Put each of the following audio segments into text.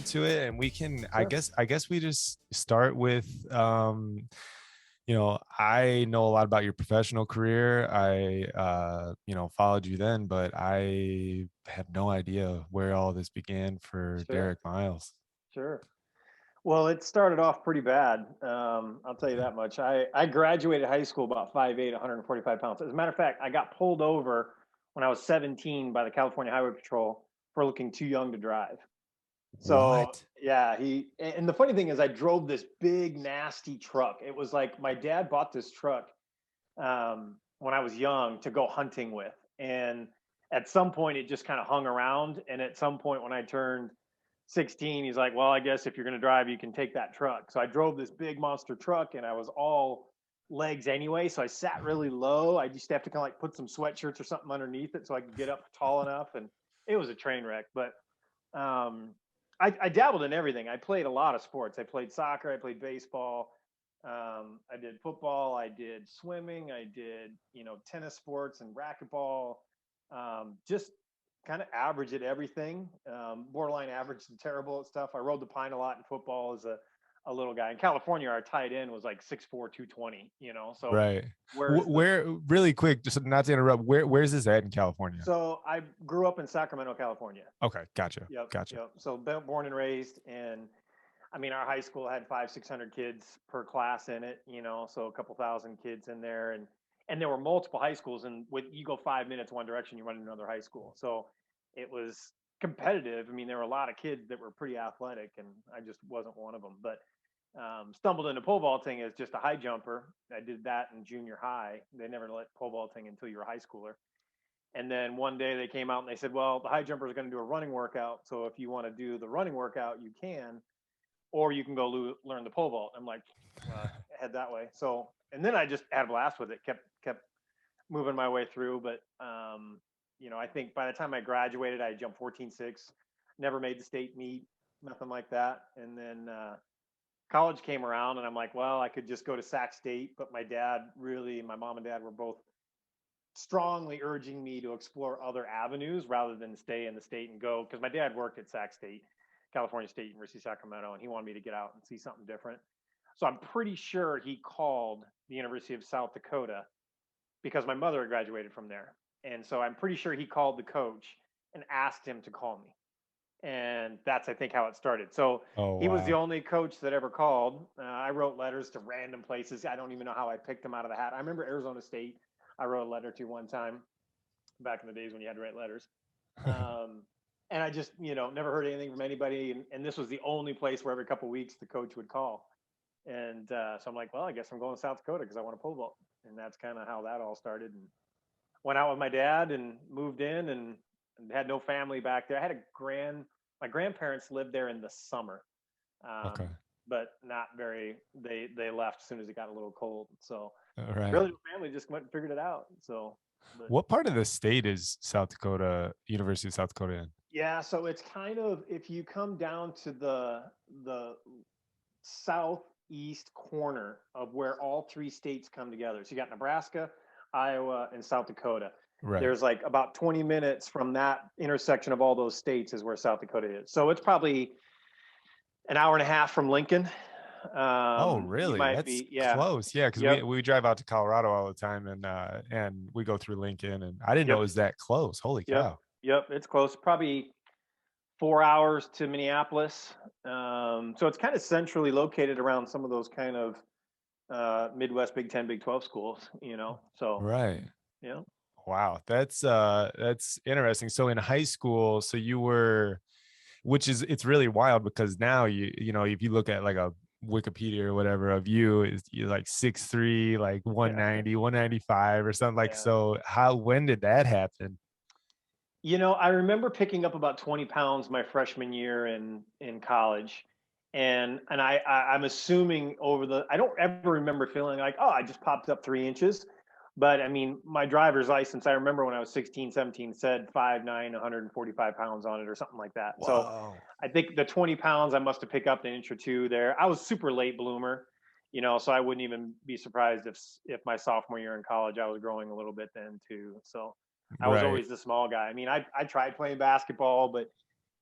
into it, and we can, Sure. I guess we just start with, I know a lot about your professional career. I, followed you then, but I have no idea where all this began for Sure. Derek Miles. Sure. Well, it started off pretty bad. I'll tell you that much. I graduated high school about 5'8", 145 pounds. As a matter of fact, I got pulled over when I was 17 by the California Highway Patrol for looking too young to drive. So What? yeah, and the funny thing is I drove this big, nasty truck. It was like my dad bought this truck when I was young to go hunting with. And at some point, it just kind of hung around. And at some point, when I turned 16, he's like, well, I guess if you're going to drive, you can take that truck. So I drove this big monster truck and I was all legs anyway. So I sat really low. I just have to kind of like put some sweatshirts or something underneath it so I could get up tall enough. And it was a train wreck. But um, I dabbled in everything. I played a lot of sports. I played soccer, I played baseball. I did football, I did swimming, I did, tennis sports and racquetball. Just kind of average at everything. Borderline average and terrible at stuff. I rode the pine a lot in football as a little guy. In California, our tight end was like 6'4", 220, so Right. whereas the Where, really quick, just not to interrupt, where's this at in California? so I grew up in Sacramento, California. Okay, gotcha. Yep, Gotcha. yep. So born and raised, and I mean, our high school had 500-600 kids per class in it, so a couple thousand kids in there, and there were multiple high schools, and with you go 5 minutes one direction, you run to another high school. So it was competitive. I mean, there were a lot of kids that were pretty athletic, and I just wasn't one of them. But stumbled into pole vaulting as just a high jumper. I did that in junior high. They never let pole vaulting until you were a high schooler. And then one day they came out and they said, well, the high jumper is going to do a running workout. So if you want to do the running workout, you can, or you can go learn the pole vault. I'm like, head that way. So, and then I just had a blast with it, kept moving my way through. But, I think by the time I graduated, I jumped 14.6, never made the state meet, nothing like that. And then college came around and I'm like, well, I could just go to Sac State. But my mom and dad were both strongly urging me to explore other avenues rather than stay in the state and go, because my dad worked at Sac State, California State University, Sacramento, and he wanted me to get out and see something different. So I'm pretty sure he called the University of South Dakota because my mother had graduated from there. And so I'm pretty sure he called the coach and asked him to call me. And that's, I think, how it started. So Oh, he was the wow. only coach that ever called. I wrote letters to random places. I don't even know how I picked them out of the hat. I remember Arizona State I wrote a letter to one time back in the days when you had to write letters. And I just, never heard anything from anybody. And this was the only place where every couple of weeks the coach would call. And so I'm like, well, I guess I'm going to South Dakota because I want to pole vault. And that's kind of how that all started. And went out with my dad and moved in and had no family back there. I had my grandparents lived there in the summer. Okay. But not very, they left as soon as it got a little cold. So All right. really, the family just went and figured it out. So, but What part of the state is South Dakota, University of South Dakota in? yeah, so it's kind of, if you come down to the southeast corner of where all three states come together. So you got Nebraska, Iowa, and South Dakota. Right. There's like about 20 minutes from that intersection of all those states is where South Dakota is. So it's probably an hour and a half from Lincoln. Oh, You really? might That's be, yeah, close. Yeah, because yep, we drive out to Colorado all the time, and we go through Lincoln, and I didn't know yep, it was that close. Holy yep, cow. yep. It's close. Probably 4 hours to Minneapolis. So it's kind of centrally located around some of those kind of Midwest Big 10, Big 12 schools, So, Right. yeah. Wow. That's interesting. So in high school, so you were, which is, it's really wild because now if you look at like a Wikipedia or whatever of you, is you're like 6'3", like Yeah. 190, 195 or something, like, Yeah. so when did that happen? I remember picking up about 20 pounds my freshman year in college. And I'm assuming I don't ever remember feeling like, oh, I just popped up 3 inches. But I mean, my driver's license, I remember when I was 16, 17, said 5'9", 145 pounds on it or something like that. So Whoa. I think the 20 pounds I must have picked up an inch or two there. I was super late bloomer, so I wouldn't even be surprised if my sophomore year in college I was growing a little bit then too. So I was Right. always the small guy. I mean, I tried playing basketball, but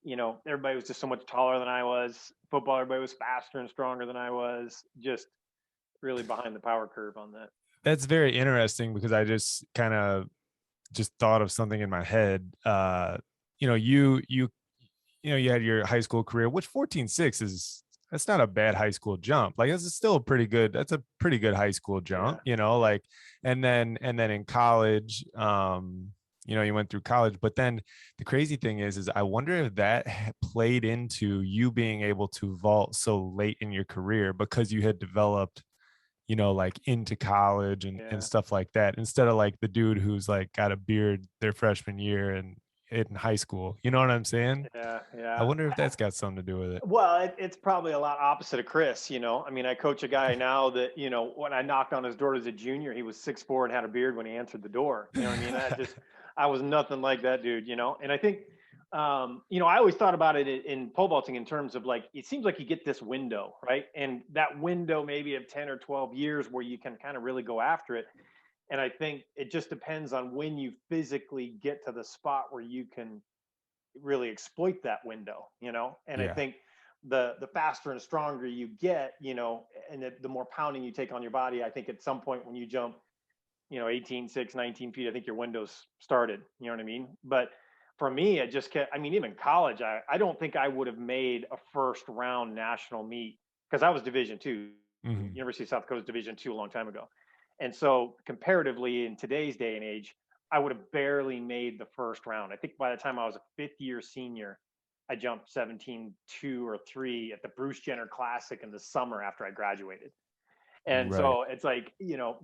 everybody was just so much taller than I was. Football, everybody was faster and stronger than I was. Just really behind the power curve on that. That's very interesting because I just kind of just thought of something in my head. You know, you had your high school career, which 14.6 is, that's not a bad high school jump. Like that's still a pretty good, that's a pretty good high school Yeah. jump, like, and then in college, you went through college, but then the crazy thing is I wonder if that played into you being able to vault so late in your career because you had developed, like into college and Yeah. stuff like that, instead of like the dude who's like got a beard their freshman year and in high school. You know what I'm saying? Yeah. I Yeah. wonder if that's got something to do with it. Well, it's probably a lot opposite of Chris. I mean, I coach a guy now that, when I knocked on his door as a junior, he was 6'4" and had a beard when he answered the door. You know what I mean? I was nothing like that dude. And I think, I always thought about it in pole vaulting in terms of like, it seems like you get this window, right? And that window maybe of 10 or 12 years where you can kind of really go after it. And I think it just depends on when you physically get to the spot where you can really exploit that window. And I Yeah. think the faster and stronger you get, and the more pounding you take on your body, I think at some point when you jump, 18.6, 19 feet, I think your window's started. You know what I mean? But for me, it just kept, I mean, even college, I don't think I would have made a first round national meet because I was Division II, Hmm. University of South Dakota's Division II a long time ago. And so comparatively in today's day and age, I would have barely made the first round. I think by the time I was a fifth year senior, I jumped 17.2 or 3 at the Bruce Jenner Classic in the summer after I graduated. And Right. so it's like,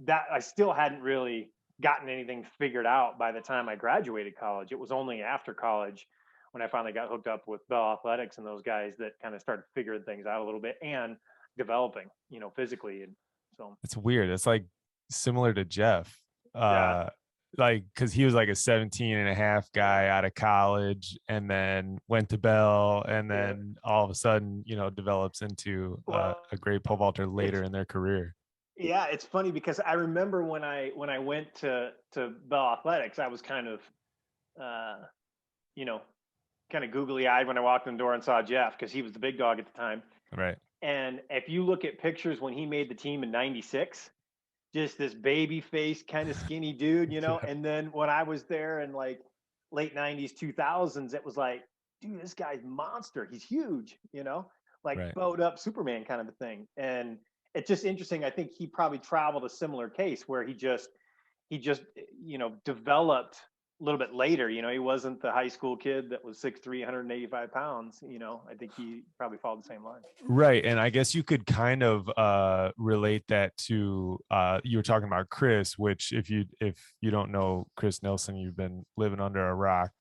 that I still hadn't really gotten anything figured out by the time I graduated college. It was only after college when I finally got hooked up with Bell Athletics and those guys that kind of started figuring things out a little bit and developing, physically. And so, It's weird. It's like similar to Jeff. yeah, Uh like because he was like a 17 and a half yeah, guy out of college and then went to Bell and yeah. then all of a sudden, develops into Well, a great pole vaulter it's later in their career. yeah, it's funny because I remember when I went to Bell Athletics, I was kind of uh, you know kind of googly eyed when I walked in the door and saw Jeff because he was the big dog at the time. Right. And if you look at pictures when he made the team in '96, just this baby face, kind of skinny dude. Yeah. And then when I was there in like late '90s, 2000s, it was like, dude, this guy's monster. He's huge, like Right. bowed up Superman kind of a thing. And it's just interesting. I think he probably traveled a similar case where he just developed a little bit later. He wasn't the high school kid that was 6'3", 185 pounds. I think he probably followed the same line. Right. And I guess you could kind of relate that to you were talking about Chris, which if you don't know Chris Nelson, you've been living under a rock.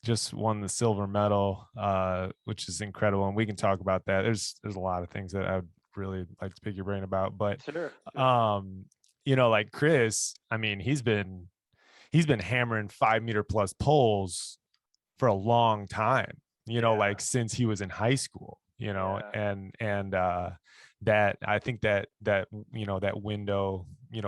Just won the silver medal, which is incredible. And we can talk about that. There's a lot of things that I would really like to pick your brain about. But Sure, sure. um, like Chris, I mean, he's been hammering 5 meter plus poles for a long time, Yeah, like since he was in high school, yeah, and that I think that window,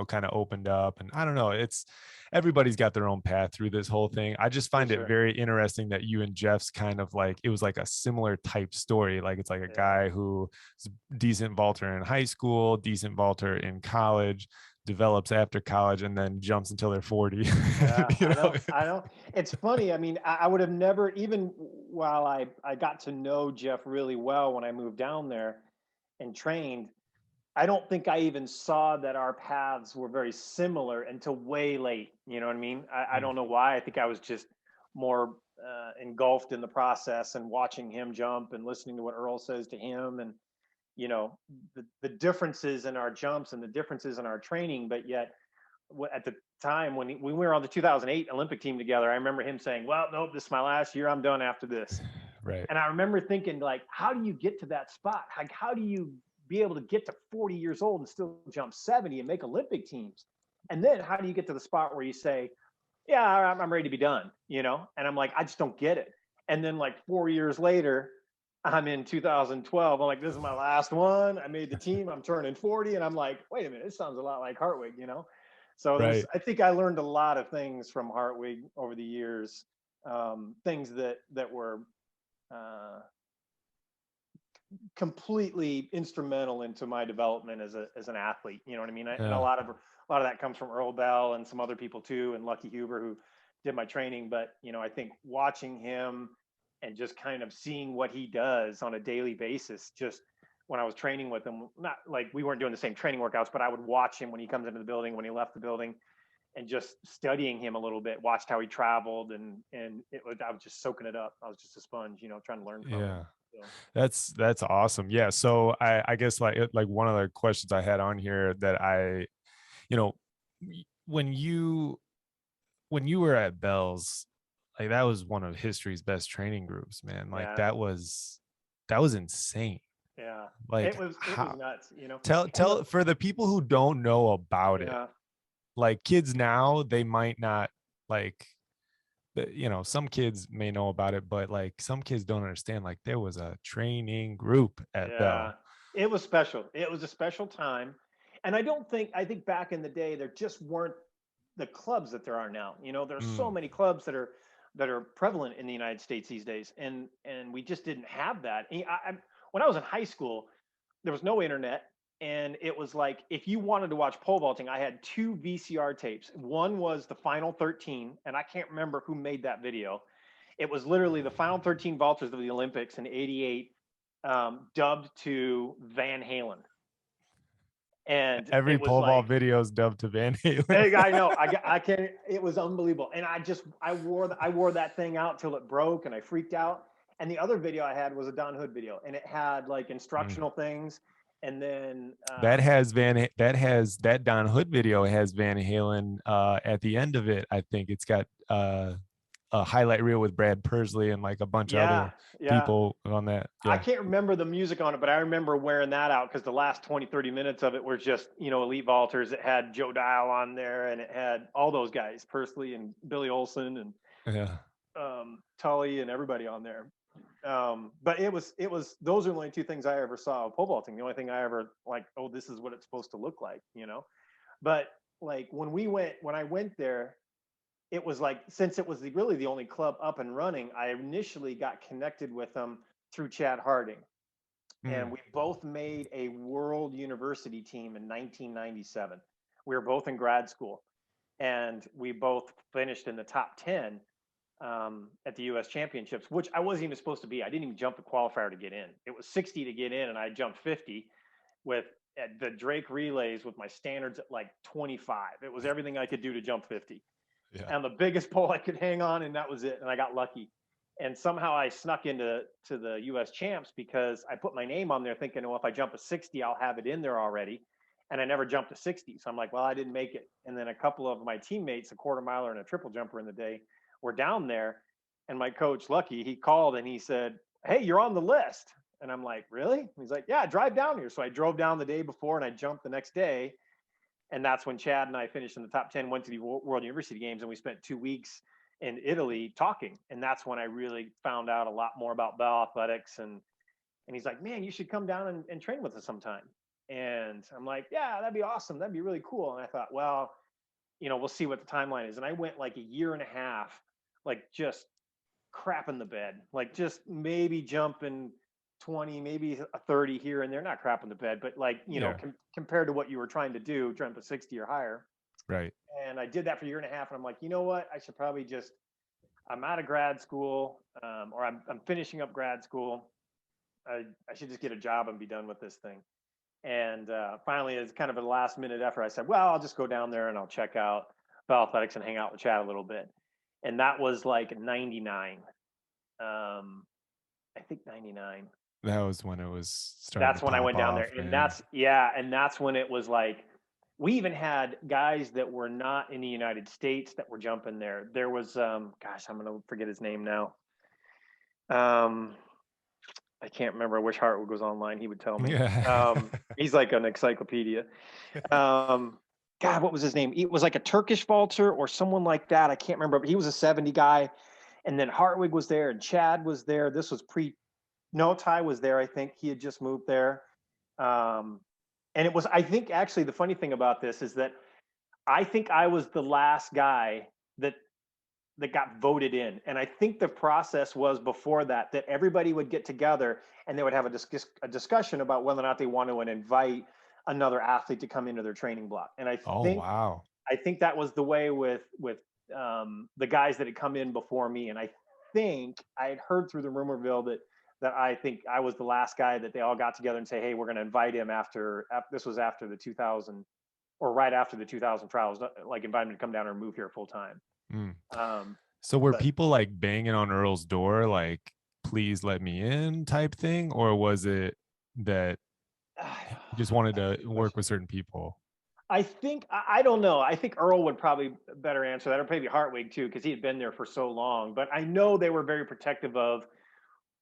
kind of opened up. And I don't know, it's everybody's got their own path through this whole thing. I just for find it sure. very interesting that you and Jeff's kind of like, it was like a similar type story. Like it's like a Yeah. guy who's decent vaulter in high school, decent vaulter in college, develops after college, and then jumps until they're 40. Yeah, you I know know. I know. It's funny. I mean, I would have never, even while I got to know Jeff really well when I moved down there and trained, I don't think I even saw that our paths were very similar until way late. You know what I mean? I don't know why. I think I was just more engulfed in the process and watching him jump and listening to what Earl says to him and, the differences in our jumps and the differences in our training. But yet, at the time when we were on the 2008 Olympic team together, I remember him saying, "Well, nope, this is my last year. I'm done after this." Right. And I remember thinking, like, how do you get to that spot? Like, how do you be able to get to 40 years old and still jump 70 and make Olympic teams? And then how do you get to the spot where you say, "Yeah, I'm ready to be done," And I'm like, I just don't get it. And then like 4 years later, I'm in 2012. I'm like, this is my last one. I made the team. I'm turning 40, and I'm like, wait a minute, this sounds a lot like Hartwig. So Right. I think I learned a lot of things from Hartwig over the years, things that were completely instrumental into my development as an athlete. You know what I mean? And a Yeah. lot of that comes from Earl Bell and some other people too, and Lucky Huber, who did my training. But I think watching him and just kind of seeing what he does on a daily basis, just when I was training with him, not like we weren't doing the same training workouts, but I would watch him when he comes into the building, when he left the building, and just studying him a little bit, watched how he traveled, and I was just soaking it up. I was just a sponge, trying to learn from him. Yeah. So. That's awesome. Yeah. So I guess like one of the questions I had on here that you know, when you were at Bell's, like that was one of history's best training groups, man. Like Yeah. that was insane. Yeah. Like It was nuts, And tell for the people who don't know about it, yeah. like kids now, they might not like, some kids may know about it, but like some kids don't understand, like there was a training group at Yeah. Bell. It was special. It was a special time. And I think back in the day there just weren't the clubs that there are now. There's so Mm, many clubs that are prevalent in the United States these days, and we just didn't have that. When I was in high school, there was no internet, and it was like if you wanted to watch pole vaulting, I had two VCR tapes. One was the Final 13, and I can't remember who made that video. It was literally the Final 13 vaulters of the Olympics in '88, dubbed to Van Halen, and every it was pole vault like, video is dubbed to Van Halen. hey, I know. I can't. It was unbelievable, and I wore that thing out till it broke, and I freaked out. And the other video I had was a Don Hood video, and it had like Mm. instructional things, and then That Don Hood video has Van Halen at the end of it. I think it's got a highlight reel with Brad Pursley and like a bunch of yeah, other yeah. people on that. I Yeah. can't remember the music on it, but I remember wearing that out because the last 20, 30 minutes of it were just, elite vaulters. It had Joe Dial on there, and it had all those guys, Pursley and Billy Olson and Yeah. Tully and everybody on there. But it was those are the only two things I ever saw of pole vaulting. The only thing I ever like, oh, this is what it's supposed to look like. But like when I went there, it was like, since it was really the only club up and running, I initially got connected with them through Chad Harding. And Mm. we both made a world university team in 1997. We were both in grad school, and we both finished in the top 10 at the U.S. Championships, which I wasn't even supposed to be. I didn't even jump the qualifier to get in. It was 60 to get in, and I jumped 50 with at the Drake relays with my standards at like 25. It was everything I could do to jump 50, Yeah. and the biggest pole I could hang on, and that was it. And I got lucky. And somehow I snuck into the U.S. champs because I put my name on there thinking, well, if I jump a 60, I'll have it in there already. And I never jumped a 60. So I'm like, well, I didn't make it. And then a couple of my teammates, a quarter miler and a triple jumper in the day, were down there. And my coach, Lucky, he called and he said, hey, you're on the list. And I'm like, really? And he's like, yeah, drive down here. So I drove down the day before and I jumped the next day. And that's when Chad and I finished in the top 10, went to the World University Games, and we spent 2 weeks in Italy talking. And that's when I really found out a lot more about bell athletics. And he's like, man, you should come down and train with us sometime. And I'm like, yeah, that'd be awesome. That'd be really cool. And I thought, well, we'll see what the timeline is. And I went like a year and a half, like just crap in the bed, like just maybe jumping 20, maybe a 30 here and there, not crap in the bed, but like, Yeah. compared to what you were trying to do, jump a 60 or higher. Right. And I did that for a year and a half. And I'm like, you know what? I should probably I'm out of grad school, or I'm finishing up grad school. I should just get a job and be done with this thing. And finally, as kind of a last minute effort, I said, well, I'll just go down there and I'll check out bell athletics and hang out with Chad a little bit. And that was like 99. I think 99. That was when it was starting That's to when I pop went down off, there. And man. that's when it was like, we even had guys that were not in the United States that were jumping there. There was, gosh, I'm going to forget his name now. I can't remember. I wish Hartwood was online. He would tell me. Yeah. He's like an encyclopedia. God, what was his name? It was like a Turkish vaulter or someone like that. I can't remember, but he was a 70 guy. And then Hartwig was there and Chad was there. This was no, Ty was there. I think he had just moved there. And it was, I think actually the funny thing about this is that I think I was the last guy that that got voted in. And I think the process was before that everybody would get together and they would have a discussion about whether or not they want to invite another athlete to come into their training block. And Oh, wow. I think that was the way with the guys that had come in before me. And I think I had heard through the rumor mill that I think I was the last guy that they all got together and say, hey, we're going to invite him after this was after the 2000 or right after the 2000 trials, like invite him to come down and move here full time. Mm. Um, So were but people like banging on Earl's door, like, please let me in type thing? Or was it that he just wanted that's a to good work question. with certain people? I think I don't know. I think Earl would probably better answer that, or maybe Hartwig too, because he had been there for so long. But I know they were very protective of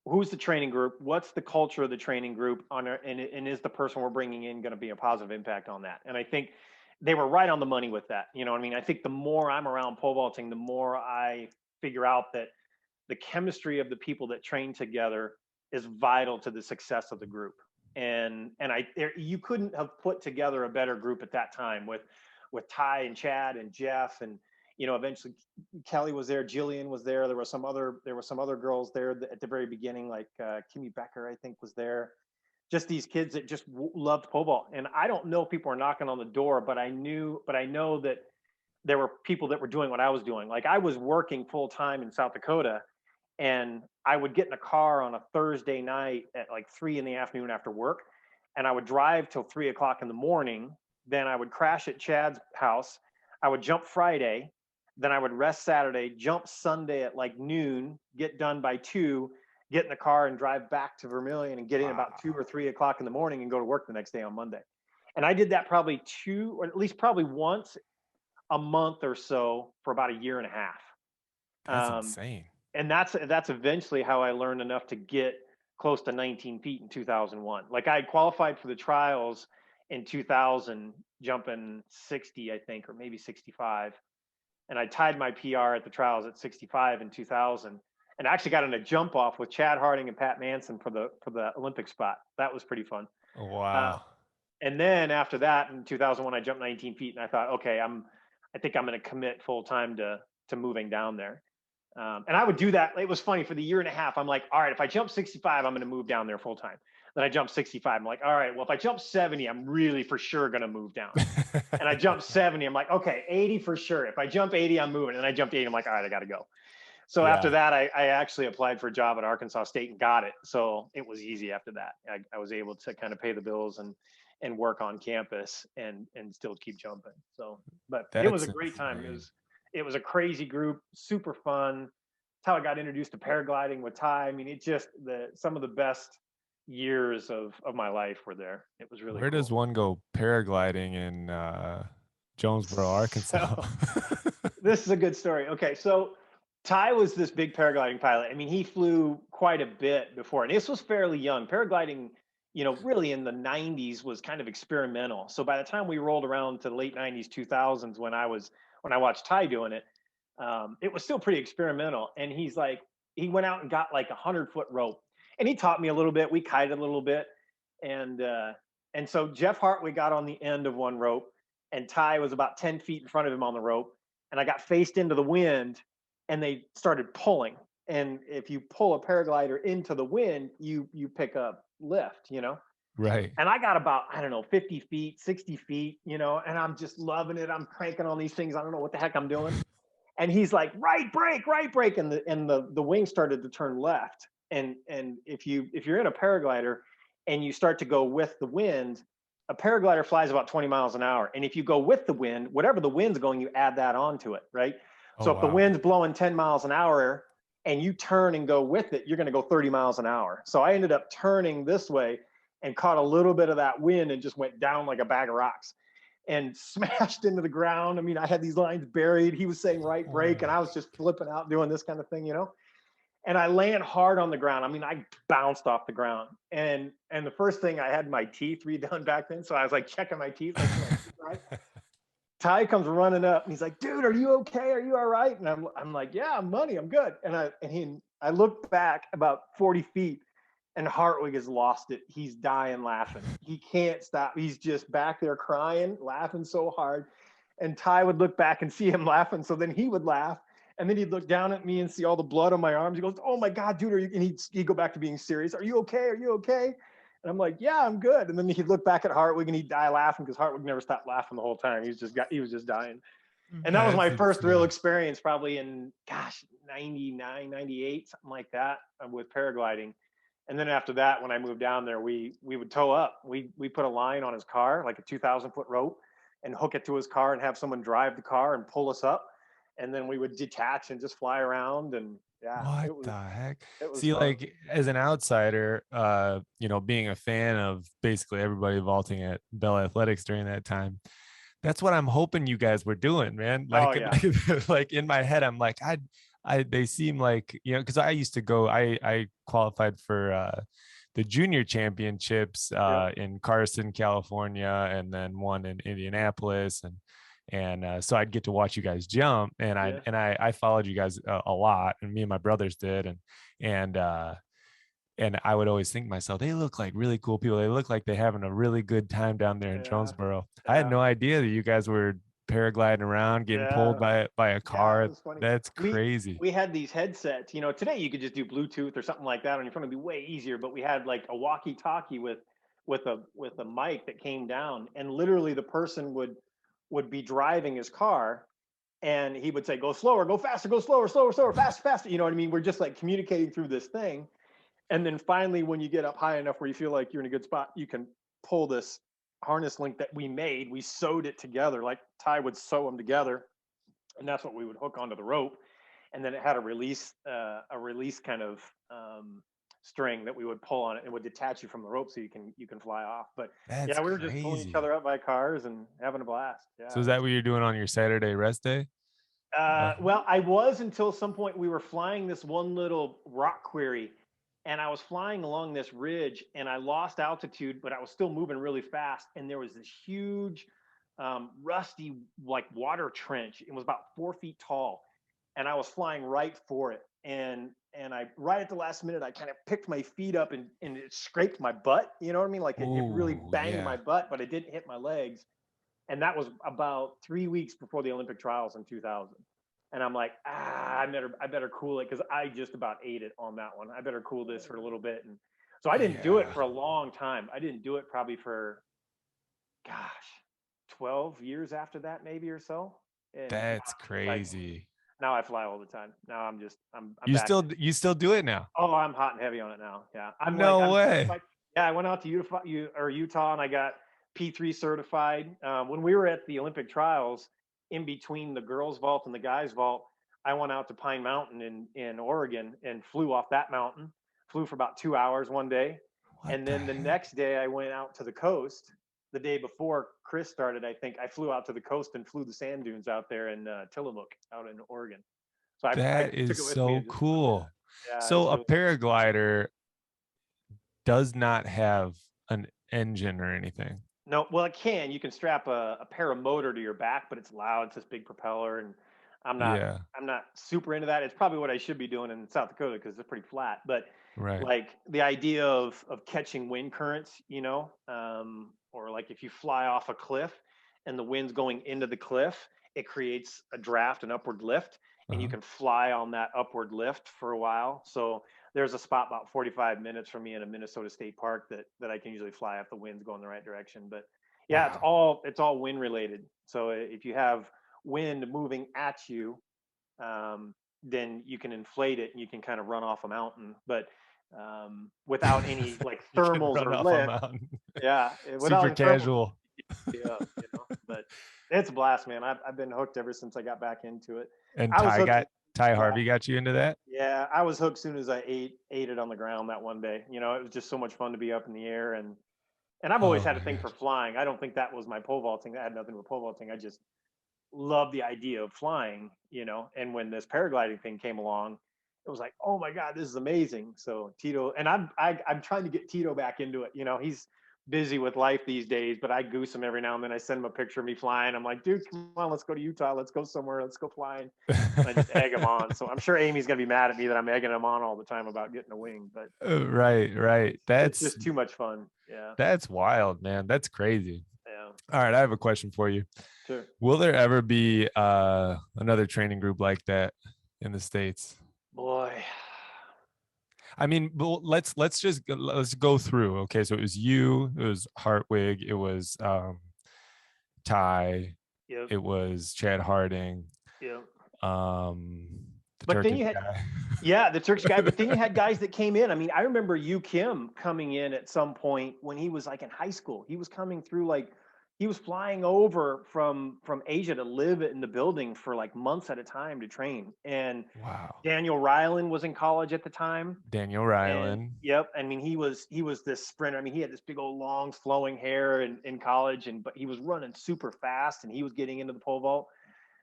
who's the training group, what's the culture of the training group, and is the person we're bringing in going to be a positive impact on that? And I think they were right on the money with that. You know what I mean? I think the more I'm around pole vaulting, the more I figure out that the chemistry of the people that train together is vital to the success of the group. You couldn't have put together a better group at that time with Ty and Chad and Jeff, and eventually Kelly was there, Jillian was there. There were some other girls there at the very beginning, like Kimmy Becker, I think, was there. Just these kids that just loved pole vault. And I don't know if people were knocking on the door, but I know that there were people that were doing what I was doing. Like I was working full time in South Dakota, and I would get in a car on a Thursday night at like 3 p.m. after work, and I would drive till 3 o'clock in the morning. Then I would crash at Chad's house. I would jump Friday, then I would rest Saturday, jump Sunday at like noon, get done by 2, get in the car and drive back to Vermilion and get in about 2 or 3 o'clock in the morning and go to work the next day on Monday. And I did that probably or at least probably once a month or so for about a year and a half. That's Um, insane. and that's eventually how I learned enough to get close to 19 feet in 2001. Like I had qualified for the trials in 2000, jumping 60, I think, or maybe 65. And I tied my PR at the trials at 65 in 2000, and I actually got in a jump off with Chad Harding and Pat Manson for the Olympic spot. That was pretty fun. Uh, Wow. and then after that, in 2001, I jumped 19 feet, and I thought, okay, I think I'm going to commit full time to moving down there. And I would do that. It was funny for the year and a half. I'm like, all right, if I jump 65, I'm going to move down there full time. Then I jumped 65. I'm like, all right, well, if I jump 70, I'm really for sure going to move down. And I jumped 70. I'm like, okay, 80 for sure. If I jump 80, I'm moving. And I jumped 80. I'm like, all right, I got to go. So after Yeah. that, I actually applied for a job at Arkansas State and got it. So it was easy after that. I was able to kind of pay the bills and work on campus and still keep jumping. So, but it was a That's great time. insane. It was a crazy group, super fun. That's how I got introduced to paragliding with Ty. I mean, it just some of the best years of my life were there. It was really Where does cool. one go paragliding in Jonesboro, Arkansas? So this is a good story. Okay, so Ty was this big paragliding pilot. I mean, he flew quite a bit before, and this was fairly young. Paragliding, really in the 90s was kind of experimental. So by the time we rolled around to the late 90s, 2000s, when I watched Ty doing it, it was still pretty experimental. And he went out and got like 100-foot rope, and he taught me a little bit. We kited a little bit, and so Jeff Hartwig got on the end of one rope, and Ty was about 10 feet in front of him on the rope, and I got faced into the wind, and they started pulling. And if you pull a paraglider into the wind, you pick up lift, Right. And I got about, I don't know, 50 feet, 60 feet, and I'm just loving it. I'm cranking on these things. I don't know what the heck I'm doing. And he's like, right brake. And the wing started to turn left. And if you're in a paraglider and you start to go with the wind, a paraglider flies about 20 miles an hour. And if you go with the wind, whatever the wind's going, you add that onto it, right? Oh, So if the wow. wind's blowing 10 miles an hour and you turn and go with it, you're going to go 30 miles an hour. So I ended up turning this way and caught a little bit of that wind and just went down like a bag of rocks and smashed into the ground. I mean, I had these lines buried. He was saying right brake, and I was just flipping out doing this kind of thing, And I land hard on the ground. I mean, I bounced off the ground. And the first thing, I had my teeth redone back then. So I was like checking my teeth. Right? Ty comes running up and he's like, dude, are you okay? Are you all right? And I'm like, yeah, I'm money. I'm good. And I looked back about 40 feet, and Hartwig has lost it. He's dying laughing. He can't stop. He's just back there crying, laughing so hard. And Ty would look back and see him laughing. So then he would laugh. And then he'd look down at me and see all the blood on my arms. He goes, "Oh my God, dude, are you?" And he'd go back to being serious. "Are you okay? Are you okay?" And I'm like, "Yeah, I'm good." And then he'd look back at Hartwig and he'd die laughing because Hartwig never stopped laughing the whole time. He was just dying. And that was That's my first real insane. experience, probably in, gosh, 99, 98, something like that, with paragliding. And then after that, when I moved down there, we would tow up. We put a line on his car, like a 2,000-foot rope, and hook it to his car and have someone drive the car and pull us up. And then we would detach and just fly around. And yeah, What the heck? it was See, fun. like as an outsider, you know, being a fan of basically everybody vaulting at Bell Athletics during that time, that's what I'm hoping you guys were doing, man. Oh Like, yeah, like in my head, I'm like, they seem like, you know, because I used to go, I qualified for the junior championships yep, in Carson, California, and then one in Indianapolis, and so I'd get to watch you guys jump, and yeah, I followed you guys a lot, and me and my brothers did, and and I would always think to myself, they look like really cool people. They look like they're having a really good time down there in yeah, Jonesboro. I had yeah, no idea that you guys were paragliding around, getting pulled yeah. by a Yeah, it car. was funny. That's We crazy. we had these headsets. You know, today you could just do Bluetooth or something like that on your phone. It'd be way easier. But we had like a walkie-talkie with a mic that came down, and literally the person would be driving his car, and he would say, "Go slower, go faster, go slower, slower, slower, faster, faster." You know what I mean? We're just like communicating through this thing, and then finally, when you get up high enough where you feel like you're in a good spot, you can pull this harness link that we made. We sewed it together, like Ty would sew them together, and that's what we would hook onto the rope. And then it had a release kind of string that we would pull on it and would detach you from the rope so you can fly off. But That's yeah, we were just pulling each crazy. other up by cars and having a blast. So Yeah, is it was that what you're doing on your Saturday rest day? well, I was until some point we were flying this one little rock quarry, and I was flying along this ridge and I lost altitude, but I was still moving really fast. And there was this huge, rusty, like water trench. It was about 4 feet tall, and I was flying right for it. And I right at the last minute, I kind of picked my feet up and it scraped my butt. You know what I mean? Like it really Oh banged my yeah. butt, but it didn't hit my legs. And that was about 3 weeks before the Olympic trials in 2000. And I'm like, I better cool it because I just about ate it on that one. I better cool this for a little bit. And so I didn't do it Yeah. for a long time. I didn't do it probably for, gosh, 12 years after that, maybe or so. And That's like crazy. now I fly all the time. Now I'm You back. still do it now? Oh, I'm hot and heavy on it now. Yeah, No I'm way. certified. Yeah, I went out to Utah, and I got P3 certified. When we were at the Olympic trials, in between the girls' vault and the guys' vault, I went out to Pine Mountain in Oregon and flew off that mountain. Flew for about 2 hours one day, What and the then the heck? next day I went out to the coast. The day before Chris started, I think I flew out to the coast and flew the sand dunes out there in Tillamook, out in Oregon. So I That took is it with me so and just flew. Yeah, cool. yeah, it So was a really. paraglider does not have an engine or anything. No, well, it can. You can strap a paramotor to your back, but it's loud. It's this big propeller, and I'm not Yeah, I'm not super into that. It's probably what I should be doing in South Dakota because it's pretty flat. But right. like the idea of catching wind currents, or like if you fly off a cliff and the wind's going into the cliff, it creates a draft, an upward lift, and you Uh-huh. can fly on that upward lift for a while. So there's a spot about 45 minutes from me in a Minnesota state park that I can usually fly if the wind's going the right direction. But yeah, Wow. it's all wind related. So if you have wind moving at you, then you can inflate it and you can kind of run off a mountain. But without any like You can thermals run or off a lift, mountain. yeah, without Super any thermals, casual. yeah, But it's a blast, man. I've been hooked ever since I got back into it. And I was hooked. Ty Yeah, Harvey got you into that? yeah, I was hooked as soon as I ate it on the ground that one day. It was just so much fun to be up in the air, and I've always Oh had a my thing for gosh. flying. I don't think that was my pole vaulting. That had nothing to do with pole vaulting. I just love the idea of flying. And when this paragliding thing came along, it was like, oh my God, this is amazing. So Tito, and I'm trying to get Tito back into it. He's busy with life these days, but I goose him every now and then. I send him a picture of me flying. I'm like, dude, come on, let's go to Utah. Let's go somewhere. Let's go flying. And I just egg him on. So I'm sure Amy's gonna be mad at me that I'm egging him on all the time about getting a wing, but Right, right. it's just too much fun. Yeah, That's wild, man. That's crazy. yeah, All right, I have a question for you. sure. Will there ever be another training group like that? in the States? Boy. I mean, well, let's go through. Okay, so it was you, it was Hartwig, it was Ty, Yep. it was Chad Harding, Yep. um, the But then Turkish you had, guy. yeah, the Turkish guy. But then you had guys that came in. I mean, I remember Yu Kim coming in at some point when he was like in high school. He was coming through like he was flying over from Asia to live in the building for like months at a time to train. And Wow. Daniel Ryland was in college at the time. Daniel And Ryland. yep, I mean he was this sprinter. I mean he had this big old long flowing hair in college, and but he was running super fast, and he was getting into the pole vault.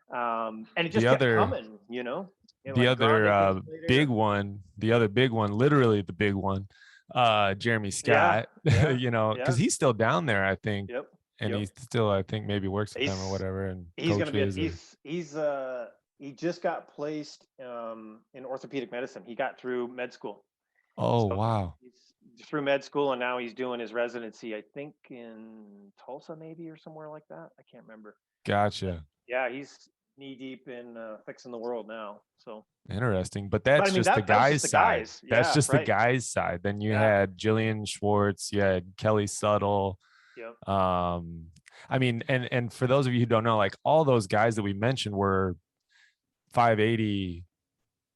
And it The just kept other coming, you know. And the like other Grande came later. big one, the other big one, literally the big one, Jeremy Yeah, Scott, yeah, you know, because yeah. he's still down there, I think, Yep, and yep. he still, I think, maybe works with them or He's whatever, and he's gonna be coaches or. he just got placed in orthopedic medicine. He got through med school. Oh So wow, he's through med school, and now he's doing his residency, I think in Tulsa maybe or somewhere like that. I can't remember. But gotcha, yeah, he's knee deep in fixing the world now. So, interesting. But but I that's mean just the that was just guys' the side. guys. That's Yeah, just the right. guys' side. Then you Yeah. had Jillian Schwartz, you had Kelly Suttle. Yep. Um, I mean, and for those of you who don't know, like all those guys that we mentioned were 580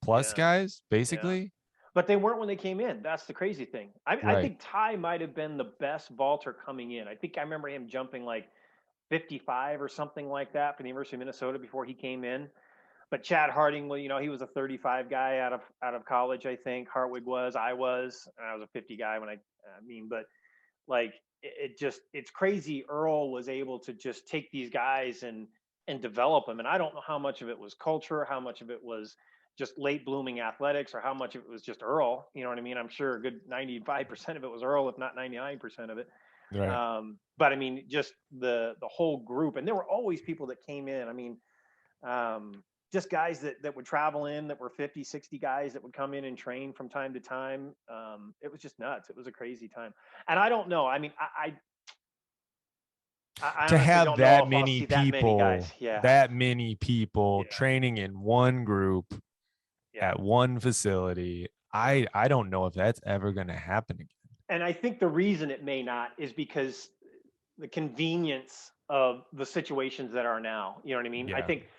plus Yeah. guys, Yeah. basically. But they weren't when they came in. That's the crazy thing. I Right. think Ty might have been the best vaulter coming in. I think I remember him jumping like 55 or something like that for the University of Minnesota before he came in. But Chad Harding, well, he was a 35 guy out of college, I think. Hartwig was, I was, and I was a 50 guy but like it's crazy. Earl was able to just take these guys and develop them. And I don't know how much of it was culture, how much of it was just late blooming athletics, or how much of it was just Earl. You know what I mean? I'm sure a good 95% of it was Earl, if not 99% of it. Right. But I mean, just the whole group, and there were always people that came in. I mean, just guys that would travel in, that were 50, 60 guys that would come in and train from time to time. It was just nuts. It was a crazy time. And I don't know. I mean, I To honestly have don't know if I'll see Yeah. that many people Yeah. training in one group Yeah. at one facility, Yeah. I don't know if that's ever going to happen again. And I think the reason it may not is because the convenience of the situations that are now. You know what I mean? I Yeah. think,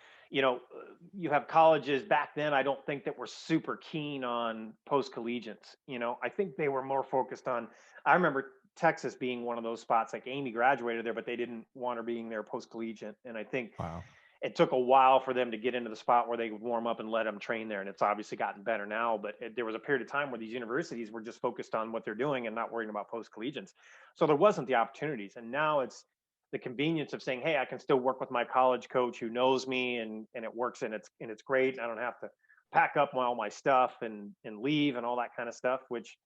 you have colleges back then. I don't think that were super keen on postcollegiates. I think they were more focused on. I remember Texas being one of those spots. Like Amy graduated there, but they didn't want her being there postcollegiate. And I think Wow. it took a while for them to get into the spot where they would warm up and let them train there. And it's obviously gotten better now, but there was a period of time where these universities were just focused on what they're doing and not worrying about post collegians. So there wasn't the opportunities. And now it's the convenience of saying, hey, I can still work with my college coach who knows me, and it works, and it's great. And I don't have to pack up all my stuff and leave and all that kind of stuff, which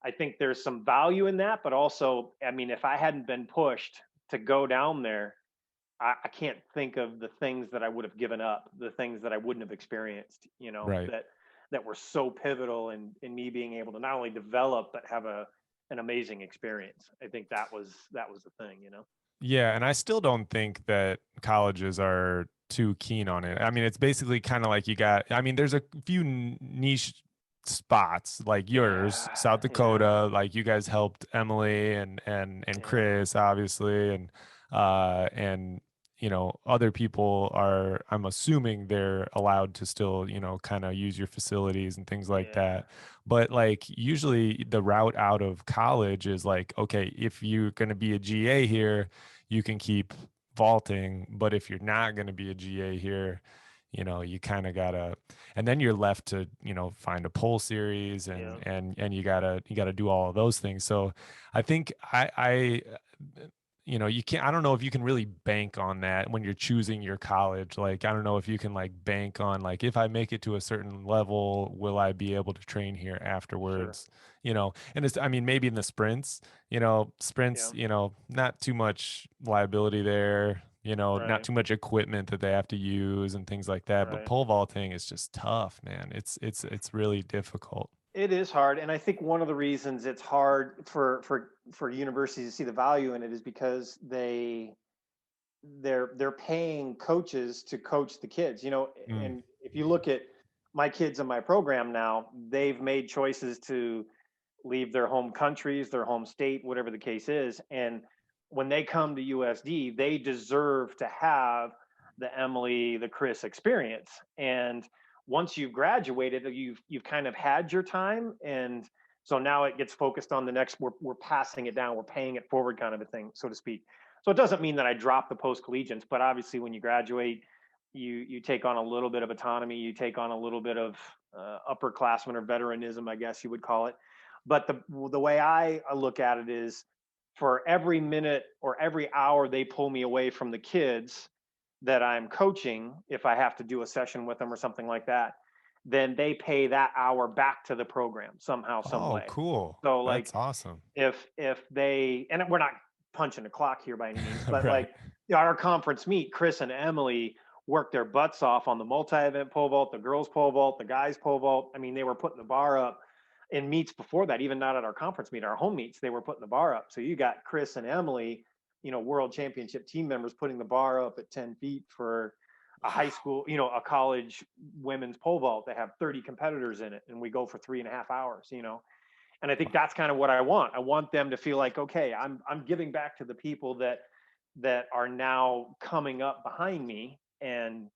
I think there's some value in that. But also, I mean, if I hadn't been pushed to go down there, I can't think of the things that I would have given up, the things that I wouldn't have experienced, Right. that were so pivotal in me being able to not only develop but have an amazing experience. I think that was the thing. Yeah, and I still don't think that colleges are too keen on it. I mean, it's basically kind of like I mean, there's a few niche spots like yours, Yeah, South yeah, Dakota, like you guys helped Emily and yeah, Chris obviously, and other people are, I'm assuming they're allowed to still, kind of use your facilities and things like yeah, that. But like usually the route out of college is like, okay, if you're going to be a GA here, you can keep vaulting, but if you're not going to be a GA here, you kind of gotta, and then you're left to, find a pole series, and yeah, you gotta do all of those things. So I think you can't, I don't know if you can really bank on that when you're choosing your college. Like, I don't know if you can like bank on, like, if I make it to a certain level, will I be able to train here sure, afterwards? And it's, I mean, maybe in the sprints, yeah, not too much liability there, not right, too much equipment that they have to use and things like that. But right. pole vaulting is just tough, man. It's really difficult. It is hard, and I think one of the reasons it's hard for universities to see the value in it is because they're paying coaches to coach the kids. Mm, And if you look at my kids in my program now, they've made choices to leave their home countries, their home state, whatever the case is. And when they come to USD, they deserve to have the Emily, the Chris experience. And once you've graduated, you've kind of had your time. And so now it gets focused on the next, we're passing it down, we're paying it forward kind of a thing, so to speak. So it doesn't mean that I drop the post-collegiates, but obviously when you graduate, you take on a little bit of autonomy, you take on a little bit of upperclassmen or veteranism, I guess you would call it. But the way I look at it is, for every minute or every hour they pull me away from the kids that I'm coaching, if I have to do a session with them or something like that, then they pay that hour back to the program somehow, some Oh, way. cool. So That's like awesome. if they, and we're not punching the clock here by any means, but Right. like, our conference meet, Chris and Emily worked their butts off on the multi-event pole vault, the girls pole vault, the guys pole vault. I mean, they were putting the bar up in meets before that, even not at our conference meet, our home meets, they were putting the bar up. So you got Chris and Emily, world championship team members, putting the bar up at 10 feet for a high Wow. school, a college women's pole vault. They have 30 competitors in it, and we go for 3.5 hours. And I think that's kind of what I want. I want them to feel like, okay, I'm giving back to the people that are now coming up behind me, and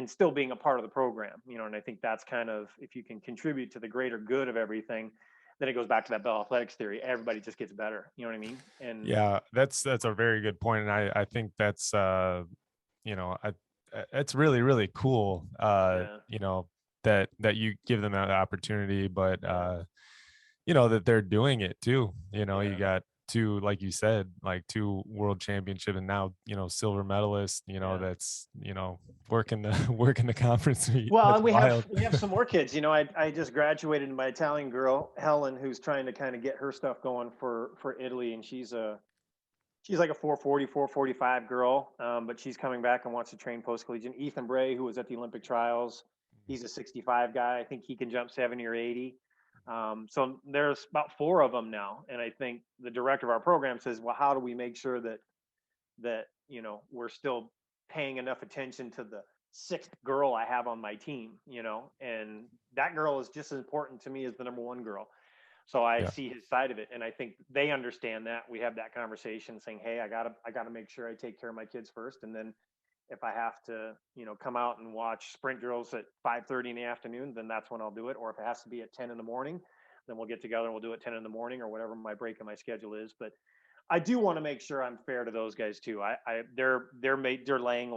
still being a part of the program. And I think that's kind of, if you can contribute to the greater good of everything, then it goes back to that Bell Athletics theory. Everybody just gets better. You know what I mean? And Yeah, that's a very good point, and I think that's you know, it's really really cool. yeah, That you give them that opportunity, but yeah, that they're doing it too. You yeah, got two, like you said, like two world championship, and now silver medalist. yeah. That's working the working the conference meet. Well, That's and we have wild. we have some more kids. I just graduated my Italian girl, Helen, who's trying to kind of get her stuff going for Italy, and she's like a 440, 445 girl, but she's coming back and wants to train post-collegiate. Ethan Bray, who was at the Olympic trials, he's a 65 guy. I think he can jump 70 or 80. So there's about four of them now. And I think the director of our program says, well, how do we make sure that we're still paying enough attention to the sixth girl I have on my team, and that girl is just as important to me as the number one girl. So I Yeah. see his side of it, and I think they understand that. We have that conversation, saying, "Hey, I gotta make sure I take care of my kids first, and then if I have to, come out and watch sprint drills at 5:30 in the afternoon, then that's when I'll do it. Or if it has to be at 10 in the morning, then we'll get together and we'll do it 10 in the morning or whatever my break in my schedule is. But I do want to make sure I'm fair to those guys too. They're delaying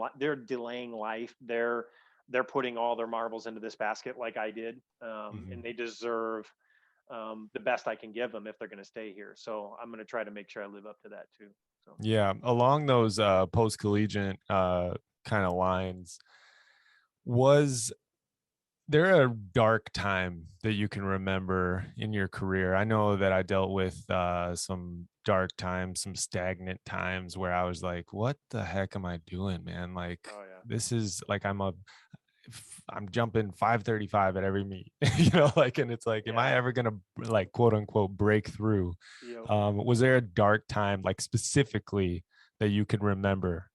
life. They're putting all their marbles into this basket like I did, and Mhm. they deserve the best I can give them if they're going to stay here. So I'm going to try to make sure I live up to that too. So Yeah, along those post collegiate kind of lines, was there a dark time that you can remember in your career? I know that I dealt with some dark times, some stagnant times where I was like, what the heck am I doing, man? Like, oh yeah, this is like I'm jumping 535 at every meet, like, and it's like, am I yeah, ever gonna like quote unquote break through? yep. Was there a dark time, like specifically, that you can remember?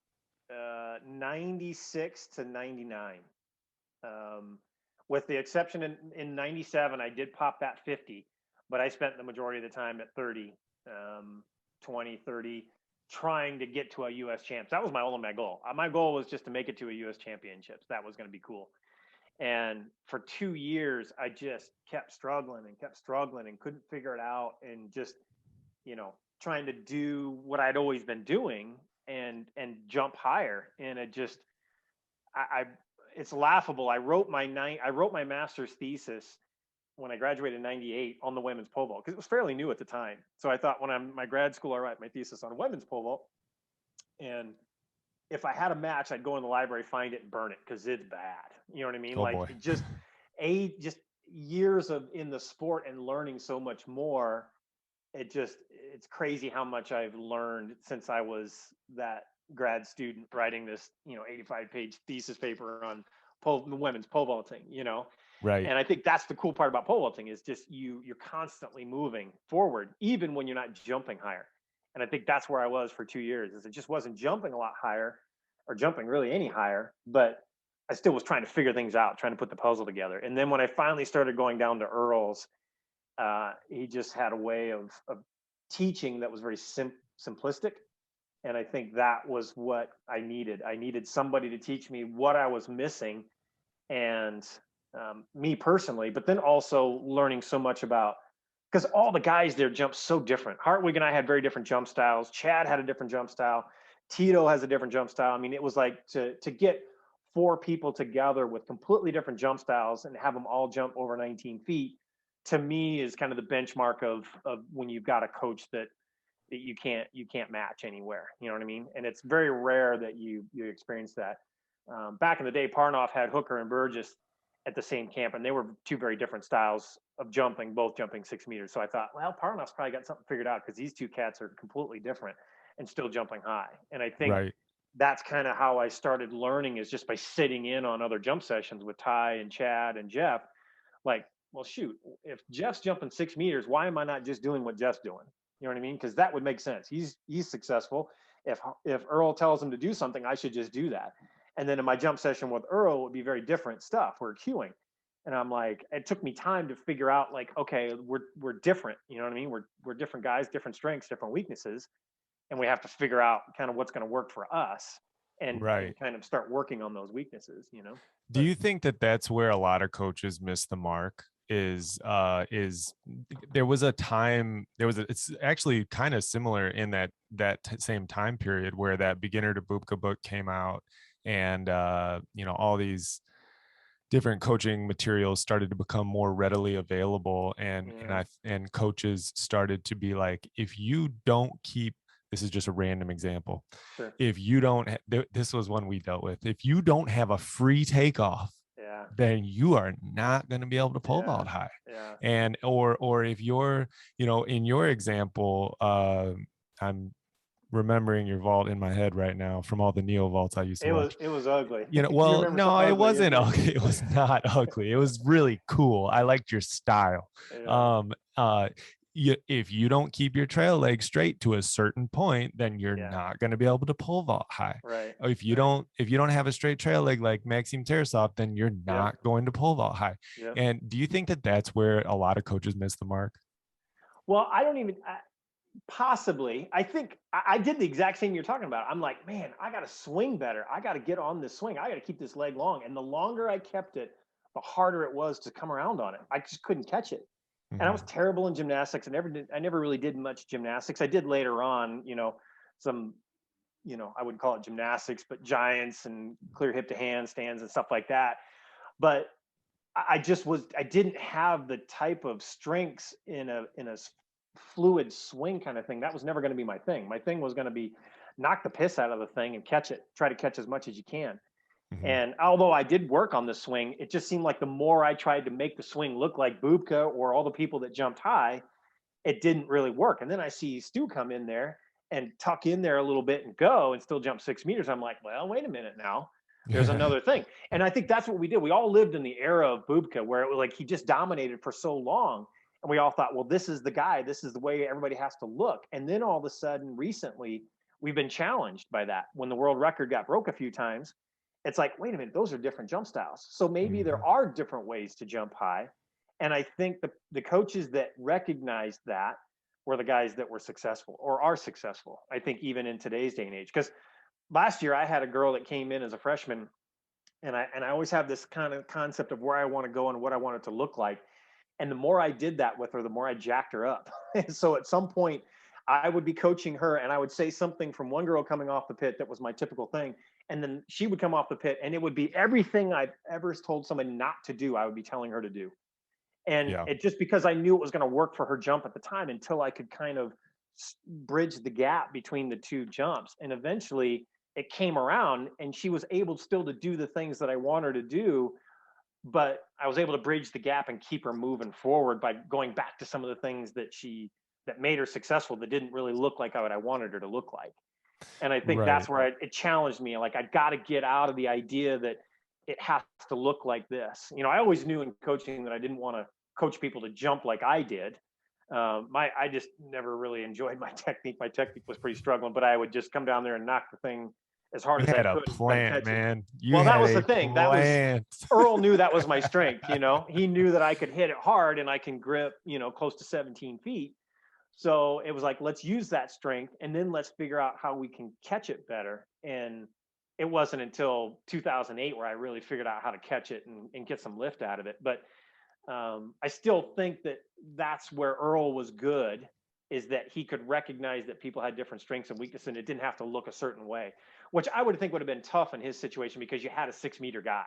96 to 99. Um, with the exception in 97, I did pop that 50, but I spent the majority of the time at 30, um, 20, 30, trying to get to a U.S. champs. That was my ultimate goal. My goal was just to make it to a U.S. championships. That was going to be cool. And for 2 years, I just kept struggling and couldn't figure it out, and just, trying to do what I'd always been doing, and jump higher. And it just, I it's laughable. I wrote my master's thesis when I graduated in 98 on the women's pole vault, because it was fairly new at the time. So I thought, when I'm my grad school, I write my thesis on women's pole vault. And if I had a match, I'd go in the library, find it, and burn it, because it's bad. You know what I mean? Oh Like, boy. just years of in the sport and learning so much more. It's crazy how much I've learned since I was that grad student writing this 85-page thesis paper on women's pole vaulting. Right. And I think that's the cool part about pole vaulting, is just you're constantly moving forward even when you're not jumping higher. And I think that's where I was for 2 years, is it just wasn't jumping a lot higher, or jumping really any higher, but I still was trying to figure things out, trying to put the puzzle together. And then when I finally started going down to Earl's, he just had a way of teaching that was very simplistic. And I think that was what I needed. I needed somebody to teach me what I was missing, and me personally, but then also learning so much about, because all the guys there jump so different. Hartwig and I had very different jump styles. Chad had a different jump style. Tito has a different jump style. I mean, it was like to get four people together with completely different jump styles and have them all jump over 19 feet, to me is kind of the benchmark of when you've got a coach that you can't match anywhere. You know what I mean? And it's very rare that you experience that. Back in the day, Parnoff had Hooker and Burgess at the same camp, and they were two very different styles of jumping, both jumping 6 meters. So I thought, well, Parnoff's probably got something figured out, because these two cats are completely different and still jumping high. And I think Right. that's kind of how I started learning, is just by sitting in on other jump sessions with Ty and Chad and Jeff. Like, well, shoot, if Jeff's jumping 6 meters, why am I not just doing what Jeff's doing? You know what I mean? Because that would make sense. He's successful. If Earl tells him to do something, I should just do that. And then in my jump session with Earl, it would be very different stuff. We're queuing. And I'm like, it took me time to figure out, like, okay, we're different. You know what I mean? We're different guys, different strengths, different weaknesses. And we have to figure out kind of what's going to work for us, and Right. kind of start working on those weaknesses, you know? Do But you think that that's where a lot of coaches miss the mark? Is there was a time, it's actually kind of similar in that same time period where that beginner to Bubka book came out, and all these different coaching materials started to become more readily available, and yeah, coaches started to be like, if you don't keep, this is just a random example, sure. if you don't this was one we dealt with, if you don't have a free takeoff, Yeah, then you are not going to be able to pole yeah, vault high. yeah, And or if you're, in your example, I'm remembering your vault in my head right now from all the neo vaults I used to watch. it was ugly. You Well, remember no, something it ugly, wasn't isn't it? ugly. It was not ugly. It was really cool. I liked your style. Yeah, Um, if you don't keep your trail leg straight to a certain point, then you're yeah, not going to be able to pole vault high. right, If you right. don't have a straight trail leg like Maxime Tarasov, then you're Yep, not going to pole vault high. yep. And do you think that that's where a lot of coaches miss the mark? Well, I don't even possibly. I think I did the exact same you're talking about. I'm like, man, I got to swing better. I got to get on this swing. I got to keep this leg long. And the longer I kept it, the harder it was to come around on it. I just couldn't catch it. And I was Mhm. terrible in gymnastics. I never really did much gymnastics. I did later on, some, I wouldn't call it gymnastics, but giants and clear hip to handstands and stuff like that. But I didn't have the type of strengths in a fluid swing kind of thing. That was never going to be my thing. My thing was going to be knock the piss out of the thing and catch it, try to catch as much as you can. Mhm. And although I did work on the swing, it just seemed like the more I tried to make the swing look like Bubka or all the people that jumped high, it didn't really work. And then I see Stu come in there and tuck in there a little bit and go and still jump 6 meters. I'm like, well, wait a minute now. There's another thing. And I think that's what we did. We all lived in the era of Bubka where it was like he just dominated for so long. And we all thought, well, this is the guy. This is the way everybody has to look. And then all of a sudden, recently, we've been challenged by that. When the world record got broke a few times, it's like, wait a minute, those are different jump styles. So maybe there Mhm. are different ways to jump high. And I think the coaches that recognized that were the guys that were successful or are successful. I think even in today's day and age, because last year I had a girl that came in as a freshman, and I always have this kind of concept of where I want to go and what I want it to look like. And the more I did that with her, the more I jacked her up. So at some point, I would be coaching her, and I would say something from one girl coming off the pit that was my typical thing, and then she would come off the pit, and it would be everything I've ever told somebody not to do. I would be telling her to do. And Yeah. it just because I knew it was going to work for her jump at the time until I could kind of bridge the gap between the two jumps. And eventually it came around and she was able still to do the things that I want her to do, but I was able to bridge the gap and keep her moving forward by going back to some of the things that made her successful that didn't really look like what I wanted her to look like. And I think Right. that's where it challenged me. Like, I got to get out of the idea that it has to look like this. I always knew in coaching that I didn't want to coach people to jump like I did. I just never really enjoyed my technique. My technique was pretty struggling, but I would just come down there and knock the thing as hard You as I had a could and try to plant, catch it. man. You Well, that had was the a thing. That was plant. Earl knew that was my strength. He knew that I could hit it hard and I can grip, close to 17 feet. So it was like, let's use that strength and then let's figure out how we can catch it better. And it wasn't until 2008 where I really figured out how to catch it and get some lift out of it. But I still think that that's where Earl was good, is that he could recognize that people had different strengths and weaknesses, and it didn't have to look a certain way, which I would think would have been tough in his situation because you had a 6 meter guy.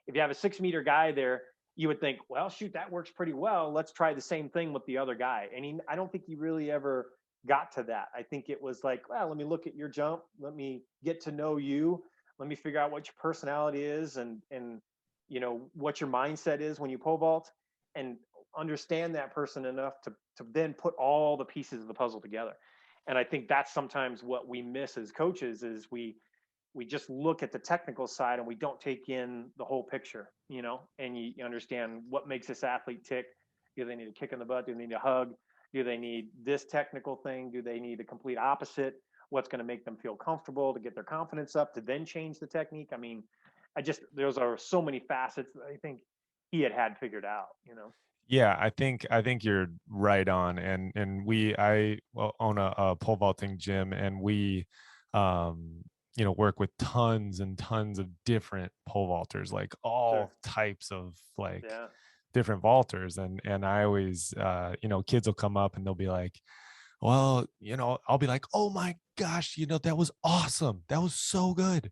If you have a 6 meter guy there, you would think, well, shoot, that works pretty well. Let's try the same thing with the other guy. And I don't think he really ever got to that. I think it was like, well, let me look at your jump. Let me get to know you. Let me figure out what your personality is and what your mindset is when you pole vault, and understand that person enough to then put all the pieces of the puzzle together. And I think that's sometimes what we miss as coaches is we just look at the technical side and we don't take in the whole picture, and you understand what makes this athlete tick. Do they need a kick in the butt? Do they need a hug? Do they need this technical thing? Do they need a complete opposite? What's going to make them feel comfortable to get their confidence up to then change the technique? I mean, those are so many facets that I think he had figured out. Yeah, I think you're right on. I own a pole vaulting gym, and we work with tons and tons of different pole vaulters, like Sure. all types of like Yeah. different vaulters. And I always kids will come up and they'll be like, well, I'll be like, oh my gosh, that was awesome, that was so good.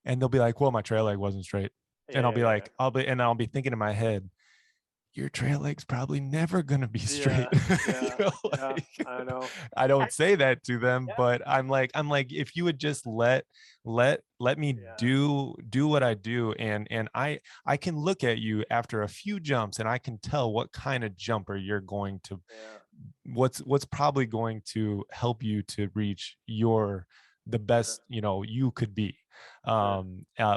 And they'll be like, well, my trail leg wasn't straight. And Yeah. Yeah. I'll be thinking in my head, your trail leg's probably never gonna be straight. Yeah. Yeah. Yeah. Like, I know. I don't say that to them, Yeah. but I'm like, if you would just let me Yeah. do what I do, and I can look at you after a few jumps, and I can tell what kind of jumper you're going to, Yeah. what's probably going to help you to reach the Sure. best you could be. Sure.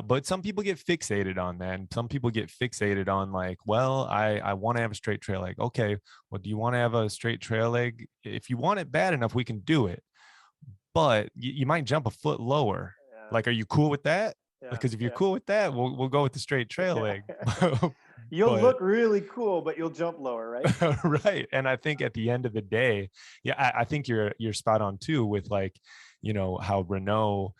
But some people get fixated on that, and some people get fixated on like, well, I want to have a straight trail leg. Okay, well, do you want to have a straight trail leg? If you want it bad enough, we can do it, but you might jump a foot lower. Yeah. Like, are you cool with that? Yeah. Because if you're Yeah. cool with that, we'll go with the straight trail leg. You'll But look really cool, but you'll jump lower, right? right. And I think at the end of the day, yeah, I think you're spot on too with like, how Renault,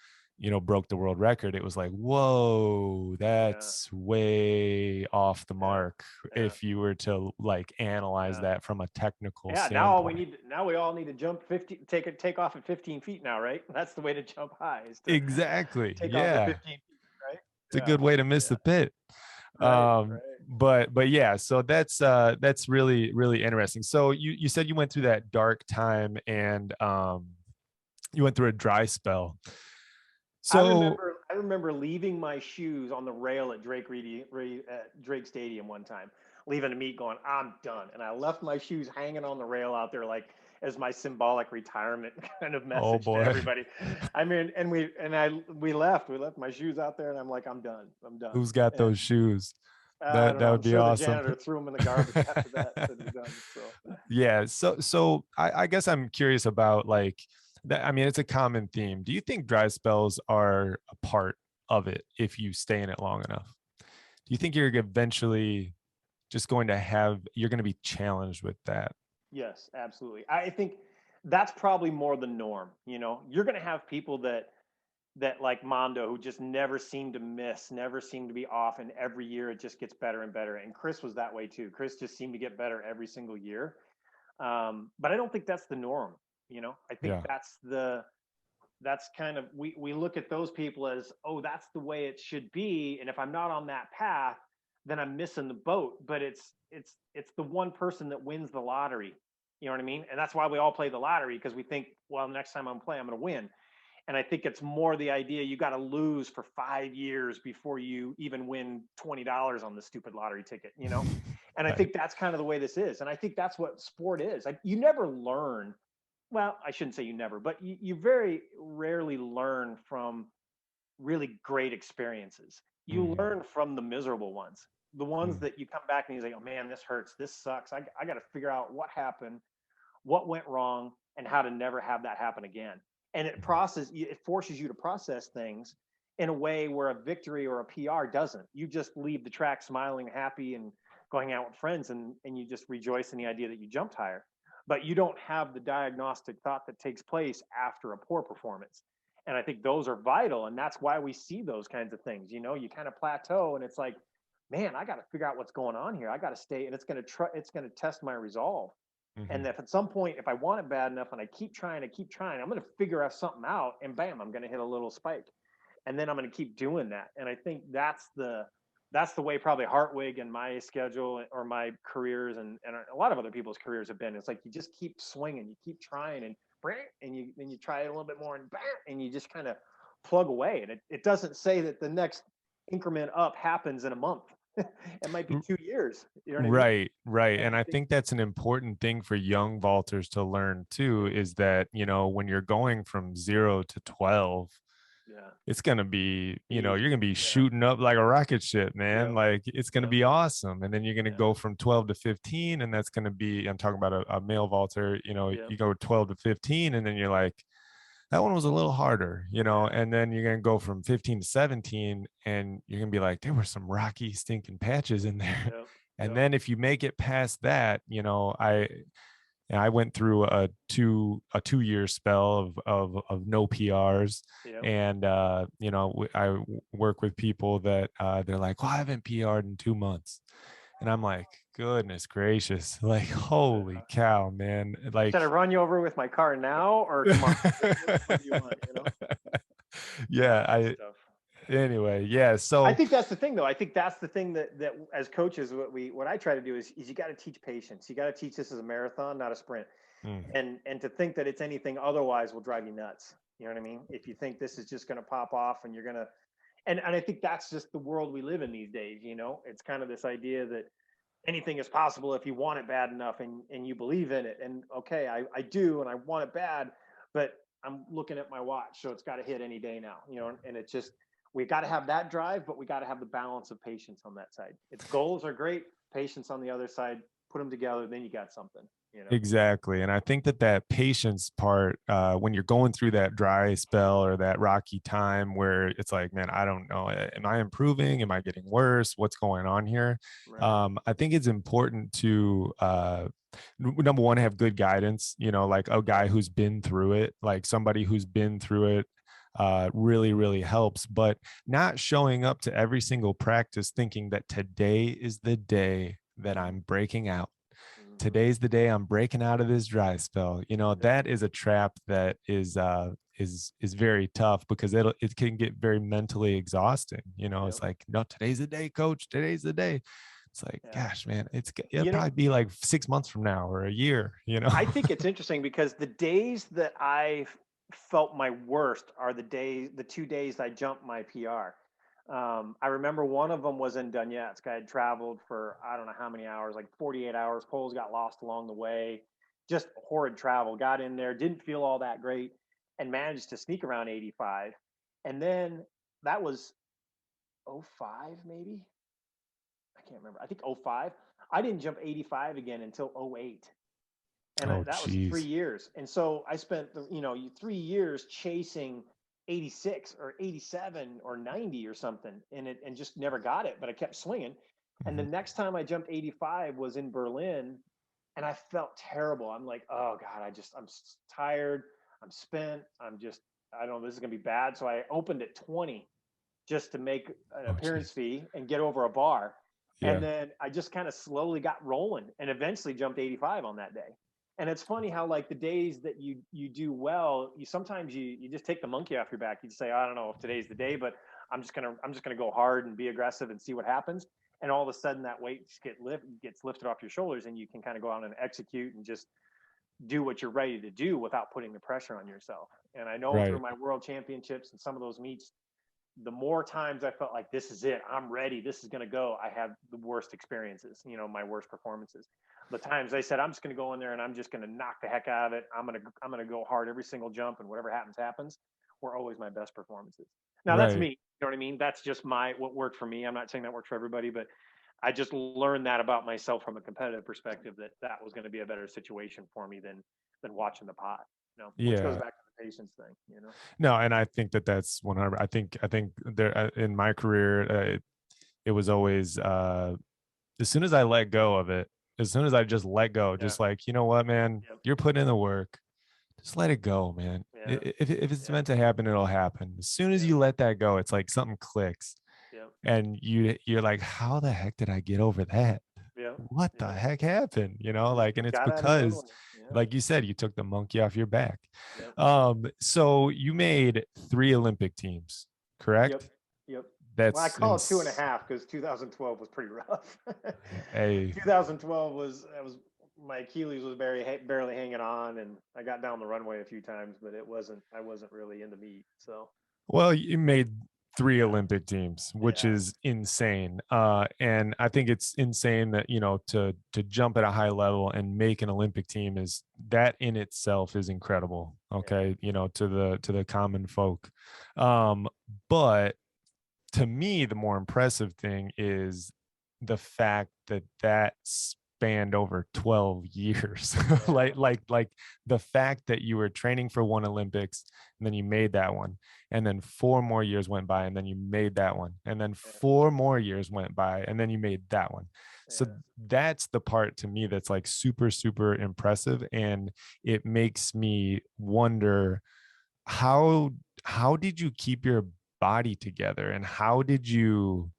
broke the world record. It was like, whoa, Yeah. that's way off the Yeah. mark Yeah. if you were to like analyze Yeah. that from a technical Yeah, standpoint. now we all need to jump 50, take off at 15 feet now, right? That's the way to jump high, is to Exactly. take off at Yeah. 15 feet, right? It's a Yeah. good way to miss Yeah. the pit. Right. um Right. but yeah, so that's really really interesting. So you said you went through that dark time, and you went through a dry spell. So I remember leaving my shoes on the rail at Drake Stadium one time, leaving a meet going, I'm done. And I left my shoes hanging on the rail out there, like as my symbolic retirement kind of oh message to boy, everybody. I mean, we left my shoes out there, and I'm like, I'm done. I'm done. who's got And those shoes? I That don't know. that I'm would be sure the awesome. janitor threw them in the garbage after that, said he's done. So Yeah, so I guess I'm curious about like that. I mean, it's a common theme. Do you think dry spells are a part of it if you stay in it long enough? Do you think you're eventually just going to you're going to be challenged with that? yes, absolutely. I think that's probably more the norm. You're going to have people that like Mondo, who just never seem to miss, never seem to be off, and every year it just gets better and better. And Chris was that way too. Chris just seemed to get better every single year. But I don't think that's the norm. I think Yeah. that's kind of, we look at those people as, oh, that's the way it should be, and if I'm not on that path, then I'm missing the boat. But it's the one person that wins the lottery. You know what I mean? And that's why we all play the lottery, because we think, well, the next time I'm playing, I'm going to win. And I think it's more the idea you got to lose for 5 years before you even win $20 on the stupid lottery ticket. And I Right. think that's kind of the way this is. And I think that's what sport is. You never learn. Well, I shouldn't say you never, but you very rarely learn from really great experiences. You Mhm. learn from the miserable ones, the ones Mm. that you come back and you say, oh man, this hurts. This sucks. I got to figure out what happened, what went wrong, and how to never have that happen again. and it forces you to process things in a way where a victory or a PR doesn't. You just leave the track smiling, happy, and going out with friends, and you just rejoice in the idea that you jumped higher. But you don't have the diagnostic thought that takes place after a poor performance. And I think those are vital. And that's why we see those kinds of things. You kind of plateau and it's like, man, I got to figure out what's going on here. I got to stay, and it's going to test my resolve. Hmm. And if at some point, if I want it bad enough and I keep trying, I'm going to figure out something out, and bam, I'm going to hit a little spike, and then I'm going to keep doing that. And I think that's the way probably Hartwig and my schedule or my careers and a lot of other people's careers have been. It's like you just keep swinging, you keep trying, and you try it a little bit more, and you just kind of plug away. And it doesn't say that the next increment up happens in a month. It might be 2 years. You know what I mean? Right, right. And And I I think, think that's an important thing for young vaulters to learn too, is that, when you're going from 0 to 12, yeah, it's going to be, easy. you're going to be Yeah. shooting up like a rocket ship, man. Yep. Like it's going to Yep. be awesome. And then you're going to Yeah. go from 12 to 15. And that's going to be, I'm talking about a male vaulter, Yep. you go 12 to 15, and then you're like, that one was a little harder, Yeah. and then you're going to go from 15 to 17, and you're going to be like, there were some rocky, stinking patches in there. Yep. And Yep. then if you make it past that, I went through a 2 year spell of no PRs, Yep. and I work with people that they're like, well, I haven't PR'd in 2 months, and I'm like, goodness gracious, like holy Yeah. cow, man, Should like. I run you over with my car now or tomorrow? What do you want? Yeah, That's I tough. anyway, yeah, I so think that's the thing, though. I think that's the thing that as coaches, what I try to do is you got to teach patience. You got to teach this as a marathon, not a sprint. mm, And to think that it's anything otherwise will drive you nuts. You know what I mean? If you think this is just going to pop off and you're going to, and I think that's just the world we live in these days. It's kind of this idea that anything is possible if you want it bad enough and you believe in it. And okay, I do, and I want it bad, but I'm looking at my watch, so it's got to hit any day now. And it's just, we got to have that drive, but we got to have the balance of patience on that side. It's goals are great, patience on the other side. Put them together, then you got something. exactly. And I think that patience part, when you're going through that dry spell or that rocky time where it's like, man, I don't know, am I improving? Am I getting worse? What's going on here? Right. I think it's important to number one, have good guidance, like a guy who's been through it, like somebody who's been through it. Really, really helps, but not showing up to every single practice thinking that today is the day that I'm breaking out. Mm-hmm. Today's the day I'm breaking out of this dry spell. Yep. That is a trap that is very tough, because it can get very mentally exhausting. Yep. It's like, no, today's the day, coach. Today's the day. It's like, Yeah. gosh, man, it'll You know, probably be like 6 months from now or a year. I think it's interesting because the days that I felt my worst are the 2 days I jumped my PR. I remember one of them was in Donetsk. I had traveled for I don't know how many hours, like 48 hours. Poles got lost along the way. Just horrid travel. Got in there, didn't feel all that great, and managed to sneak around 85. And then that was '05, maybe. I can't remember. I think '05. I didn't jump 85 again until '08, and Oh, that was three geez. years. And so I spent 3 years chasing 86 or 87 or 90 or something, and just never got it. But I kept swinging. And the Mhm. next time I jumped 85 was in Berlin, and I felt terrible. I'm like, oh god, I'm tired. I'm spent. I don't know. This is gonna be bad. So I opened at 20 just to make an Oh, appearance geez. fee and get over a bar. And Yeah. then I just kind of slowly got rolling and eventually jumped 85 on that day. And it's funny how like the days that you do well, you sometimes you just take the monkey off your back. You just say, I don't know if today's the day, but I'm just gonna go hard and be aggressive and see what happens. And all of a sudden that weight gets lifted off your shoulders, and you can kind of go out and execute and just do what you're ready to do without putting the pressure on yourself. And I know through Right. my world championships and some of those meets, the more times I felt like this is it, I'm ready, this is going to go, I have the worst experiences, my worst performances. The times I said I'm just going to go in there and I'm just going to knock the heck out of it, I'm going to go hard every single jump, and whatever happens, were always my best performances. Now that's me, Right. you know what I mean? That's just what worked for me. I'm not saying that worked for everybody, but I just learned that about myself from a competitive perspective, that was going to be a better situation for me than watching the pot, which goes Yeah. back to patience thing, you know? No, and I think that that's 100. I think there in my career, it was always as soon as I let go of it, as soon as I just let go, Yeah. just like, you know what, man, Yep. you're putting in the work. Just let it go, man. Yeah. If it's Yeah. meant to happen, it'll happen. As soon as Yeah. you let that go, it's like something clicks, Yep. and you're like, how the heck did I get over that? Yep. What the Yep. heck happened? Just Like, and it's got out of your own because, way. Yeah. like you said, you took the monkey off your back. Yep. So you made 3 Olympic teams, Yep. correct? Yep. Well, I That's call it two and a ins half because 2012 was pretty rough. a 2012 was my Achilles was barely hanging on, and I got down the runway a few times, but I wasn't really in the meet. So well, you made three yeah, Olympic teams, which yeah, is insane. And I think it's insane that, to jump at a high level and make an Olympic team is that in itself is incredible. yeah, Okay. To the common folk. But to me, the more impressive thing is the fact that that spanned over 12 years. yeah, Like the fact that you were training for one Olympics and then you made that one, and then 4 more years went by and then you made that one, and then yeah, 4 more years went by and then you made that one. So yeah, that's the part to me that's like super, super impressive. And it makes me wonder how how did you keep your body together, and how did you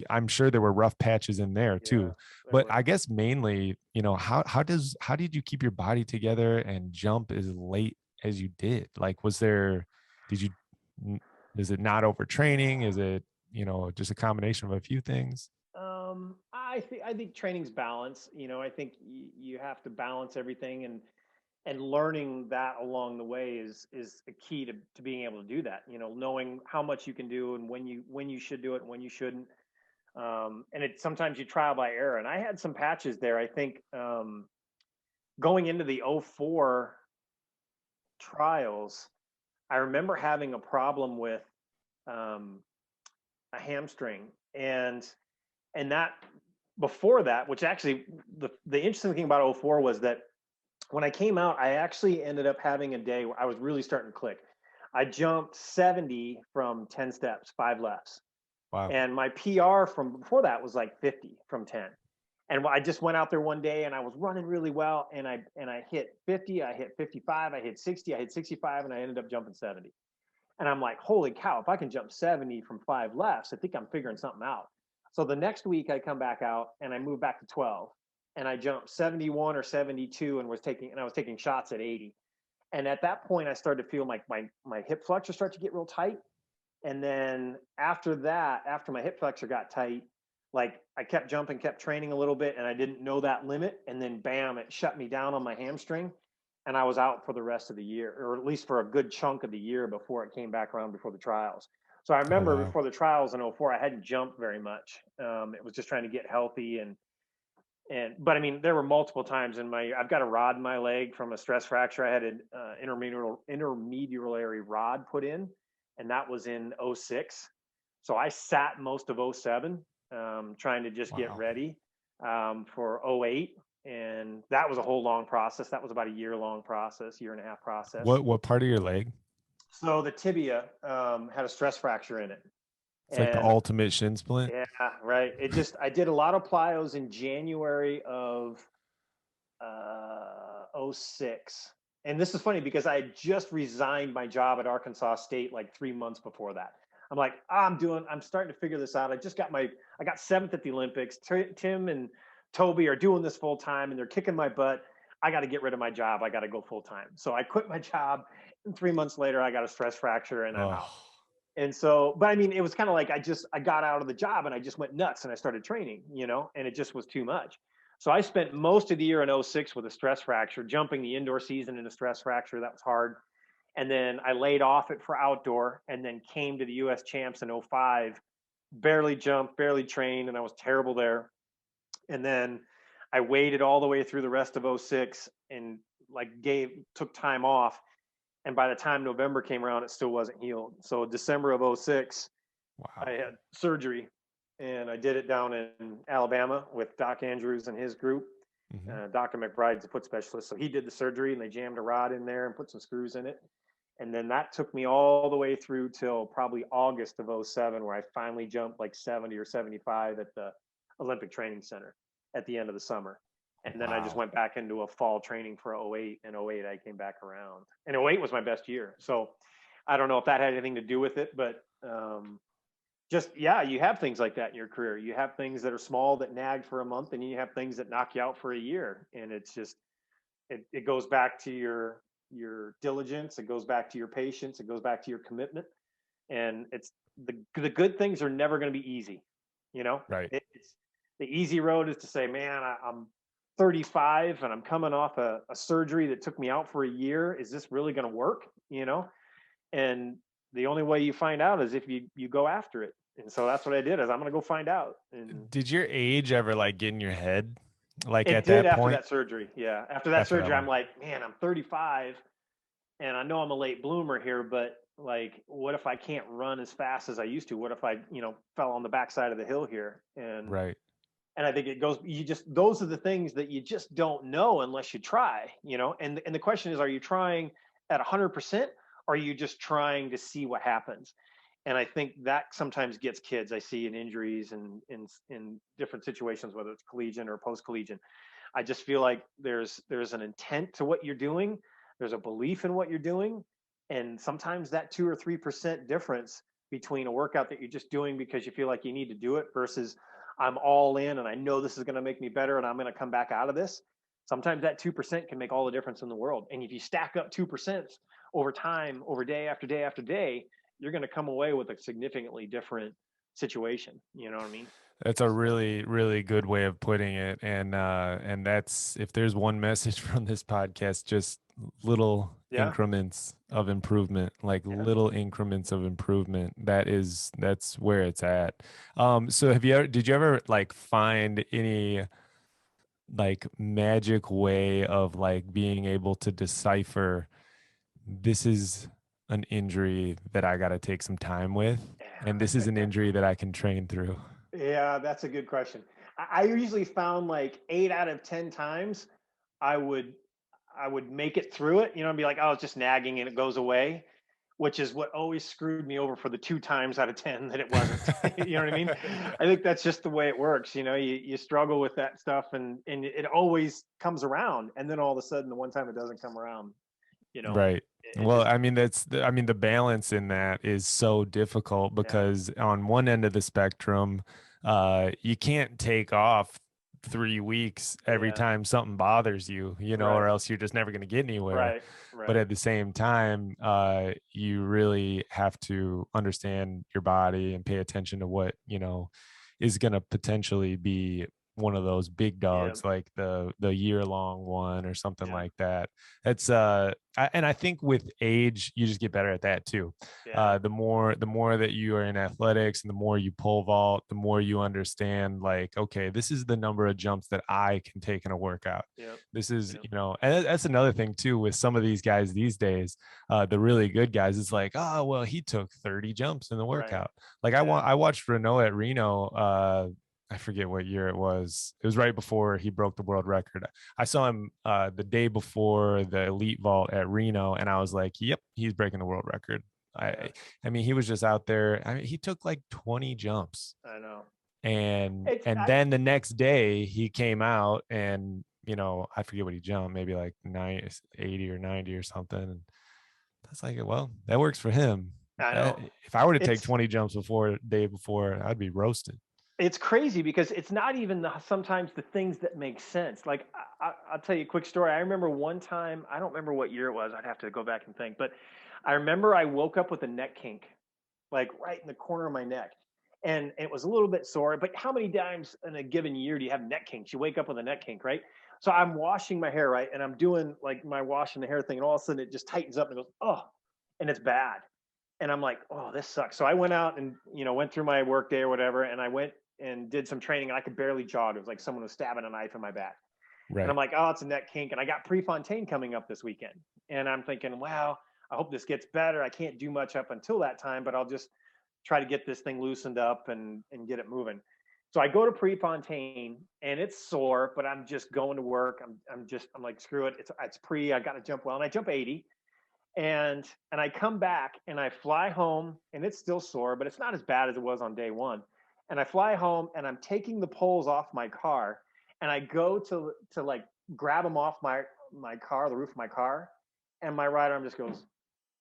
I'm sure there were rough patches in there yeah. too, There but were. I guess mainly, how did you keep your body together and jump as late as you did? Like, did you n- is it not overtraining? Is it, just a combination of a few things? I think training's balance. I think you have to balance everything, and learning that along the way is a key to being able to do that. Knowing how much you can do and when you should do it and when you shouldn't. And it sometimes you trial by error. And I had some patches there. I think going into the '04 trials, I remember having a problem with um, a hamstring, and that before that, which actually the interesting thing about '04 was that when I came out, I actually ended up having a day where I was really starting to click. I jumped 70 from 10 steps, 5 lefts. Wow. And my PR from before that was like 50 from 10. And I just went out there one day and I was running really well. And I hit 50, I hit 55, I hit 60, I hit 65, and I ended up jumping 70. And I'm like, holy cow, if I can jump 70 from 5 lefts, I think I'm figuring something out. So the next week I come back out and I move back to 12, and I jumped 71 or 72 and I was taking shots at 80. And at that point I started to feel like my hip flexor start to get real tight. And then after that, after my hip flexor got tight, like I kept jumping, kept training a little bit, and I didn't know that limit. And then bam, it shut me down on my hamstring. And I was out for the rest of the year, or at least for a good chunk of the year before it came back around before the trials. So I Oh, remember wow. before the trials in '04, I hadn't jumped very much. It was just trying to get healthy, but I mean, there were multiple times I've got a rod in my leg from a stress fracture. I had an intermediary rod put in, and that was in '06. So I sat most of '07, trying to just get Wow. ready for '08. And that was a whole long process. That was about a year long process, year and a half process. What part of your leg? So the tibia had a stress fracture in it. It's like the And ultimate shin splint. yeah, right. I did a lot of plyos in January of '06. And this is funny because I had just resigned my job at Arkansas State like 3 months before that. I'm like, I'm starting to figure this out. I got seventh at the Olympics. Tim and Toby are doing this full time and they're kicking my butt. I got to get rid of my job. I got to go full time. So I quit my job. And 3 months later, I got a stress fracture and I'm out. Oh, And so, but I mean, it was kind of like I got out of the job and I just went nuts and I started training, and it just was too much. So I spent most of the year in '06 with a stress fracture, jumping the indoor season in a stress fracture. That was hard. And then I laid off it for outdoor and then came to the US champs in '05, barely jumped, barely trained, and I was terrible there. And then I waited all the way through the rest of '06 and like took time off. And by the time November came around, it still wasn't healed. So December of '06, I wow. had surgery, and I did it down in Alabama with Doc Andrews and his group. Hmm. Dr. McBride's a foot specialist. So he did the surgery and they jammed a rod in there and put some screws in it. And then that took me all the way through till probably August of '07, where I finally jumped like 70 or 75 at the Olympic Training Center at the end of the summer. And then I just Wow. went back into a fall training for '08. And '08, I came back around. And '08 was my best year. So I don't know if that had anything to do with it, but just, yeah, you have things like that in your career. You have things that are small that nag for a month, and you have things that knock you out for a year. And it's just, it goes back to your diligence. It goes back to your patience. It goes back to your commitment. And it's the good things are never going to be easy. You know, Right. it's the easy road is to say, man, I'm 35 and I'm coming off a surgery that took me out for a year. Is this really going to work? You know, and the only way you find out is if you go after it. And so that's what I did. Is I'm going to go find out. And Did your age ever like get in your head? Like it at did that after point? that surgery. Yeah, after that After that surgery, I'm one. like, man, I'm 35, and I know I'm a late bloomer here, but like, what if I can't run as fast as I used to? What if I, fell on the backside of the hill here? Right. And I think it goes. Those are the things that you just don't know unless you try. And the question is, are you trying at 100%, or are you just trying to see what happens? And I think that sometimes gets kids. I see in injuries and in different situations, whether it's collegiate or post collegiate. I just feel like there's an intent to what you're doing. There's a belief in what you're doing, and sometimes that 2 or 3% difference between a workout that you're just doing because you feel like you need to do it versus I'm all in and I know this is going to make me better and I'm going to come back out of this. Sometimes that 2% can make all the difference in the world. And if you stack up 2% over time, over day after day after day, you're going to come away with a significantly different situation. You know what I mean? That's a So, really, really good way of putting it. And that's if there's one message from this podcast, just little yeah, increments of improvement, like yeah. little increments of improvement. That's where it's at. So did you ever like find any like magic way of like being able to decipher this is an injury that I got to take some time with, and this is an injury that I can train through? Yeah, that's a good question. I usually found like 8 out of 10 times I would I would make it through it, and be like, oh, it's just nagging and it goes away, which is what always screwed me over for the 2 times out of 10 that it wasn't. You know what I mean? I think that's just the way it works. You struggle with that stuff and it always comes around. And then all of a sudden, the one time it doesn't come around, you know, Right. it Well, just, I mean, I mean, the balance in that is so difficult yeah, because on one end of the spectrum, you can't take off 3 weeks every yeah, time something bothers you, right, or else you're just never going to get anywhere. right, But right. at the same time, you really have to understand your body and pay attention to what, is going to potentially be one of those big Yeah, dogs like the year long one or something yeah, like that. It's and I think with age you just get better at that too. yeah, The more that you are in athletics and the more you pole vault, the more you understand like, okay, this is the number of jumps that I can take in a workout. yeah, This is, yeah, and that's another thing too with some of these guys these days, the really good guys. It's like, oh well, he took 30 jumps in the right, workout. Like yeah, I watched Renault at Reno. I forget what year it was. It was right before he broke the world record. I saw him the day before the elite vault at Reno, and I was like, "Yep, he's breaking the world record." yeah. I mean, he was just out there. I mean, he took like 20 jumps, I know. and It's and I then the next day he came out and I forget what he jumped, maybe like 80 or 90 or something. And that's like, well, that works for him. I know. If I were to take It's 20 jumps before day before, I'd be roasted. it's crazy because it's not even sometimes the things that make sense. Like I'll tell you a quick story. I remember one time, I don't remember what year it was. I'd have to go back and think, but I remember I woke up with a neck kink, like right in the corner of my neck, and it was a little bit sore. But how many times in a given year do you have neck kinks? You wake up with a neck kink, right? So I'm washing my hair, right, and I'm doing like my washing the hair thing, and all of a sudden it just tightens up and it goes, oh, and it's bad. And I'm like, oh, this sucks. So I went out and went through my work day or whatever, and I went and did some training, and I could barely jog. It was like someone was stabbing a knife in my back. And I'm Right. like, oh, it's a neck kink. And I got Prefontaine coming up this weekend, and I'm thinking, wow, I hope this gets better. I can't do much up until that time, but I'll just try to get this thing loosened up and get it moving. So I go to Prefontaine and it's sore, but I'm just going to work. I'm like, screw it. It's pre, I got to jump well. And I jump 80 and I come back and I fly home and it's still sore, but it's not as bad as it was on day one. And I fly home and I'm taking the poles off my car and I go to like grab them off my car, the roof of my car, and my right arm just goes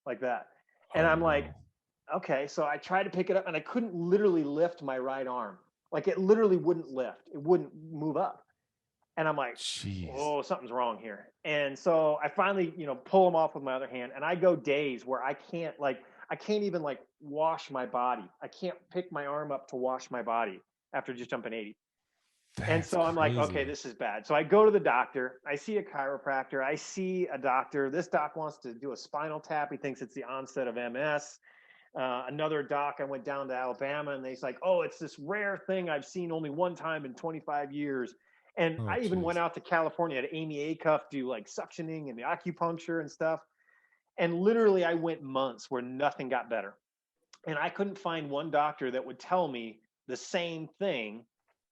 like that. And Oh I'm like, no. okay, so I tried to pick it up and I couldn't literally lift my right arm. Like it literally wouldn't lift. It wouldn't move up. And I'm like, Jeez. oh, something's wrong here. And so I finally, pull them off with my other hand. And I go days where I can't even like wash my body. I can't pick my arm up to wash my body after just jumping 80. And That's so I'm like, okay, crazy. this is bad. So I go to the doctor. I see a chiropractor. I see a doctor. This doc wants to do a spinal tap. He thinks it's the onset of MS. Another doc, I went down to Alabama and they's like, oh, it's this rare thing I've seen only one time in 25 years. And Oh I even went jeez. out to California to Amy Acuff do like suctioning and the acupuncture and stuff. And literally, I went months where nothing got better. And I couldn't find one doctor that would tell me the same thing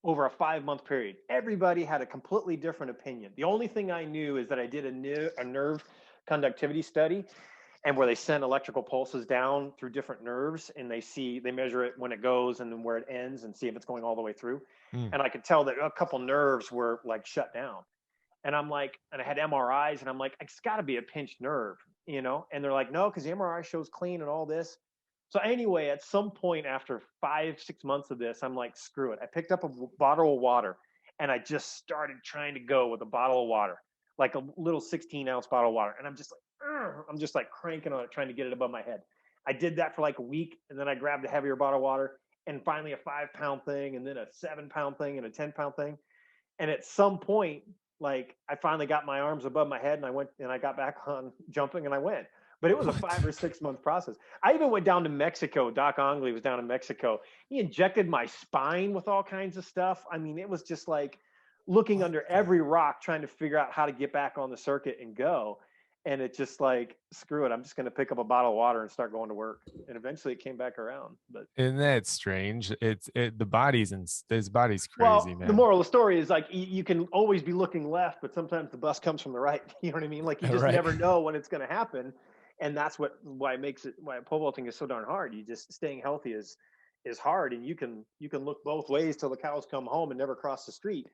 over a 5 month period. Everybody had a completely different opinion. The only thing I knew is that I did a nerve conductivity study and where they send electrical pulses down through different nerves and they measure it when it goes and then where it ends and see if it's going all the way through. Mm. And I could tell that a couple nerves were like shut down. And I'm like, and I had MRIs and I'm like, it's got to be a pinched nerve, And they're like, no, because the MRI shows clean and all this. So anyway, at some point after 5, 6 months of this, I'm like, screw it. I picked up a bottle of water and I just started trying to go with a bottle of water, like a little 16-ounce bottle of water. And I'm just like cranking on it, trying to get it above my head. I did that for like a week. And then I grabbed a heavier bottle of water and finally a 5 pound thing and then a 7 pound thing and a 10 pound thing. And at some point, like I finally got my arms above my head and I went and I got back on jumping and I went. But it was a What? 5 or 6 month process. I even went down to Mexico. Doc Ongley was down in Mexico. He injected my spine with all kinds of stuff. I mean, it was just like looking What under the? every rock, trying to figure out how to get back on the circuit and go. And it just like, screw it. I'm just going to pick up a bottle of water and start going to work. And eventually it came back around. But Isn't that strange? The body's in this body's crazy, well, the man. moral of the story is like you can always be looking left, but sometimes the bus comes from the right. You know what I mean? Like you just Right. never know when it's going to happen, and that's why pole vaulting is so darn hard. You just staying healthy is hard, and you can look both ways till the cows come home and never cross the street.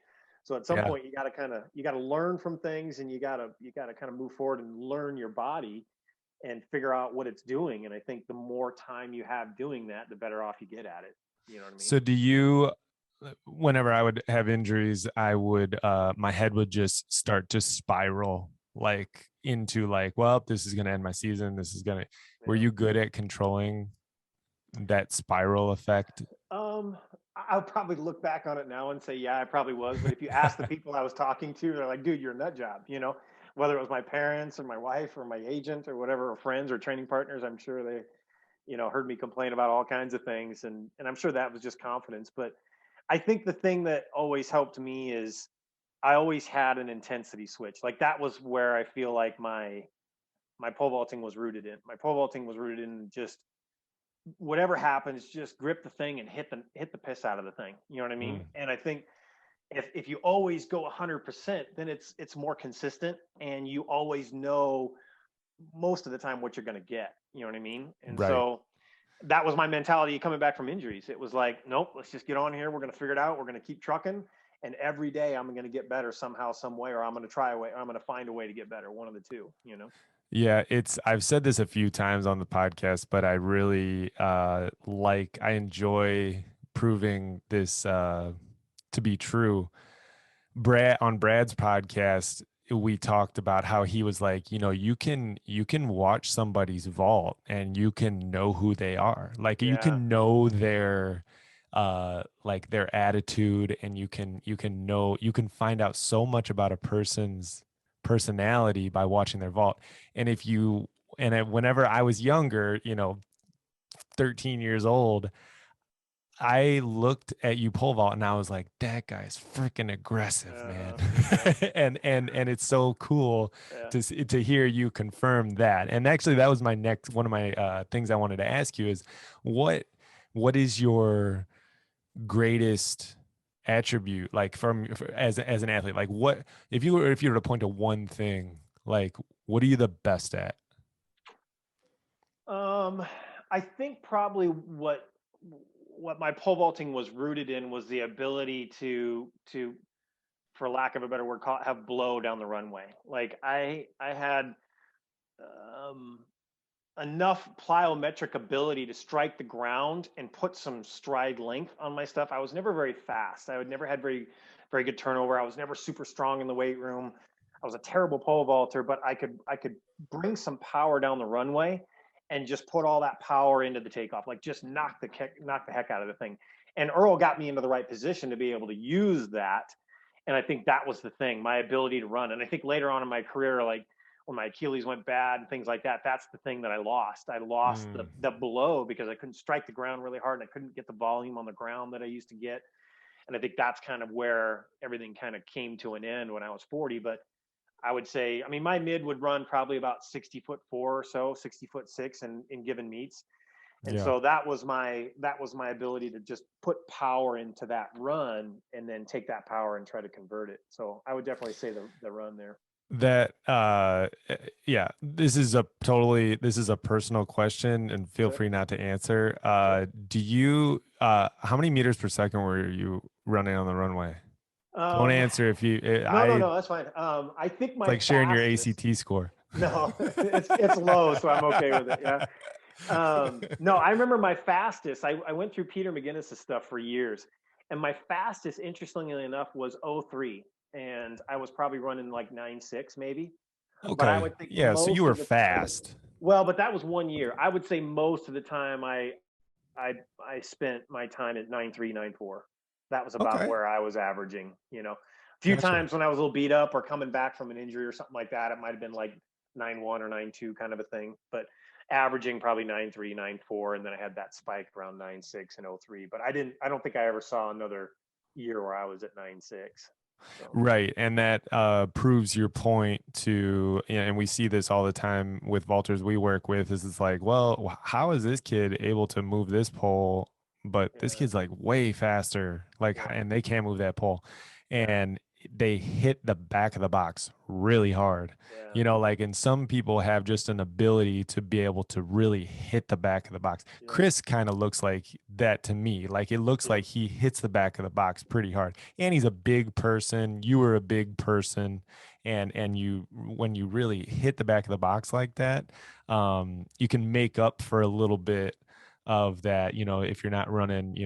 So at some Yeah. point you got to learn from things, and you got to kind of move forward and learn your body and figure out what it's doing. And I think the more time you have doing that, the better off you get at it. You know what I mean? So do you whenever I would have injuries, I would my head would just start to spiral like into like, well, this is gonna end my season. This is gonna Were Yeah. you good at controlling that spiral effect? Um, I'll probably look back on it now and say, yeah, I probably was. But if you ask the people I was talking to, they're like, dude, you're a nut job. Whether it was my parents or my wife or my agent or whatever, or friends or training partners, I'm sure they, heard me complain about all kinds of things. And I'm sure that was just confidence. But I think the thing that always helped me is I always had an intensity switch. Like that was where I feel like my pole vaulting was rooted in. My pole vaulting was rooted in just whatever happens, just grip the thing and hit the piss out of the thing. You know what I mean? Mm, And I think if you always go 100%, then it's more consistent, and you always know most of the time what you're going to get. You know what I mean? And right. so that was my mentality coming back from injuries. It was like, nope, let's just get on here. We're going to figure it out. We're going to keep trucking. And every day I'm going to get better somehow, some way, or I'm going to try a way, or I'm going to find a way to get better. One of the two. Yeah, I've said this a few times on the podcast, but I really I enjoy proving this to be true. Brad's podcast, we talked about how he was like, you can watch somebody's vault and you can know who they are. Like you Yeah. can know their like their attitude, and you can find out so much about a person's personality by watching their vault. And if you whenever I was younger, 13 years old, I looked at you pole vault and I was like, that guy's freaking aggressive, man. Yeah. And it's so cool Yeah. to hear you confirm that. And actually that was one of my things I wanted to ask you is what what is your greatest attribute, like as an athlete, like what if you were to point to one thing, like what are you the best at? Um, I think probably what my pole vaulting was rooted in was the ability to, for lack of a better word, have blow down the runway. Like I had um, enough plyometric ability to strike the ground and put some stride length on my stuff. I was never very fast. I would never had very good turnover. I was never super strong in the weight room. I was a terrible pole vaulter, but I could bring some power down the runway and just put all that power into the takeoff, like just knock the heck out of the thing. And Earl got me into the right position to be able to use that. And I think that was the thing, my ability to run. And I think later on in my career, like when my Achilles went bad and things like that, that's the thing that I lost. I lost Mm, the blow because I couldn't strike the ground really hard and I couldn't get the volume on the ground that I used to get. And I think that's kind of where everything kind of came to an end when I was 40. But I would say, I mean, my mid would run probably about 60'4" or so, 60'6" in given meets. And yeah. so that was my ability to just put power into that run and then take that power and try to convert it. So I would definitely say the run there. That yeah, this is a personal question, and feel Sure. free not to answer. Sure. Do you how many meters per second were you running on the runway? Don't Um, answer if you no, no, I no, that's fine. I think it's my like sharing your fastest. ACT score. No, it's low, so I'm okay with it. Yeah. No, I remember my fastest. I went through Peter McGinnis's stuff for years, and my fastest, interestingly enough, was 03, and I was probably running like 9.6 maybe. But I Okay. would think Yeah, so you most were of the time, fast. well, but that was one year. I would say most of the time I I spent my time at 9.3, 9.4. That was about Okay. where I was averaging. A few Gotcha. times when I was a little beat up or coming back from an injury or something like that, it might have been like 9.1 or 9.2 kind of a thing. But averaging probably 9.3, 9.4, and then I had that spike around 9.6 and 03. But I don't think I ever saw another year where I was at 9.6. So Right. And that proves your point to, and we see this all the time with vaulters we work with, is it's like, well, how is this kid able to move this pole, but this yeah, kid's like way faster, like, yeah, and they can't move that pole. yeah, And they hit the back of the box really hard. yeah, Like, and some people have just an ability to be able to really hit the back of the box. yeah, Chris kind of looks like that to me. Like, it looks yeah, like he hits the back of the box pretty hard, and he's a big person. You were a big person, and you, when you really hit the back of the box like that, you can make up for a little bit of that, if you're not running,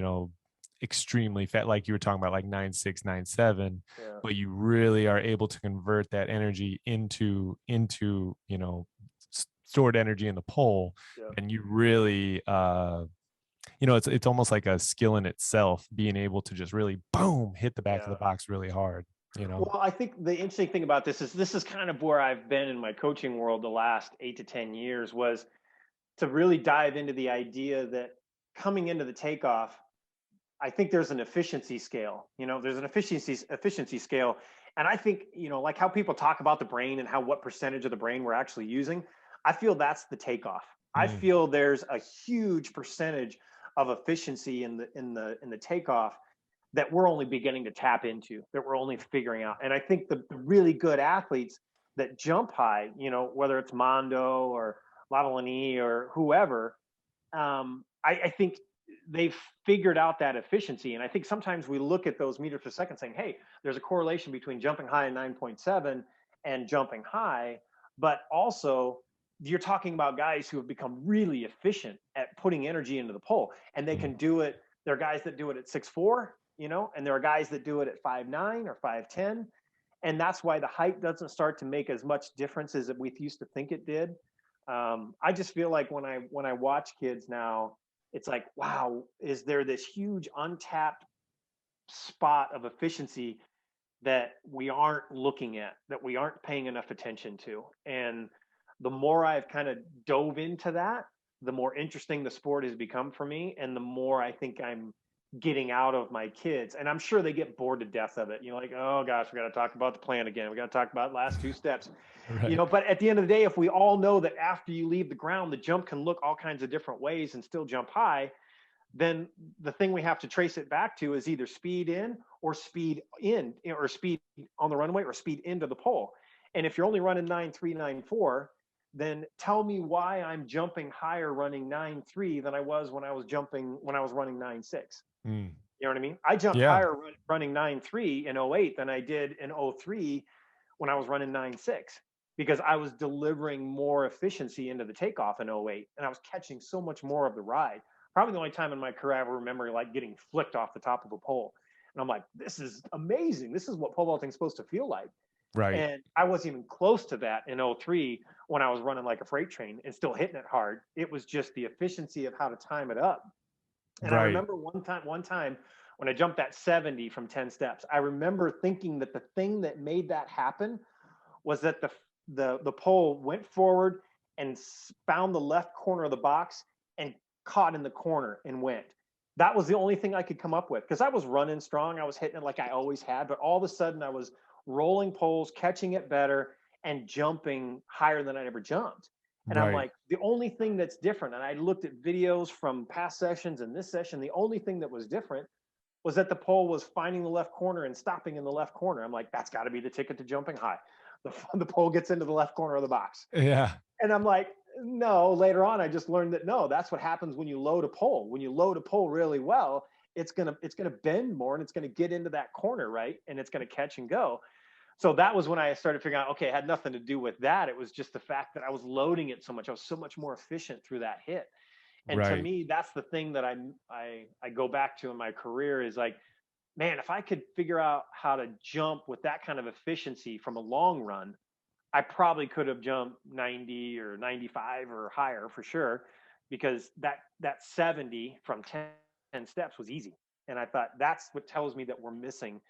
extremely fat, like you were talking about, like 9.6, 9.7, yeah, but you really are able to convert that energy into stored energy in the pole. yeah, And you really it's almost like a skill in itself, being able to just really boom hit the back of the yeah. box really hard. Well, I think the interesting thing about this is kind of where I've been in my coaching world the last 8 to 10 years, was to really dive into the idea that coming into the takeoff, I think there's an efficiency scale. There's an efficiency scale, and I think like how people talk about the brain and how what percentage of the brain we're actually using. I feel that's the takeoff. I Mm, feel there's a huge percentage of efficiency in the takeoff that we're only beginning to tap into, that we're only figuring out. And I think the really good athletes that jump high, whether it's Mondo or Lavallenie or whoever, I think they've figured out that efficiency. And I think sometimes we look at those meters per second saying, hey, there's a correlation between jumping high at 9.7 and jumping high. But also, you're talking about guys who have become really efficient at putting energy into the pole, and they mm, can do it. There are guys that do it at 6'4", and there are guys that do it at 5'9" or 5'10". And that's why the height doesn't start to make as much difference as we used to think it did. I just feel like when I watch kids now, it's like, wow, is there this huge untapped spot of efficiency that we aren't looking at, that we aren't paying enough attention to? And the more I've kind of dove into that, the more interesting the sport has become for me, and the more I think I'm getting out of my kids. And I'm sure they get bored to death of it. Like, oh gosh, we got to talk about the plan again. We got to talk about last two steps. right. But at the end of the day, if we all know that after you leave the ground, the jump can look all kinds of different ways and still jump high, then the thing we have to trace it back to is either speed in or speed in, or speed on the runway or speed into the pole. And if you're only running 9.394, then tell me why I'm jumping higher running 9.3 than I was when I was running 9.6. Mm. You know what I mean? I jumped Yeah. higher running 9.3 in 08 than I did in 03 when I was running 9.6, because I was delivering more efficiency into the takeoff in 08, and I was catching so much more of the ride. Probably the only time in my career I ever remember like getting flicked off the top of a pole. And I'm like, this is amazing. This is what pole vaulting is supposed to feel like. Right. And I wasn't even close to that in 03 when I was running like a freight train and still hitting it hard. It was just the efficiency of how to time it up. And I Right. remember one time when I jumped that 70 from 10 steps, I remember thinking that the thing that made that happen was that the pole went forward and found the left corner of the box and caught in the corner and went. That was the only thing I could come up with, because I was running strong. I was hitting it like I always had, but all of a sudden I was rolling poles, catching it better, and jumping higher than I'd ever jumped. And I'm Right. like, the only thing that's different, and I looked at videos from past sessions and this session, the only thing that was different was that the pole was finding the left corner and stopping in the left corner. I'm like, that's got to be the ticket to jumping high. The pole gets into the left corner of the box. Yeah. And I'm like, no, later on, I just learned that no, that's what happens when you load a pole. When you load a pole really well, it's gonna bend more and it's gonna get into that corner, right? And it's gonna catch and go. So that was when I started figuring out, okay, it had nothing to do with that. It was just the fact that I was loading it so much. I was so much more efficient through that hit. And to Right. me, that's the thing that I go back to in my career is like, man, if I could figure out how to jump with that kind of efficiency from a long run, I probably could have jumped 90 or 95 or higher for sure, because that 70 from 10 steps was easy. And I thought that's what tells me that we're missing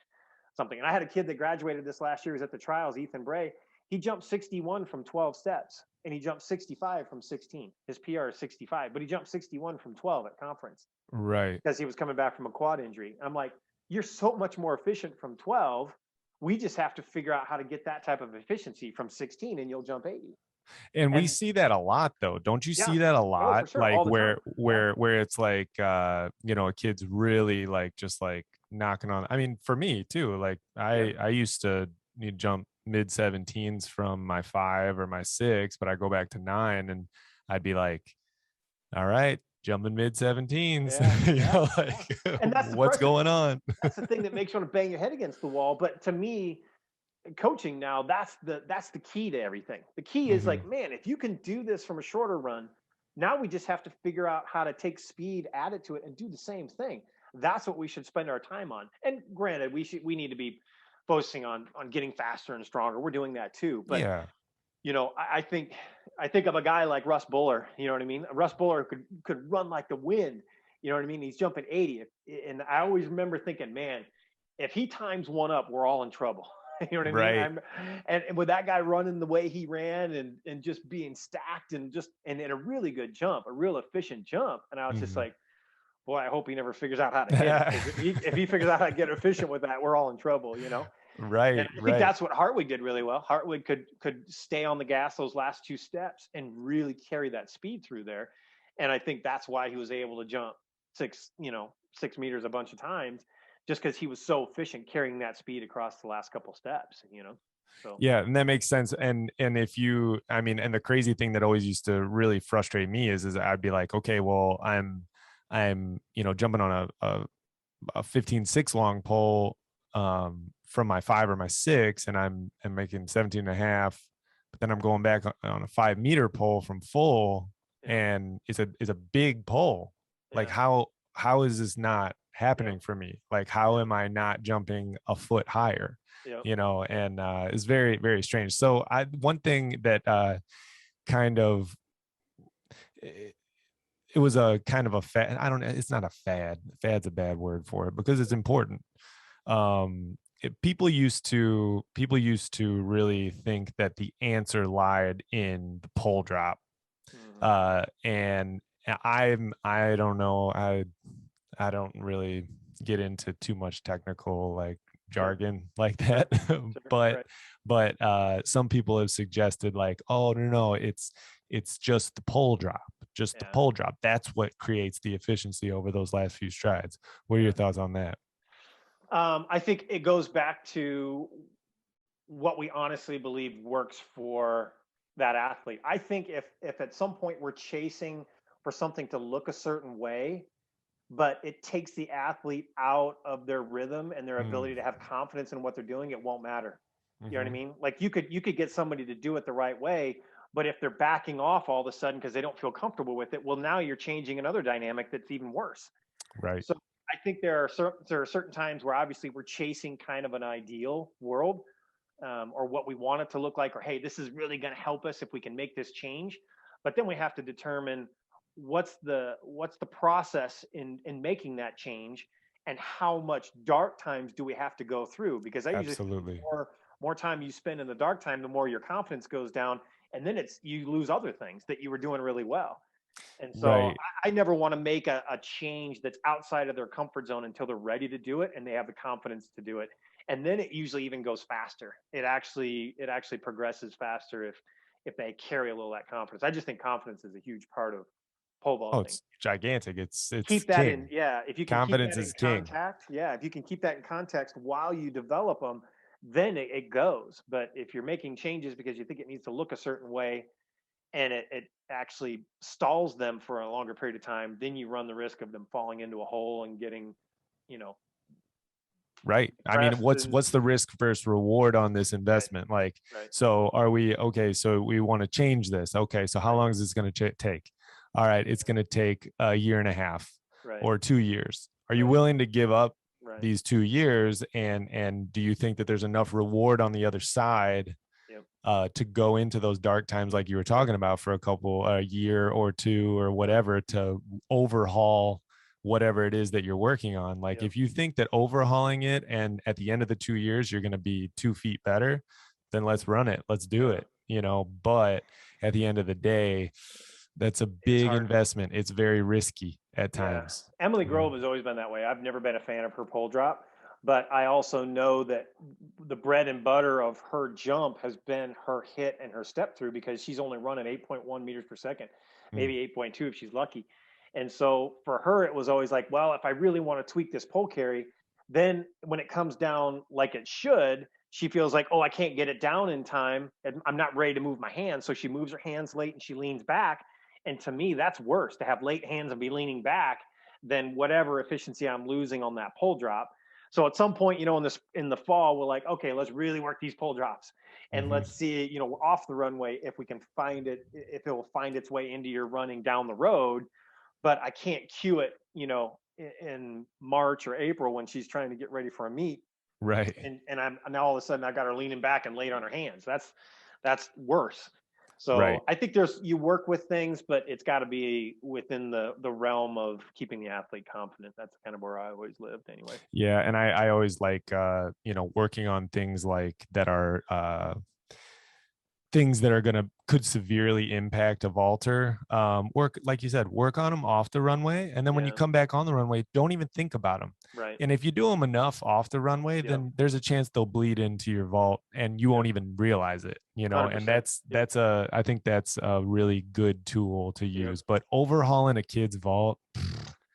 something. And I had a kid that graduated this last year. He was at the trials, Ethan Bray. He jumped 61 from 12 steps and he jumped 65 from 16. His PR is 65, but he jumped 61 from 12 at conference Right. because he was coming back from a quad injury. I'm like, you're so much more efficient from 12. We just have to figure out how to get that type of efficiency from 16 and you'll jump 80. And we And see that a lot though. Don't you yeah, see that a oh, for lot? sure. Like All the time. where it's like you know, a kid's really like just like knocking on. I mean, for me too, like I used to jump mid 17s from my 5 or my 6, but I go back to 9 and I'd be like, all right, jumping mid 17s. You know, like And that's the what's pressure. going on? That's the thing that makes you want to bang your head against the wall. But to me, coaching now, that's the key to everything. The key is Mhm. like, man, if you can do this from a shorter run, now we just have to figure out how to take speed, add it to it, and do the same thing. That's what we should spend our time on. And granted, we need to be focusing on getting faster and stronger. We're doing that too. But Yeah. you know, I think of a guy like Russ Buller. You know what I mean? Russ Buller could run like the wind. You know what I mean? He's jumping 80, and I always remember thinking, man, if he times one up, we're all in trouble. You know what I mean? Right. And with that guy running the way he ran and just being stacked and in a really good jump, a real efficient jump, and I was just Mhm. like, boy, I hope he never figures out how to hit it. If he figures out how to get efficient with that, we're all in trouble. You know. And Right, I think right. that's what Hartwig did really well. Hartwig could stay on the gas those last 2 steps and really carry that speed through there. And I think that's why he was able to jump 6 meters a bunch of times, just because he was so efficient carrying that speed across the last couple steps, you know. So Yeah, and that makes sense. And if you, I mean, and the crazy thing that always used to really frustrate me is I'd be like, okay, well, I'm jumping on a 15.6 long pole from my 5 or my 6, and I'm making 17 and a half, but then I'm going back on a 5 meter pole from full, yeah, and it's a big pole. Like yeah, how is this not yeah, happening for me? Like how yeah, am I not jumping a foot higher? yeah, And it's very, very strange. So one thing that kind of it, it was a kind of a fad. I don't know. It's not a fad. Fad's a bad word for it because it's important. People used to really think that the answer lied in the pole drop. hmm And I don't know. I don't really get into too much technical like sure, jargon like sure, that. sure, but right, some people have suggested like, oh no, it's just the pole drop. just the Yeah. pole drop. That's what creates the efficiency over those last few strides. What are your Yeah. thoughts on that? I think it goes back to what we honestly believe works for that athlete. I think if at some point we're chasing for something to look a certain way, but it takes the athlete out of their rhythm and their Mm, ability to have confidence in what they're doing, it won't matter. You know what I mhm. mean? Like you could get somebody to do it the right way, but if they're backing off all of a sudden because they don't feel comfortable with it, well, now you're changing another dynamic that's even worse. Right. So I think there are certain times where obviously we're chasing kind of an ideal world, or what we want it to look like, or hey, this is really going to help us if we can make this change. But then we have to determine what's the process in making that change, and how much dark times do we have to go through? Because I usually think the Absolutely. more time you spend in the dark time, the more your confidence goes down, and then it's you lose other things that you were doing really well. And so Right. I never want to make a change that's outside of their comfort zone until they're ready to do it and they have the confidence to do it. And then it usually even goes faster. It actually progresses faster if they carry a little of that confidence. I just think confidence is a huge part of pole Oh, vaulting. it's gigantic. It's Keep that in, king. yeah. If you can keep Confidence that in is king. contact, yeah. If you can keep that in context while you develop them, then it goes. But if you're making changes because you think it needs to look a certain way, and it actually stalls them for a longer period of time, then you run the risk of them falling into a hole and getting, you know, Right. I mean, depressed and what's the risk versus reward on this right, investment? Like, right, so are we okay? So we want to change this. Okay. So how right, long is this going to take? All right. It's going to take a year and a half right, or 2 years. Are you right, willing to give up right. these 2 years? And do you think that there's enough reward on the other side Yep, to go into those dark times like you were talking about for a year or two or right, whatever to overhaul whatever it is that you're working on? Like yep, if you think that overhauling it and at the end of the 2 years you're going to be 2 feet better, then let's run it, let's do yeah. it, but at the end of the day, that's a It's big hard. investment. It's very risky at Yeah. times. Emily you know Grove has always been that way. I've never been a fan of her pole drop, but I also know that the bread and butter of her jump has been her hit and her step through, because she's only running 8.1 meters per second, Mm, maybe 8.2 if she's lucky. And so for her, it was always like, well, if I really want to tweak this pole carry, then when it comes down like it should, she feels like, oh, I can't get it down in time, and I'm not ready to move my hands. So she moves her hands late and she leans back, and to me, that's worse, to have late hands and be leaning back than whatever efficiency I'm losing on that pole drop. So at some point, in the fall, we're like, okay, let's really work these pole drops, and mhm. let's see, off the runway, if we can find it, if it will find its way into your running down the road. But I can't cue it, in March or April when she's trying to get ready for a meet, Right. and I'm now all of a sudden I got her leaning back and late on her hands. That's worse. Right. So I think you work with things, but it's got to be within the realm of keeping the athlete confident. That's kind of where I always lived, anyway. Yeah, and I always like working on things like that are things that are gonna could severely impact a vaulter. Work, like you said, work on them off the runway, and then when you Yeah. come back on the runway, don't even think about them. Right. And if you do them enough off the runway, Yep. then there's a chance they'll bleed into your vault, and you Yep. won't even realize it. And 100%. Yep. I think that's a really good tool to Yep. use. But overhauling a kid's vault,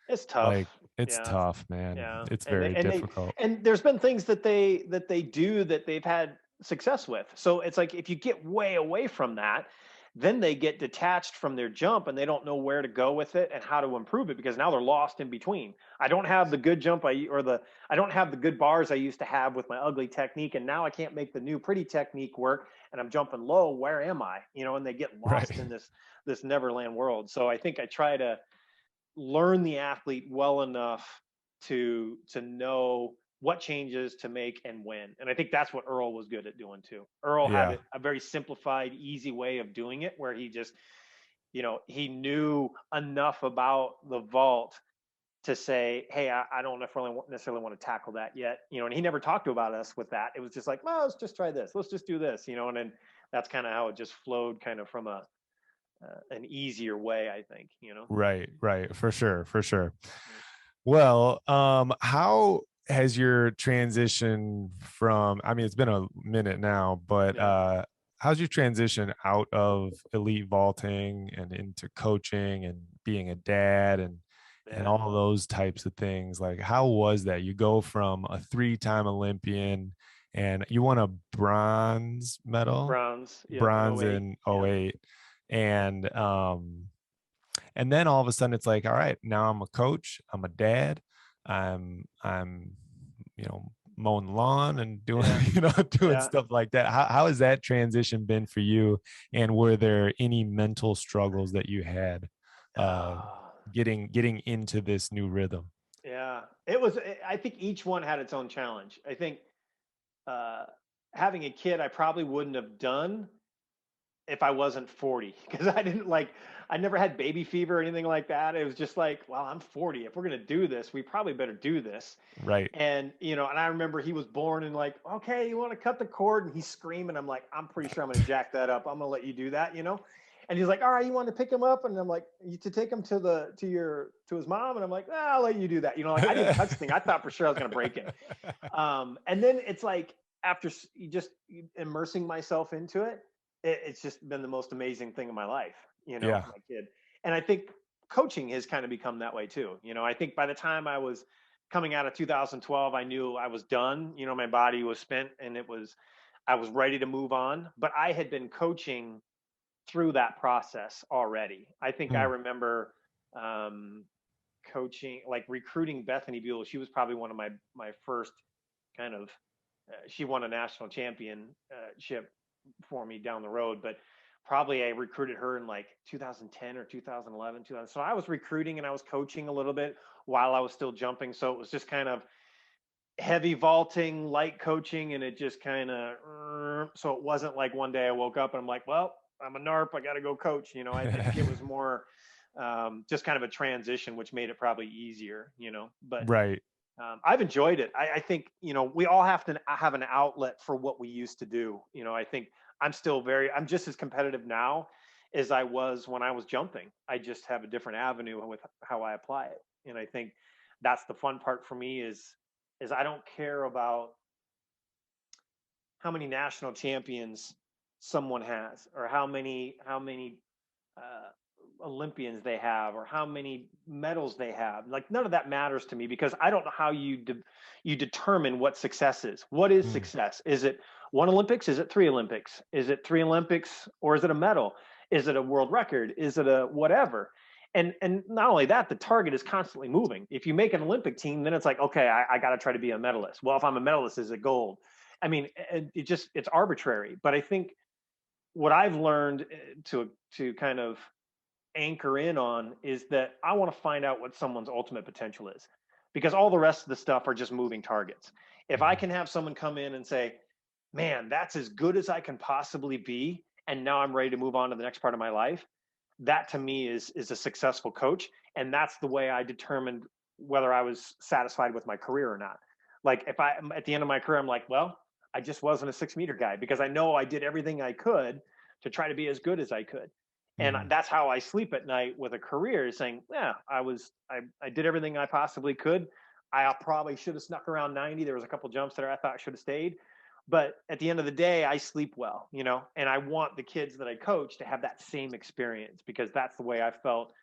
It's like tough. it's Yeah. tough, man. Yeah. It's And very they difficult. and there's been things that they do that they've had success with. So it's like if you get way away from that, then they get detached from their jump and they don't know where to go with it and how to improve it, because now they're lost in between. I don't have the good jump I don't have the good bars I used to have with my ugly technique, and now I can't make the new pretty technique work, and I'm jumping low. Where am I? And they get Right. lost in this neverland world. So I think I try to learn the athlete well enough to know what changes to make and when. And I think that's what Earl was good at doing too. Earl had Yeah. a very simplified, easy way of doing it, where he just, he knew enough about the vault to say, hey, I don't necessarily want to tackle that yet. And he never talked about us with that. It was just like, well, let's just try this. Let's just do this, and then that's kind of how it just flowed, kind of from an easier way, I think. Right, right, for sure, for sure. Yeah. Well, how has your transition from, I mean, it's been a minute now, but Yeah. how's your transition out of elite vaulting and into coaching and being a dad and Yeah. all those types of things? Like, how was that? You go from a three-time Olympian and you won a bronze medal, Bronze. Yep. In bronze '08. in Yep. '08, and then all of a sudden it's like, all right, now I'm a coach, I'm a dad, I'm mowing the lawn and doing Yeah. doing Yeah. stuff like that. How has that transition been for you, and were there any mental struggles that you had uh Oh, getting into this new rhythm? yeah. It was, I think each one had its own challenge. I think uh, having a kid, I probably wouldn't have done if I wasn't 40 because I didn't like, I never had baby fever or anything like that. It was just like, well, I'm 40. If we're going to do this, we probably better do this. Right. And, and I remember he was born and like, okay, you want to cut the cord? And he's screaming. I'm like, I'm pretty sure I'm going to jack that up. I'm going to let you do that. And he's like, all right, you want to pick him up? And I'm like, to take him to his mom. And I'm like, I'll let you do that. Like I didn't touch the thing. I thought for sure I was going to break it. And then it's like, after just immersing myself into it, it's just been the most amazing thing in my life, Yeah. my kid. And I think coaching has kind of become that way too. I think by the time I was coming out of 2012, I knew I was done. My body was spent and I was ready to move on. But I had been coaching through that process already. I think I Hmm. remember coaching, like recruiting Bethany Buell. She was probably one of my first kind of, she won a national championship for me down the road, but probably I recruited her in like 2010 or 2011, 2000. So I was recruiting and I was coaching a little bit while I was still jumping. So it was just kind of heavy vaulting, light coaching, and it just kind of, so it wasn't like one day I woke up and I'm like, well, I'm a NARP, I got to go coach. I think it was more just kind of a transition, which made it probably easier, but Right. I've enjoyed it. I think, we all have to have an outlet for what we used to do. I think I'm just as competitive now as I was when I was jumping. I just have a different avenue with how I apply it. And I think that's the fun part for me is I don't care about how many national champions someone has or how many Olympians they have or how many medals they have. Like none of that matters to me because I don't know how you determine what success is. What is Mm. success? Is it one Olympics? Is it three Olympics? Is it three Olympics or is it a medal? Is it a world record? Is it a whatever? And not only that, the target is constantly moving. If you make an Olympic team, then it's like, okay, I got to try to be a medalist. Well, if I'm a medalist, is it gold? I mean, it's arbitrary. But I think what I've learned to kind of anchor in on is that I want to find out what someone's ultimate potential is because all the rest of the stuff are just moving targets. If I Mhm. can have someone come in and say, man, that's as good as I can possibly be, and now I'm ready to move on to the next part of my life, that to me is a successful coach. And that's the way I determined whether I was satisfied with my career or not. Like if I'm at the end of my career, I'm like, well, I just wasn't a 6 meter guy because I know I did everything I could to try to be as good as I could. And Mhm. that's how I sleep at night with a career saying, yeah, I did everything I possibly could. I probably should have snuck around 90. There was a couple jumps there I thought I should have stayed. But at the end of the day, I sleep well, and I want the kids that I coach to have that same experience because that's the way I felt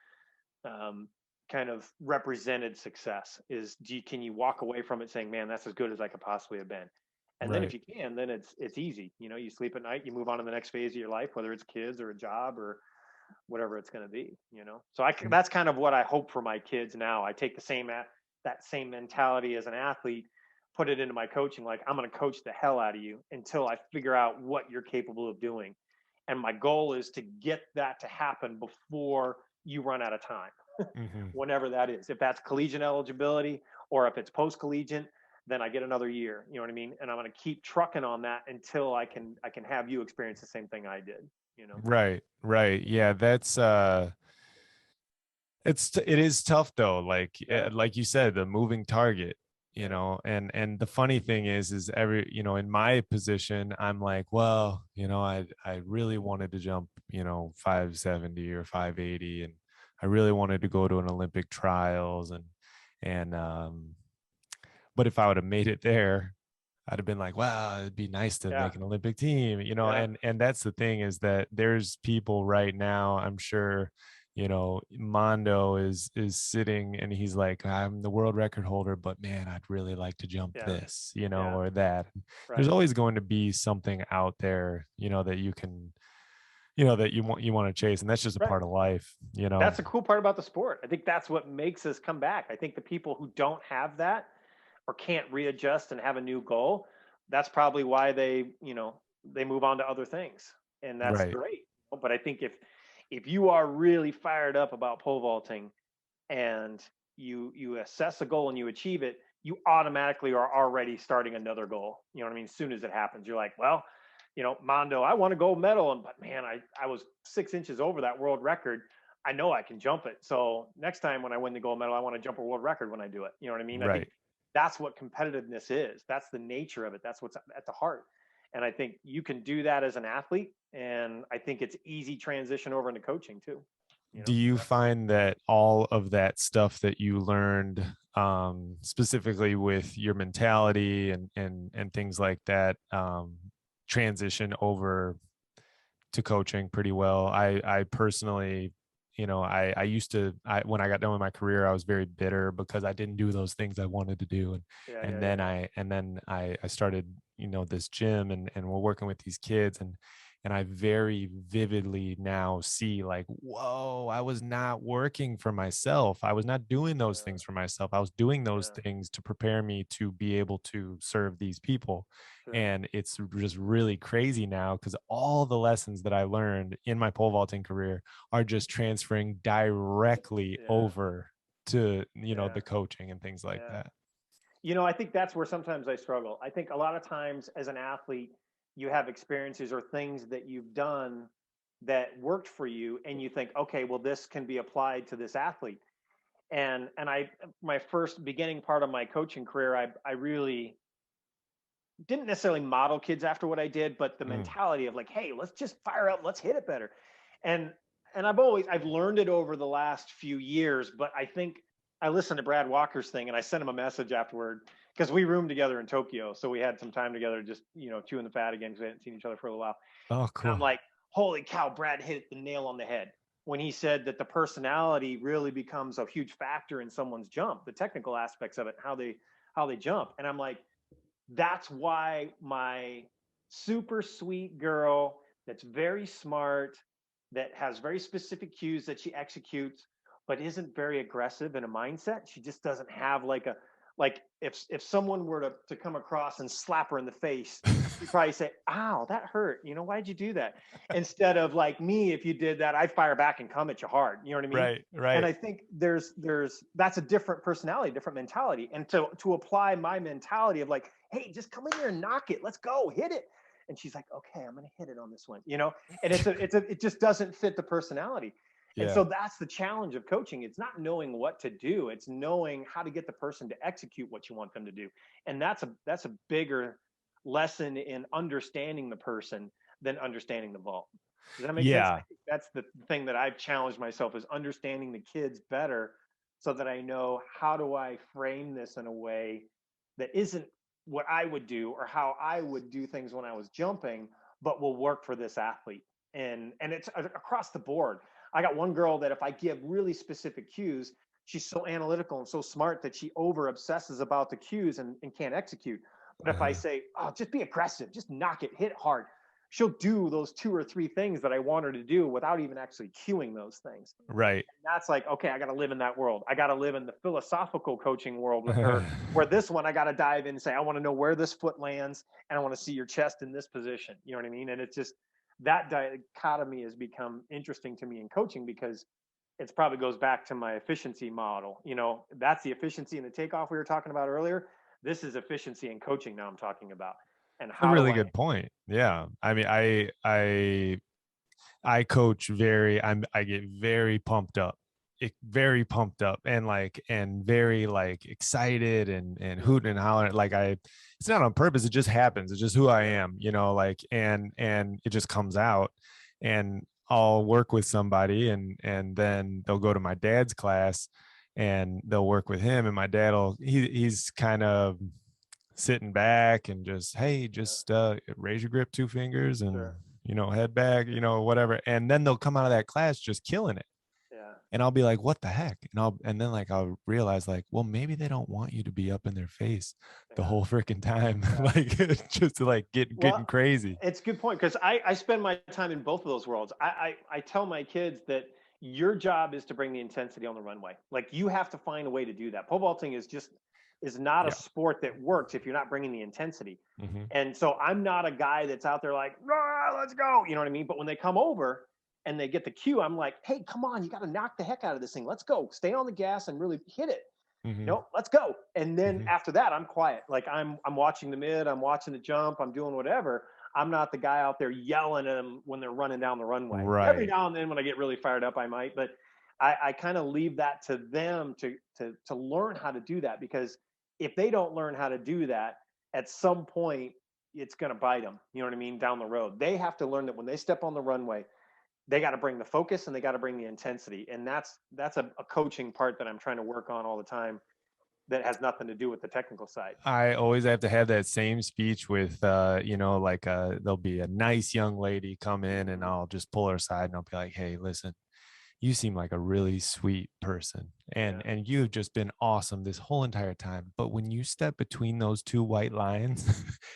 um, kind of represented success is can you walk away from it saying, man, that's as good as I could possibly have been. And then if Right. you can, then it's easy. You sleep at night, you move on to the next phase of your life, whether it's kids or a job or whatever it's going to be. So that's kind of what I hope for my kids now. I take that same mentality as an athlete, put it into my coaching. Like I'm going to coach the hell out of you until I figure out what you're capable of doing. And my goal is to get that to happen before you run out of time, Mhm. whenever that is. If that's collegiate eligibility or if it's post collegiate, then I get another year. You know what I mean? And I'm going to keep trucking on that until I can have you experience the same thing I did. Right. Right. Yeah, that's it is tough though, Yeah. like you said, the moving target, Yeah. and the funny thing is every, in my position, I'm like, well, I really wanted to jump, 570 or 580, and I really wanted to go to an Olympic trials, and but if I would have made it there, I'd have been like, wow, it'd be nice to Yeah. make an Olympic team, Yeah. and that's the thing, is that there's people right now, I'm sure, Mondo is sitting and he's like, I'm the world record holder, but man, I'd really like to jump Yeah. this, Yeah. or that. There's Right. always going to be something out there, that you can, that you want to chase. And that's just a Right. part of life, That's the cool part about the sport. I think that's what makes us come back. I think the people who don't have that or can't readjust and have a new goal, that's probably why they move on to other things. And that's Right. great. But I think if you are really fired up about pole vaulting and you assess a goal and you achieve it, you automatically are already starting another goal. You know what I mean? As soon as it happens, you're like, well, Mondo, I want a gold medal, but man, I was 6 inches over that world record. I know I can jump it. So next time when I win the gold medal, I want to jump a world record when I do it. You know what I mean? I think Right. that's what competitiveness is. That's the nature of it. That's what's at the heart. And I think you can do that as an athlete. And I think it's easy transition over into coaching too. Do you find that all of that stuff that you learned, specifically with your mentality and things like that, transition over to coaching pretty well? I personally, I used to, when I got done with my career, I was very bitter because I didn't do those things I wanted to do. And Yeah, and yeah, then yeah. I started, this gym, and we're working with these kids, and I very vividly now see, like, whoa, I was not working for myself. I was not doing those Yeah, things for myself. I was doing those yeah, things to prepare me to be able to serve these people. sure. And it's just really crazy now because all the lessons that I learned in my pole vaulting career are just transferring directly Yeah, over to, yeah, the coaching and things like yeah. that. I think that's where sometimes I struggle. I think a lot of times as an athlete, you have experiences or things that you've done that worked for you, and you think, okay, well, this can be applied to this athlete. And my first beginning part of my coaching career, I really didn't necessarily model kids after what I did, but the Mm. mentality of like, hey, let's just fire up, let's hit it better. And I've learned it over the last few years, but I think I listened to Brad Walker's thing and I sent him a message afterward because we roomed together in Tokyo. So we had some time together, just, chewing the fat again because we hadn't seen each other for a little while. Oh, And I'm cool. like, holy cow, Brad hit the nail on the head when he said that the personality really becomes a huge factor in someone's jump, the technical aspects of it, how they jump. And I'm like, that's why my super sweet girl that's very smart, that has very specific cues that she executes, but isn't very aggressive in a mindset. She just doesn't have like if someone were to come across and slap her in the face, you'd probably say, ow, that hurt. Why'd you do that? Instead of like me, if you did that, I'd fire back and come at you hard. You know what I mean? Right, And right. I think there's that's a different personality, different mentality. And to apply my mentality of like, hey, just come in here and knock it. Let's go, hit it. And she's like, okay, I'm gonna hit it on this one. And it just doesn't fit the personality. And Yeah. so that's the challenge of coaching. It's not knowing what to do, it's knowing how to get the person to execute what you want them to do. And that's a bigger lesson in understanding the person than understanding the vault. Does that make sense? I Yeah. think that's the thing that I've challenged myself, is understanding the kids better so that I know, how do I frame this in a way that isn't what I would do or how I would do things when I was jumping, but will work for this athlete. And it's across the board. I got one girl that if I give really specific cues, she's so analytical and so smart that she over obsesses about the cues and can't execute. But if I Uh-huh. say, oh, just be aggressive, just knock it, hit hard, she'll do those two or three things that I want her to do without even actually cueing those things. Right. And that's like, okay, I got to live in that world. I got to live in the philosophical coaching world with her, where this one, I got to dive in and say, I want to know where this foot lands and I want to see your chest in this position. You know what I mean? And it's just, that dichotomy has become interesting to me in coaching because it probably goes back to my efficiency model. That's the efficiency in the takeoff we were talking about earlier. This is efficiency in coaching now I'm talking about. And A how do really I, good point. Yeah. I mean, I coach I get very pumped up. Very pumped up and very like excited and yeah, hooting and hollering. It's not on purpose. It just happens. It's just who I yeah, am, and it just comes out. And I'll work with somebody, and then they'll go to my dad's class and they'll work with him. And my dad he's kind of sitting back and just, hey, Yeah, just raise your grip 2 fingers and, sure. head back, Yeah, whatever. And then they'll come out of that class just killing it. yeah, And I'll be like, what the heck? And then like I'll realize like, well, maybe they don't want you to be up in their face the yeah, whole freaking time, yeah. like just to like getting Well, crazy. it's a good point because I spend my time in both of those worlds. I tell my kids that your job is to bring the intensity on the runway. Like you have to find a way to do that. Pole vaulting is not a Yeah. sport that works if you're not bringing the intensity. Hmm. And so I'm not a guy that's out there like, "Rah, let's go." You know what I mean? But when they come over and they get the cue, I'm like, hey, come on, you got to knock the heck out of this thing. Let's go. Stay on the gas and really hit it. Hmm. Let's go. And then Hmm. after that, I'm quiet. Like I'm watching the mid, I'm watching the jump, I'm doing whatever. I'm not the guy out there yelling at them when they're running down the runway. Every Right. now and then when I get really fired up, I might, but I kind of leave that to them to learn how to do that because if they don't learn how to do that, at some point it's going to bite them. You know what I mean? Down the road, they have to learn that when they step on the runway, they got to bring the focus and they got to bring the intensity, and that's a coaching part that I'm trying to work on all the time that has nothing to do with the technical side. I always have to have that same speech with, like there'll be a nice young lady come in and Mm-hmm. I'll just pull her aside and I'll be like, hey, listen, you seem like a really sweet person and Yeah. you've just been awesome this whole entire time, but when you step between those two white lines,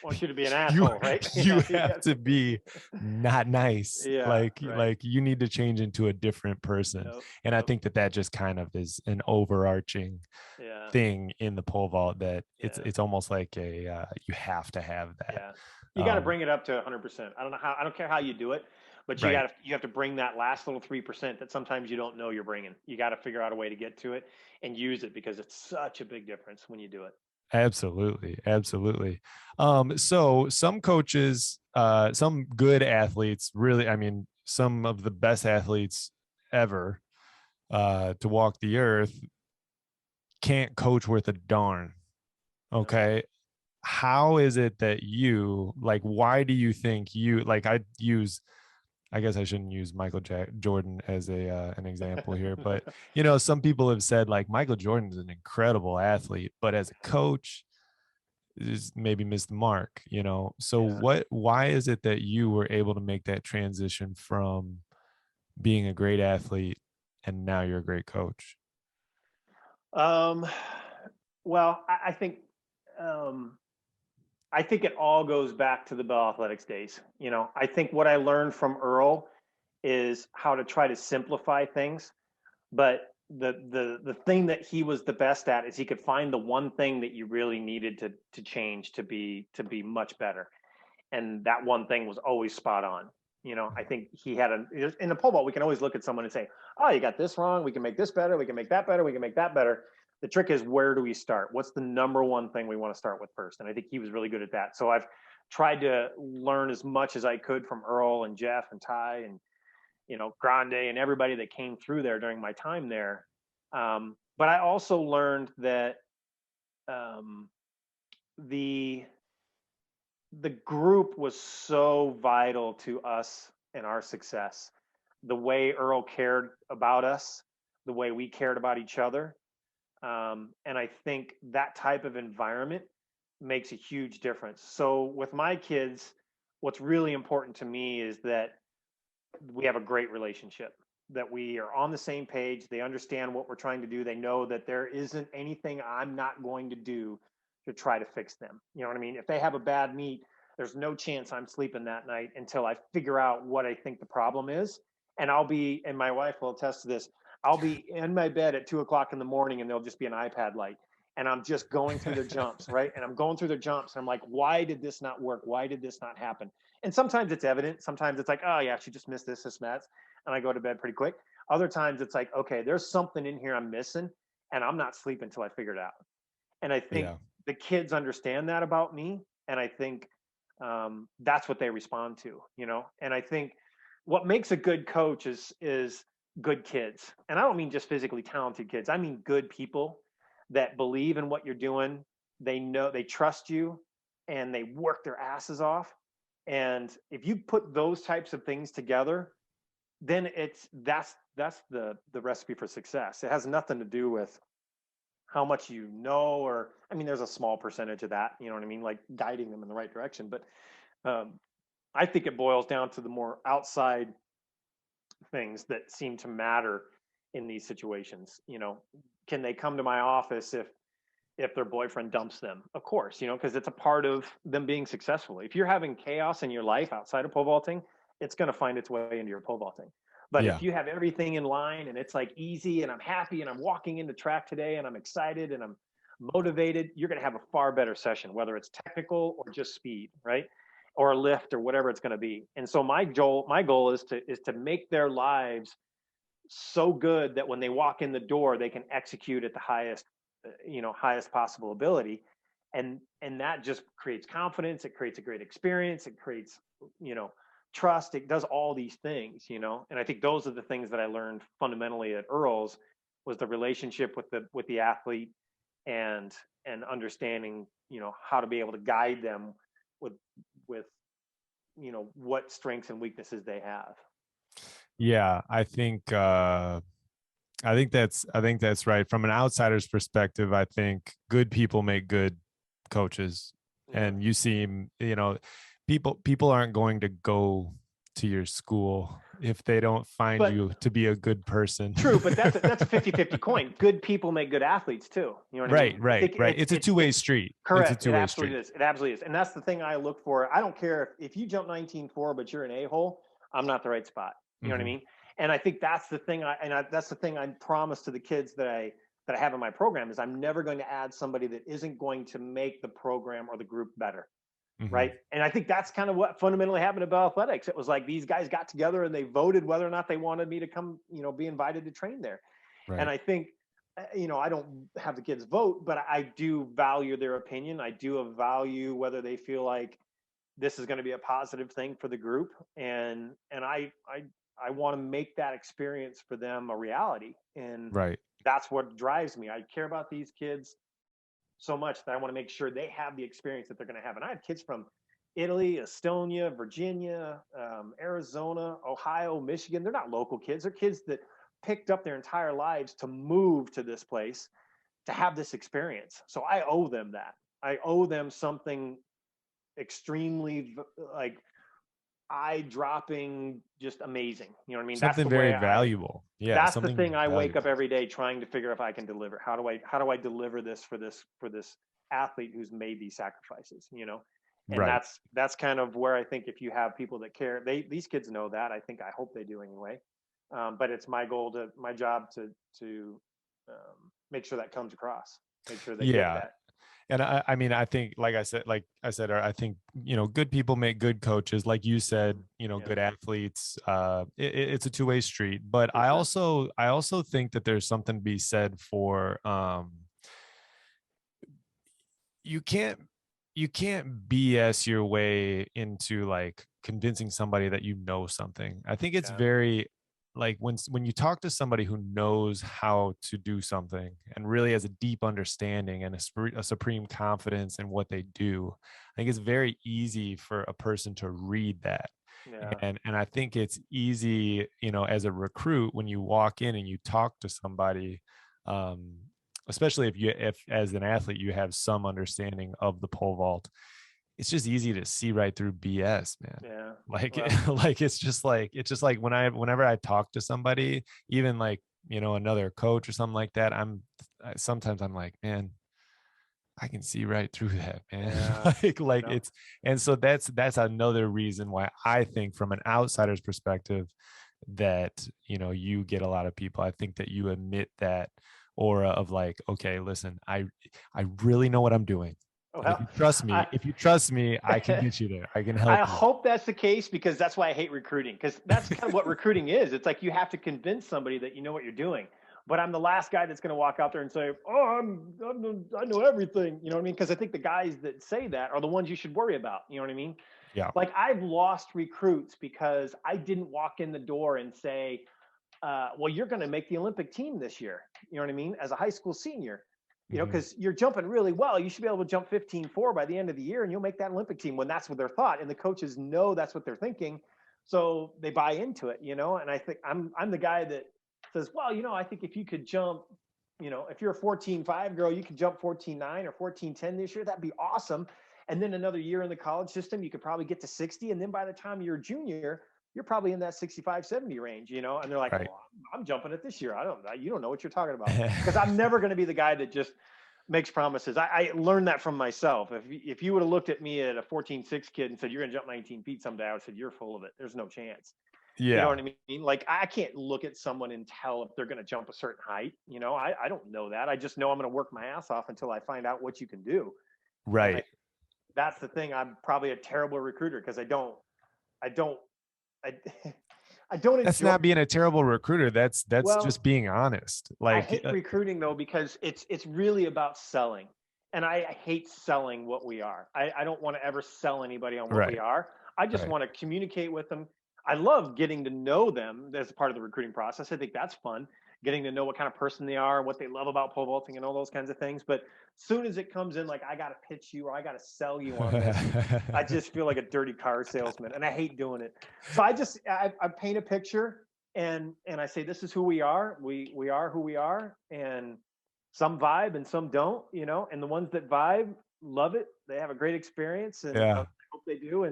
I want you to be an you asshole, right? you Yeah. have to be not nice, Yeah. like Right. you need to change into a different person. Yep. And I Yep. think that just kind of is an overarching Yeah. thing in the pole vault, that Yeah. it's almost like a you have to have that. Yeah. You got to um bring it up to 100%. I don't care how you do it, but right. you have to bring that last little 3% that sometimes you don't know you're bringing. You got to figure out a way to get to it and use it because it's such a big difference when you do it. Absolutely, absolutely. So some coaches, some good athletes, really, I mean, some of the best athletes ever to walk the earth can't coach worth a darn. Yeah. Okay. How is it that you like, why do you think you like, I guess I shouldn't use Jordan as a an example here, but some people have said like Michael Jordan is an incredible athlete, but as a coach, is maybe missed the mark. So Yeah. why is it that you were able to make that transition from being a great athlete and now you're a great coach? Um, well, um, I think it all goes back to the Bell Athletics days. I think what I learned from Earl is how to try to simplify things. But the thing that he was the best at is he could find the one thing that you really needed to change to be much better, and that one thing was always spot on. I think he had in the pole vault we can always look at someone and say, oh, you got this wrong. We can make this better. We can make that better. We can make that better. The trick is, where do we start? What's the number one thing we want to start with first? And I think he was really good at that. So I've tried to learn as much as I could from Earl and Jeff and Ty and Grande and everybody that came through there during my time there. But I also learned that um, the the group was so vital to us and our success. The way Earl cared about us, the way we cared about each other, and I think that type of environment makes a huge difference. So with my kids, what's really important to me is that we have a great relationship, that we are on the same page. They understand what we're trying to do. They know that there isn't anything I'm not going to do to try to fix them. You know what I mean? If they have a bad meet, there's no chance I'm sleeping that night until I figure out what I think the problem is. And my wife will attest to this, I'll be in my bed at 2 o'clock in the morning and there'll just be an iPad light. And I'm just going through their jumps, right? And I'm going through their jumps. And I'm like, why did this not work? Why did this not happen? And sometimes it's evident. Sometimes it's like, oh yeah, she just missed this, and I go to bed pretty quick. Other times it's like, okay, there's something in here I'm missing, and I'm not sleeping until I figure it out. And I think Yeah. the kids understand that about me, and I think that's what they respond to, And I think what makes a good coach is good kids, and I don't mean just physically talented kids. I mean good people that believe in what you're doing. They know they trust you, and they work their asses off. And if you put those types of things together, then that's the recipe for success. It has nothing to do with how much you know, or, I mean, there's a small percentage of that, you know what I mean? Like guiding them in the right direction. But um, I think it boils down to the more outside things that seem to matter in these situations. You know, can they come to my office if their boyfriend dumps them? Of course, you know, because it's a part of them being successful. If you're having chaos in your life outside of pole vaulting, it's going to find its way into your pole vaulting. But Yeah. if you have everything in line and it's like easy and I'm happy and I'm walking into track today and I'm excited and I'm motivated, you're going to have a far better session, whether it's technical or just speed, right? Or a lift or whatever it's going to be. And so my goal is to make their lives so good that when they walk in the door, they can execute at the highest possible ability. And that just creates confidence. It creates a great experience. It creates, you know, trust. It does all these things, you know. And I think those are the things that I learned fundamentally at Earl's, was the relationship with the athlete, and understanding, you know, how to be able to guide them with with you know, what strengths and weaknesses they have. Yeah, I think that's right. From an outsider's perspective, I think good people make good coaches. Yeah. And you seem, you know, people aren't going to go to your school if they don't find But you to be a good person. true, but that's a 50-50 coin. Good people make good athletes too. You know what I Right, mean? I right, think right. It's a two-way it's street. It's a correct. It two-way absolutely street. is. It absolutely is. And that's the thing I look for. I don't care if you jump 19.4, but you're an a-hole, I'm not the right spot. You know what I Mhm. mean? And I think that's the thing that's the thing I promise to the kids that I have in my program, is I'm never going to add somebody that isn't going to make the program or the group better. Mhm. Right. And I think that's kind of what fundamentally happened about athletics. It was like these guys got together and they voted whether or not they wanted me to come, you know, be invited to train there. And Right. I think, you know, I don't have the kids vote, but I do value their opinion. I do value whether they feel like this is going to be a positive thing for the group. And I want to make that experience for them a reality. And Right. that's what drives me. I care about these kids so much that I want to make sure they have the experience that they're going to have. And I have kids from Italy, Estonia, Virginia, Arizona, Ohio, Michigan. They're not local kids. They're kids that picked up their entire lives to move to this place to have this experience. So I owe them that. I owe them something extremely, like, eye dropping, just amazing. You know what I mean? That's Something the very way valuable. Yeah, that's the something thing I wake up valuable. every day trying to figure if I can deliver. How do I deliver this for this athlete who's made these sacrifices, you know? And Right. that's kind of where I think if you have people that care, these kids know that. I hope they do anyway. But it's my job to make sure that comes across, make sure they get Yeah. that. And I mean, I think, like I said, I think, you know, good people make good coaches. Like you said, you know, Yeah, good athletes. It's a two-way street. But for sure. I also think that there's something to be said for you can't you can't BS your way into like convincing somebody that you know something. I think it's Yeah, very like when you talk to somebody who knows how to do something and really has a deep understanding and a supreme confidence in what they do, I think it's very easy for a person to read that. yeah, And I think it's easy, you know, as a recruit, when you walk in and you talk to somebody, um, especially if as an athlete you have some understanding of the pole vault, it's just easy to see right through BS, man. yeah. Like Well, it's just like whenever I talk to somebody, even like, you know, another coach or something like that, sometimes I'm like, man, I can see right through that, man. yeah, like yeah. it's, and so that's another reason why I think from an outsider's perspective that, you know, you get a lot of people. I think that you emit that aura of like, okay, listen, I really know what I'm doing. And Well, I if you trust me, I can get you there. I can help I you. hope that's the case, because that's why I hate recruiting, because that's kind of what recruiting is. It's like you have to convince somebody that you know what you're doing. But I'm the last guy that's going to walk out there and say, "Oh, I know everything." You know what I mean? Because I think the guys that say that are the ones you should worry about. You know what I mean? Yeah. Like, I've lost recruits because I didn't walk in the door and say, well, you're going to make the Olympic team this year. You know what I mean? As a high school senior, you know, Mhm. because you're jumping really well. You should be able to jump 15.4 by the end of the year and you'll make that Olympic team, when that's what they're thought. And the coaches know that's what they're thinking. So they buy into it, you know? And I think I'm the guy that says, well, you know, I think if you could jump if you're a 14.5 girl, you can jump 14.9 or 14.10 this year. That'd be awesome. And then another year in the college system, you could probably get to 60. And then by the time you're a junior, you're probably in that 65, 70 range, and they're like, Right. oh, I'm jumping it this year. You don't know what you're talking about. Because I'm never going to be the guy that just makes promises. I learned that from myself. If you would have looked at me at a 14.6 kid and said, you're going to jump 19 feet someday, I would have said, you're full of it. There's no chance. You know Yeah. what I mean? Like, I can't look at someone and tell if they're going to jump a certain height. I don't know that. I just know I'm going to work my ass off until I find out what you can do. And Right. that's the thing. I'm probably a terrible recruiter because I don't, I, I don't That's enjoy. not being a terrible recruiter. That's Well, just being honest. I Like, hate recruiting though, because it's really about selling. And I hate selling what we are. I don't want to ever sell anybody on what we right. are. I just Right. want to communicate with them. I love getting to know them as part of the recruiting process. I think that's fun, getting to know what kind of person they are, what they love about pole vaulting and all those kinds of things. But soon as it comes in, like, I got to pitch you or I got to sell you on this, I just feel like a dirty car salesman, and I hate doing it. So I paint a picture, and I say, this is who we are. We are who we are, and some vibe and some don't, and the ones that vibe love it. They have a great experience, and I Yeah. hope they do.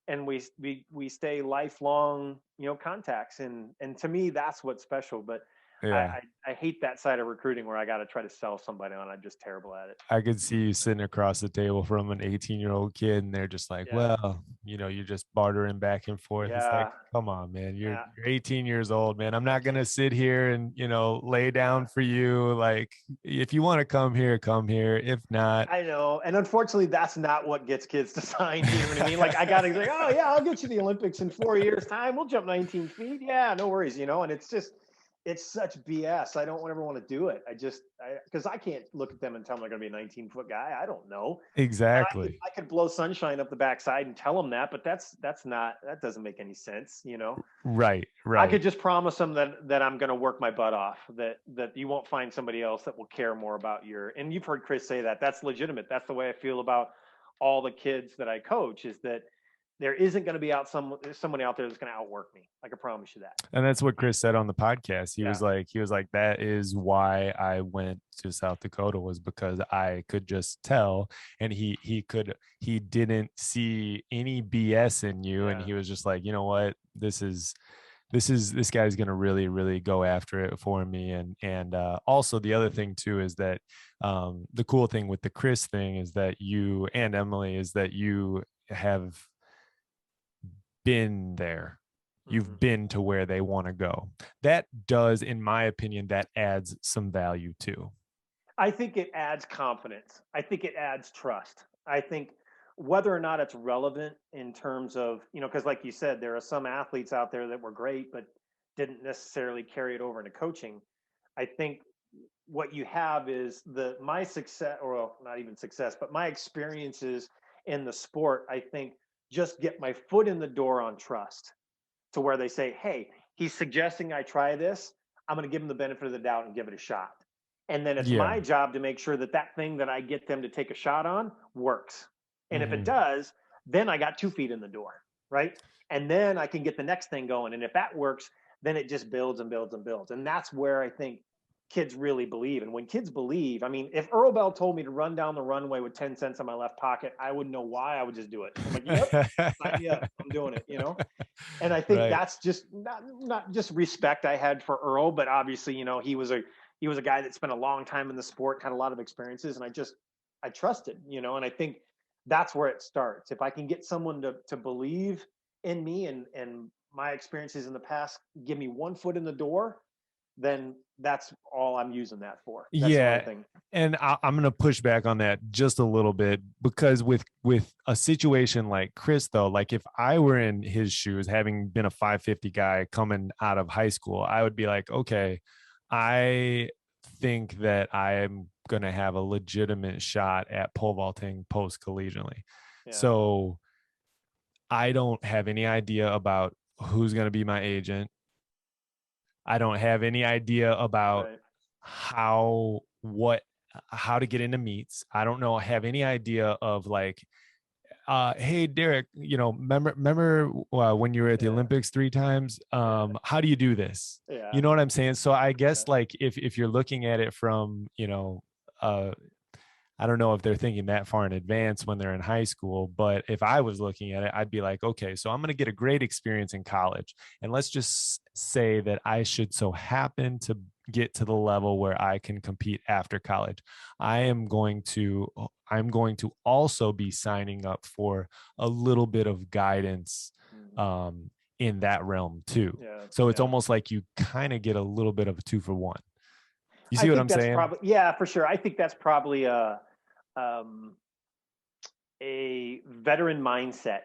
And we stay lifelong, contacts. And to me, that's what's special. But I, Yeah. I, I hate that side of recruiting where I got to try to sell somebody on. I'm just terrible at it. I could see you sitting across the table from an 18-year-old kid, and they're just like, Yeah. well, you're just bartering back and forth. It's like, Yeah. come on, man. You're Yeah. you're 18 years old, man. I'm not gonna sit here and lay Yeah. down for you. Like, if you want to come here, come here. If not, I know. And unfortunately, that's not what gets kids to sign. You know what I mean? Like, I got to be like, oh, yeah, I'll get you the Olympics in 4 years' time. We'll jump 19 feet. Yeah, no worries. And it's such BS. I don't ever want to do it. Because I can't look at them and tell them they're going to be a 19-foot guy. I don't know. And exactly. I could blow sunshine up the backside and tell them that, but that doesn't make any sense. Right. I Right. could just promise them that I'm going to work my butt off, that you won't find somebody else that will care more about and you've heard Chris say that. That's legitimate. That's the way I feel about all the kids that I coach, is that there isn't going to be somebody out there that's going to outwork me. I can promise you that. And that's what Chris said on the podcast. Yeah. He was like, that is why I went to South Dakota, was because I could just tell. And he didn't see any BS in you. And Yeah. he was just like, you know what, this guy's going to really, really go after it for me. And also the other thing too, is that the cool thing with the Chris thing is that you and Emily, is that you have been there. You've been to where they want to go. That does, in my opinion, that adds some value too. I think it adds confidence. I think it adds trust. I think whether or not it's relevant in terms of, because like you said, there are some athletes out there that were great, but didn't necessarily carry it over into coaching. I think what you have is my success, or well, not even success, but my experiences in the sport, I think, just get my foot in the door on trust, to where they say, hey, he's suggesting I try this. I'm going to give him the benefit of the doubt and give it a shot. And then it's Yeah. my job to make sure that thing that I get them to take a shot on works. And if it does, then I got 2 feet in the door, right? And then I can get the next thing going. And if that works, then it just builds and builds and builds. And that's where I think kids really believe. And when kids believe, I mean, if Earl Bell told me to run down the runway with 10 cents in my left pocket, I wouldn't know why. I would just do it. I'm like, yep, sign me up. I'm doing it. And I think Right. that's just not just respect I had for Earl, but obviously, he was a guy that spent a long time in the sport, had a lot of experiences, and I trusted, and I think that's where it starts. If I can get someone to believe in me and my experiences in the past give me 1 foot in the door, then that's all I'm using that for. That's the only Yeah. thing. And I'm going to push back on that just a little bit, because with a situation like Chris, though, like if I were in his shoes, having been a 550 guy coming out of high school, I would be like, okay, I think that I am going to have a legitimate shot at pole vaulting post collegiately. Yeah. So I don't have any idea about who's going to be my agent. I don't have any idea about Right. how to get into meets. I don't know, have any idea of like hey Derek, remember when you were at the Yeah. Olympics 3 times? How do you do this? Yeah. You know what I'm saying? So I Yeah. guess like if you're looking at it from, uh I don't know if they're thinking that far in advance when they're in high school, but if I was looking at it, I'd be like, okay, so I'm going to get a great experience in college. And let's just say that I should so happen to get to the level where I can compete after college. I'm going to also be signing up for a little bit of guidance Mhm. in that realm too. Yeah. So it's Yeah. almost like you kind of get a little bit of a 2 for 1. You I see what think I'm that's saying? probably, yeah, for sure. I think that's probably um, a veteran mindset.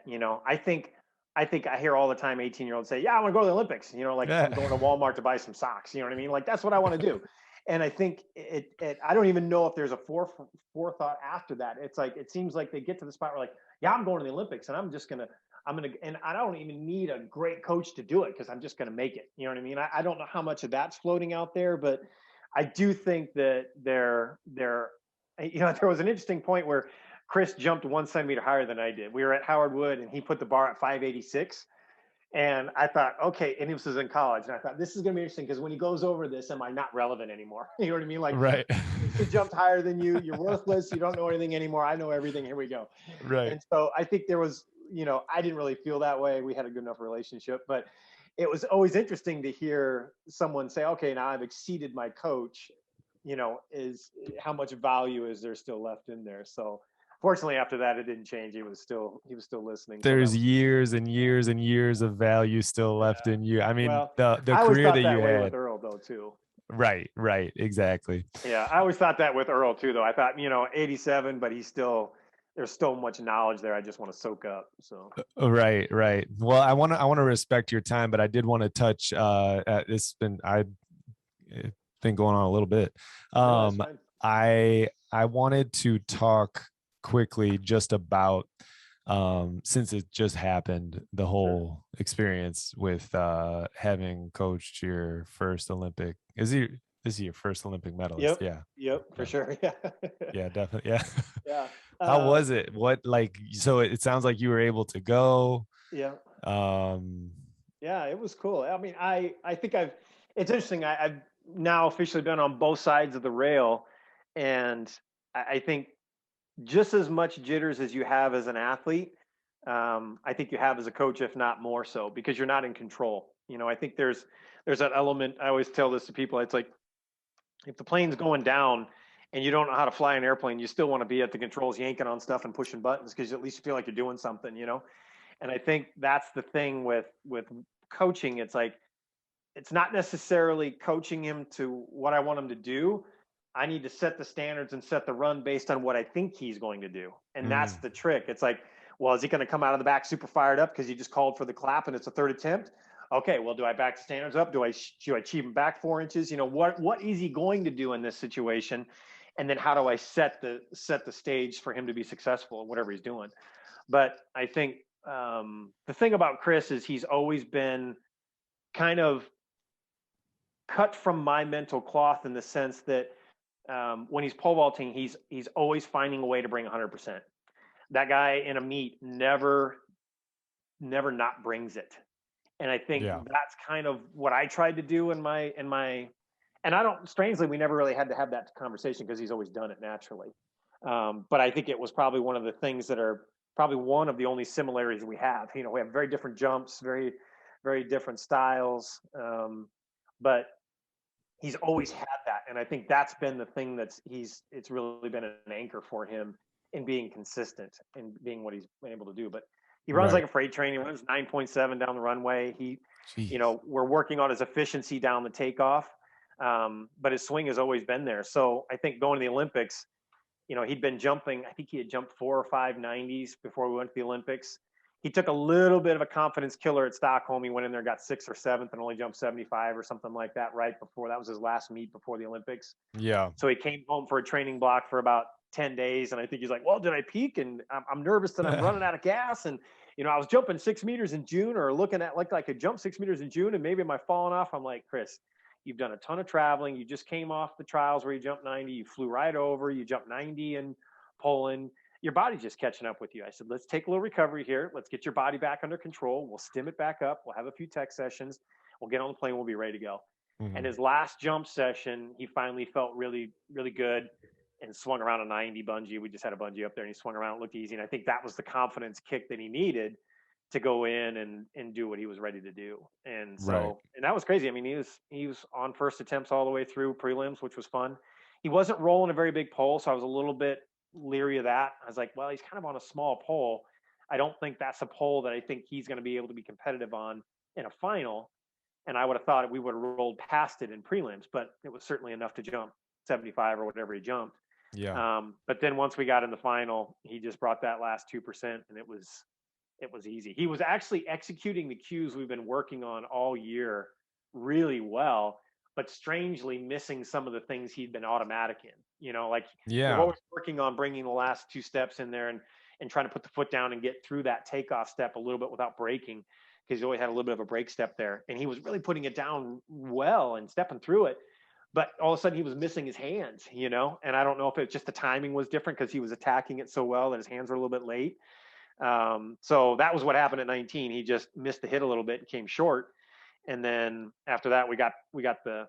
I think I hear all the time 18-year-olds say, "Yeah, I want to go to the Olympics." Like I'm Yeah. going to Walmart to buy some socks. You know what I mean? Like that's what I want to do. And I think I don't even know if there's a forethought after that. It's like it seems like they get to the spot where like, yeah, I'm going to the Olympics, and and I don't even need a great coach to do it because I'm just gonna make it. You know what I mean? I don't know how much of that's floating out there, but I do think that there was an interesting point where Chris jumped 1 centimeter higher than I did. We were at Howard Wood and he put the bar at 586. And I thought, okay, and this was in college. And I thought, this is going to be interesting because when he goes over this, am I not relevant anymore? You know what I mean? Like, Right. he jumped higher than you. You're worthless. You don't know anything anymore. I know everything. Here we go. Right. And so I think there was, I didn't really feel that way. We had a good enough relationship, but it was always interesting to hear someone say, okay, now I've exceeded my coach, is how much value is there still left in there? So fortunately after that, it didn't change. He was still listening. So that There's was, years and years and years of value still left yeah. in you. I mean, Well, the I always career thought that you that way with had. Earl though, too. Right, exactly. Yeah. I always thought that with Earl too, though. I thought, 87, but there's still much knowledge there. I just want to soak up. So Right. Well, I want to respect your time, but I did want to touch it's been I've been going on a little bit. no, that's Um fine. I wanted to talk quickly just about since it just happened, the Sure. whole experience with having coached your first Olympic. Is he your first Olympic medalist? Yep. Yeah. Yep. For Yeah. sure. Yeah. Yeah, definitely. Yeah. Yeah. How Uh, was it? What like so it sounds like you were able to go. yeah. Um Yeah. It was cool. I mean, I think it's interesting. I've now officially been on both sides of the rail, and I think just as much jitters as you have as an athlete, I think you have as a coach, if not more so, because you're not in control. I think there's that element. I always tell this to people. It's like if the plane's going down and you don't know how to fly an airplane, you still want to be at the controls, yanking on stuff and pushing buttons because at least you feel like you're doing something. And I think that's the thing with coaching. It's like it's not necessarily coaching him to what I want him to do. I need to set the standards and set the run based on what I think he's going to do. And that's mm, the trick. It's like, well, is he going to come out of the back super fired up because he just called for the clap and it's a third attempt? Okay, well, do I back the standards up? Do I achieve him back 4 inches? What is he going to do in this situation? And then how do I set the stage for him to be successful at whatever he's doing? But I think the thing about Chris is he's always been kind of cut from my mental cloth in the sense that when he's pole vaulting, he's always finding a way to bring 100%. That guy in a meet never not brings it, and I think yeah. that's kind of what I tried to do and I don't. Strangely, we never really had to have that conversation because he's always done it naturally. But I think it was probably one of the things that are probably one of the only similarities we have. We have very different jumps, very very different styles, but he's always had that, and I think that's been the thing it's really been an anchor for him in being consistent and being what he's been able to do. But he runs like Right. a freight train. He runs 9.7 down the runway. Jeez. We're working on his efficiency down the takeoff, but his swing has always been there. So I think going to the Olympics, he'd been jumping. I think he had jumped 4 or 5 90s before we went to the Olympics. He took a little bit of a confidence killer at Stockholm. He went in there, got sixth or seventh, and only jumped 75 or something like that right before that was his last meet before the Olympics. Yeah. So he came home for a training block for about 10 days. And I think he's like, well, did I peak? And I'm nervous that I'm running out of gas. And, I was jumping 6 meters in June or looking at like I could jump 6 meters in June and maybe am I falling off? I'm like, Chris, you've done a ton of traveling. You just came off the trials where you jumped 90. You flew right over. You jumped 90 in Poland. your body's just catching up with you. I said, let's take a little recovery here. Let's get your body back under control. We'll stim it back up. We'll have a few tech sessions. We'll get on the plane. We'll be ready to go. And Mhm. his last jump session, he finally felt really, really good and swung around a 90 bungee. We just had a bungee up there and he swung around. It looked easy. And I think that was the confidence kick that he needed to go in and do what he was ready to do. And Right. so, and that was crazy. I mean, he was on first attempts all the way through prelims, which was fun. He wasn't rolling a very big pole, so I was a little bit leery of that. I was like, well, he's kind of on a small pole. I don't think that's a pole that I think he's going to be able to be competitive on in a final. And I would have thought we would have rolled past it in prelims, but it was certainly enough to jump 75 or whatever he jumped. Yeah. But then once we got in the final, he just brought that last 2%, and it was easy. He was actually executing the cues we've been working on all year really well, but strangely missing some of the things he'd been automatic in. You know, like we're Yeah. always working on bringing the last 2 steps in there and trying to put the foot down and get through that takeoff step a little bit without breaking, because he always had a little bit of a break step there. And he was really putting it down well and stepping through it. But all of a sudden he was missing his hands, you know, and I don't know if it's just the timing was different because he was attacking it so well that his hands were a little bit late. So that was what happened at 19. He just missed the hit a little bit and came short. And then after that, we got the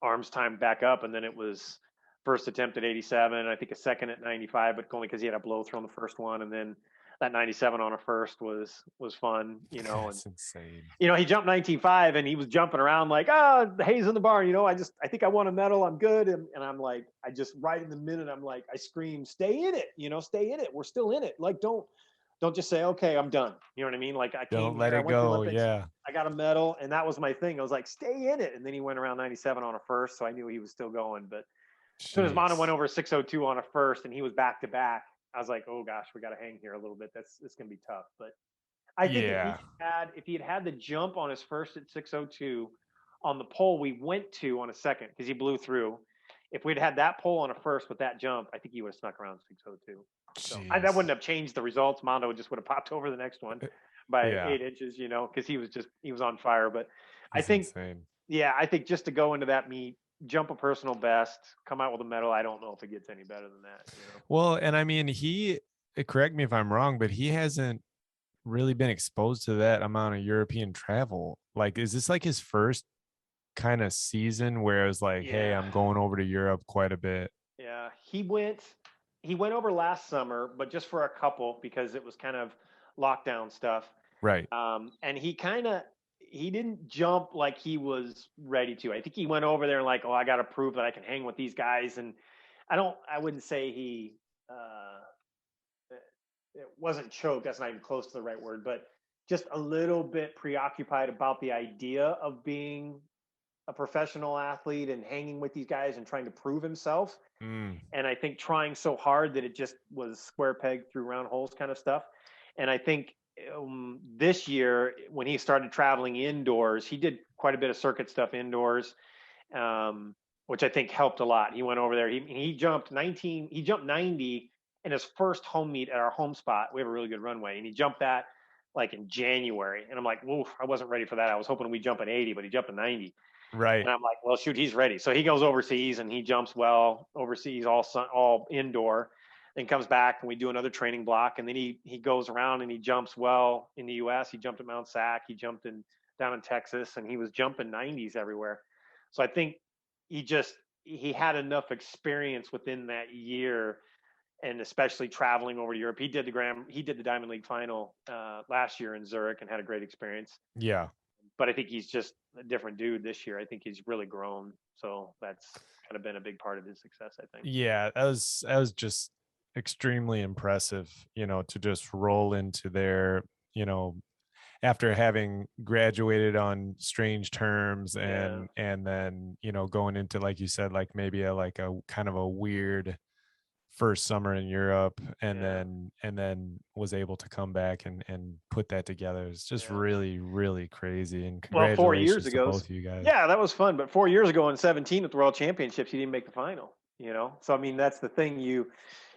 arms time back up, and then it was first attempt at 87, I think a second at 95, but only because he had a blow through on the first one, and then that 97 on a first was fun, you know. And That's insane. you know, he jumped 19.5 and he was jumping around like, the hay's in the barn, you know, I think I won a medal, I'm good. And I'm like, I just right in the minute, I'm like, I scream, stay in it, you know, stay in it. We're still in it. Like, don't just say, okay, I'm done. You know what I mean? Like I Don't came let here, I it went to go. Olympics, Yeah. I got a medal, and that was my thing. I was like, stay in it. And then he went around 97 on a first, so I knew he was still going. But as soon as Mono went Jeez. over 602 on a first and he was back to back, I was like, oh gosh, we got to hang here a little bit. It's going to be tough. But I think Yeah. if he had the jump on his first at 602 on the pole we went to on a second, because he blew through, if we'd had that pole on a first with that jump, I think he would have snuck around 602. So that Jeez. wouldn't have changed the results. Mondo just would have popped over the next one by Yeah. 8 inches, you know, because he was on fire. But I He's think, insane. yeah, I think just to go into that meet, jump a personal best, come out with a medal, I don't know if it gets any better than that, you know. Well, and I mean, correct me if I'm wrong, but he hasn't really been exposed to that amount of European travel. Like, is this like his first kind of season where it was like, hey, Yeah. I'm going over to Europe quite a bit? Yeah, he went over last summer, but just for a couple because it was kind of lockdown stuff. Right. And he didn't jump like he was ready to. I think he went over there and like, oh, I got to prove that I can hang with these guys. And I wouldn't say it wasn't choked. That's not even close to the right word, but just a little bit preoccupied about the idea of being a professional athlete and hanging with these guys and trying to prove himself. Mm. And I think trying so hard that it just was square peg through round holes kind of stuff. And I think this year when he started traveling indoors, he did quite a bit of circuit stuff indoors, which I think helped a lot. He went over there. He jumped 19. He jumped 90 in his first home meet at our home spot. We have a really good runway, and he jumped that like in January. And I'm like, woof, I wasn't ready for that. I was hoping we'd jump an 80, but he jumped a 90. Right. And I'm like, well, shoot, he's ready. So he goes overseas and he jumps well overseas, all indoor, then comes back and we do another training block. And then he goes around and he jumps well in the US. He jumped at Mount Sac. He jumped down in Texas, and he was jumping 90s everywhere. So I think he had enough experience within that year, and especially traveling over to Europe. He did the Diamond League final last year in Zurich and had a great experience. Yeah. But I think he's just a different dude this year. I think he's really grown. So that's kind of been a big part of his success, I think. Yeah. That was just extremely impressive, to just roll into there, after having graduated on strange terms and Yeah. then going into, like you said, like maybe a kind of a weird first summer in Europe, and Yeah. then was able to come back and put that together. It's just Yeah. really, really crazy, and Well, 4 years congratulations to ago, both of you guys. yeah, that was fun. But 4 years ago in 17 at the World Championships, he didn't make the final, you know? So, I mean, that's the thing. You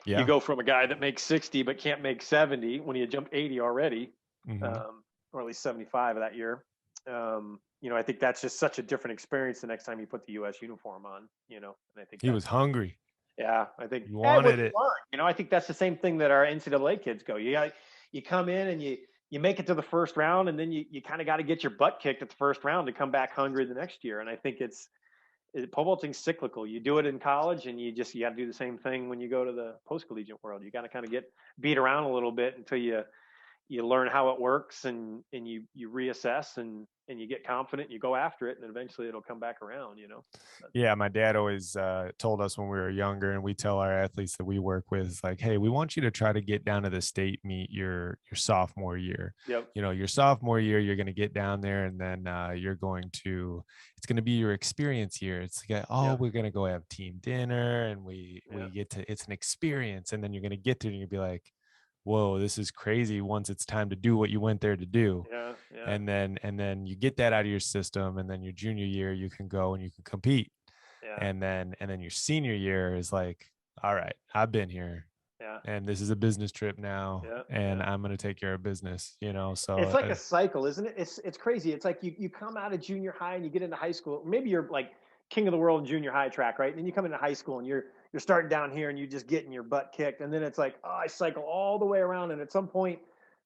Yeah. go from a guy that makes 60 but can't make 70 when you jump 80 already, Mhm. or at least 75 of that year. I think that's just such a different experience the next time you put the U.S. uniform on, and I think He was hungry. Yeah, I think, You and what wanted you it. learn, I think that's the same thing that our NCAA kids go. You come in and you make it to the first round, and then you kind of got to get your butt kicked at the first round to come back hungry the next year. And I think pole vaulting's cyclical. You do it in college, and you got to do the same thing when you go to the post-collegiate world. You got to kind of get beat around a little bit until you learn how it works, and you reassess, and you get confident, you go after it, and eventually it'll come back around. But, Yeah, my dad always told us when we were younger, and we tell our athletes that we work with, is like, hey, we want you to try to get down to the state meet your sophomore year. yep. Your sophomore year, you're going to get down there, and then it's going to be your experience year. It's like, oh, Yep. we're going to go have team dinner, and we Yep. get to, it's an experience, and then you're going to get there, and you'll be like, whoa, this is crazy. Once it's time to do what you went there to do, Yeah. Yeah. and then you get that out of your system, and then your junior year you can go and you can compete, Yeah. and then your senior year is like, all right, I've been here, Yeah. and this is a business trip now, Yeah. and Yeah. I'm going to take care of business, so It's like a cycle, isn't it? It's crazy. It's like you come out of junior high and you get into high school. Maybe you're like king of the world in junior high track, right? And then you come into high school and you're starting down here and you're just getting your butt kicked. And then it's like, oh, I cycle all the way around. And at some point,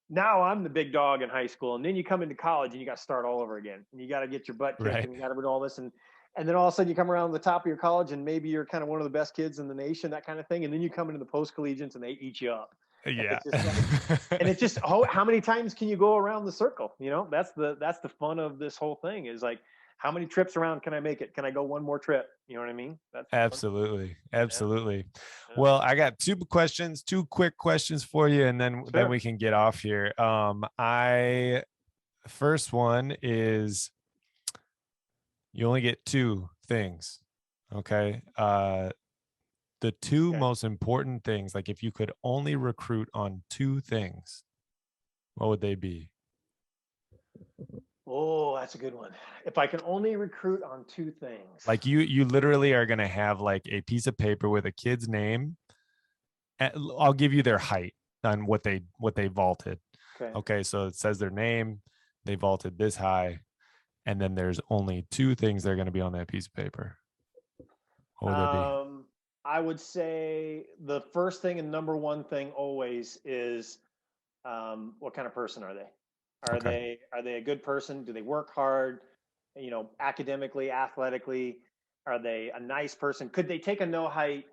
now I'm the big dog in high school. And then you come into college and you got to start all over again. And you got to get your butt kicked right. and you got to do all this. And then all of a sudden you come around the top of your college and maybe you're kind of one of the best kids in the nation, that kind of thing. And then you come into the post-collegiates and they eat you up. And Yeah. it's just like, and it's just, how many times can you go around the circle? That's the fun of this whole thing, is like, how many trips around can I make it? Can I go one more trip? You know what I mean? That's the fun. Absolutely. Yeah, Absolutely. yeah. Well, I got two quick questions for you, and then Sure. we can get off here. I First one is, you only get two things. Okay. The two Okay. most important things, like if you could only recruit on two things, what would they be? Oh, that's a good one. If I can only recruit on two things. Like you literally are going to have like a piece of paper with a kid's name. I'll give you their height on what they vaulted. Okay. Okay, so it says their name, they vaulted this high, and then there's only two things that are going to be on that piece of paper. What would they be? I would say the first thing and number one thing always is, what kind of person are they? Are Okay. they a good person? Do they work hard? Academically, athletically, are they a nice person? Could they take a no height,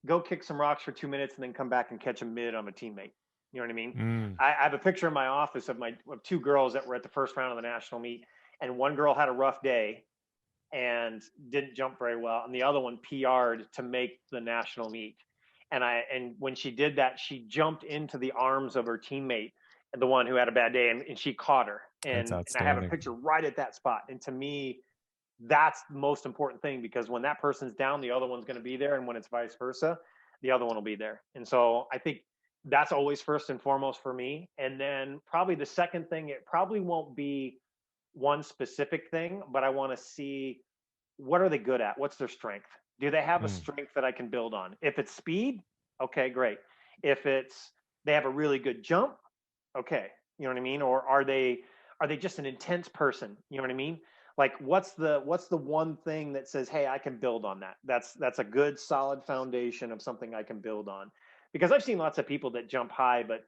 go kick some rocks for 2 minutes, and then come back and catch a mid on a teammate? You know what I mean? Mm, I have a picture in my office of two girls that were at the first round of the national meet, and one girl had a rough day and didn't jump very well, and the other one PR'd to make the national meet. And when she did that, she jumped into the arms of her teammate, the one who had a bad day, and she caught her. that's And I have a outstanding. picture right at that spot. And to me, that's the most important thing, because when that person's down, the other one's going to be there, and when it's vice versa, the other one will be there. And so I think that's always first and foremost for me. And then probably the second thing, it probably won't be one specific thing, but I want to see, what are they good at? What's their strength? Do they have a Mm, strength that I can build on? If it's speed, okay, great. If it's they have a really good jump, okay, you know what I mean? Or are they just an intense person? You know what I mean? Like, what's the one thing that says, hey, I can build on that? That's a good solid foundation of something I can build on. Because I've seen lots of people that jump high, but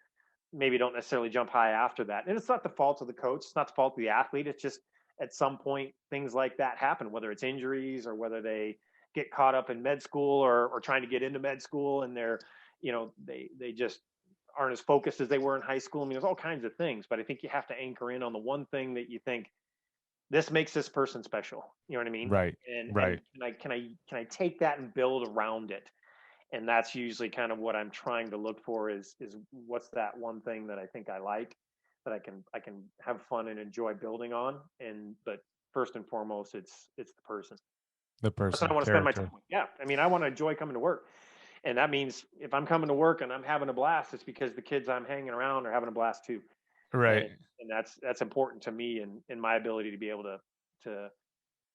maybe don't necessarily jump high after that. And it's not the fault of the coach. It's not the fault of the athlete. It's just at some point things like that happen, whether it's injuries or whether they get caught up in med school, or trying to get into med school, and they just aren't as focused as they were in high school. I mean, there's all kinds of things, but I think you have to anchor in on the one thing that you think, this makes this person special. You know what I mean? right. And Right. can I take that and build around it? And that's usually kind of what I'm trying to look for, is what's that one thing that I think I like, that I can have fun and enjoy building on. But first and foremost, it's the person. The Person I person, want to spend my time character. with. Yeah. I mean, I want to enjoy coming to work. And that means if I'm coming to work and I'm having a blast, it's because the kids I'm hanging around are having a blast too. And Right. and that's important to me, and in my ability to be able to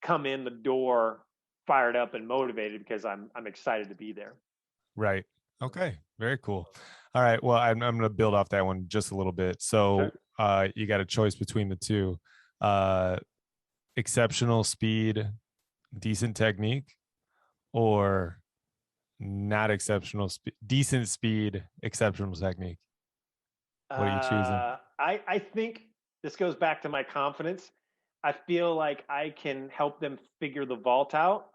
come in the door fired up and motivated, because I'm excited to be there. Right. Okay. Very cool. All right. Well, I'm going to build off that one just a little bit. So, Sure. you got a choice between the two: uh, exceptional speed, decent technique, or Not exceptional speed, decent speed, exceptional technique. What are you choosing? I think this goes back to my confidence. I feel like I can help them figure the vault out.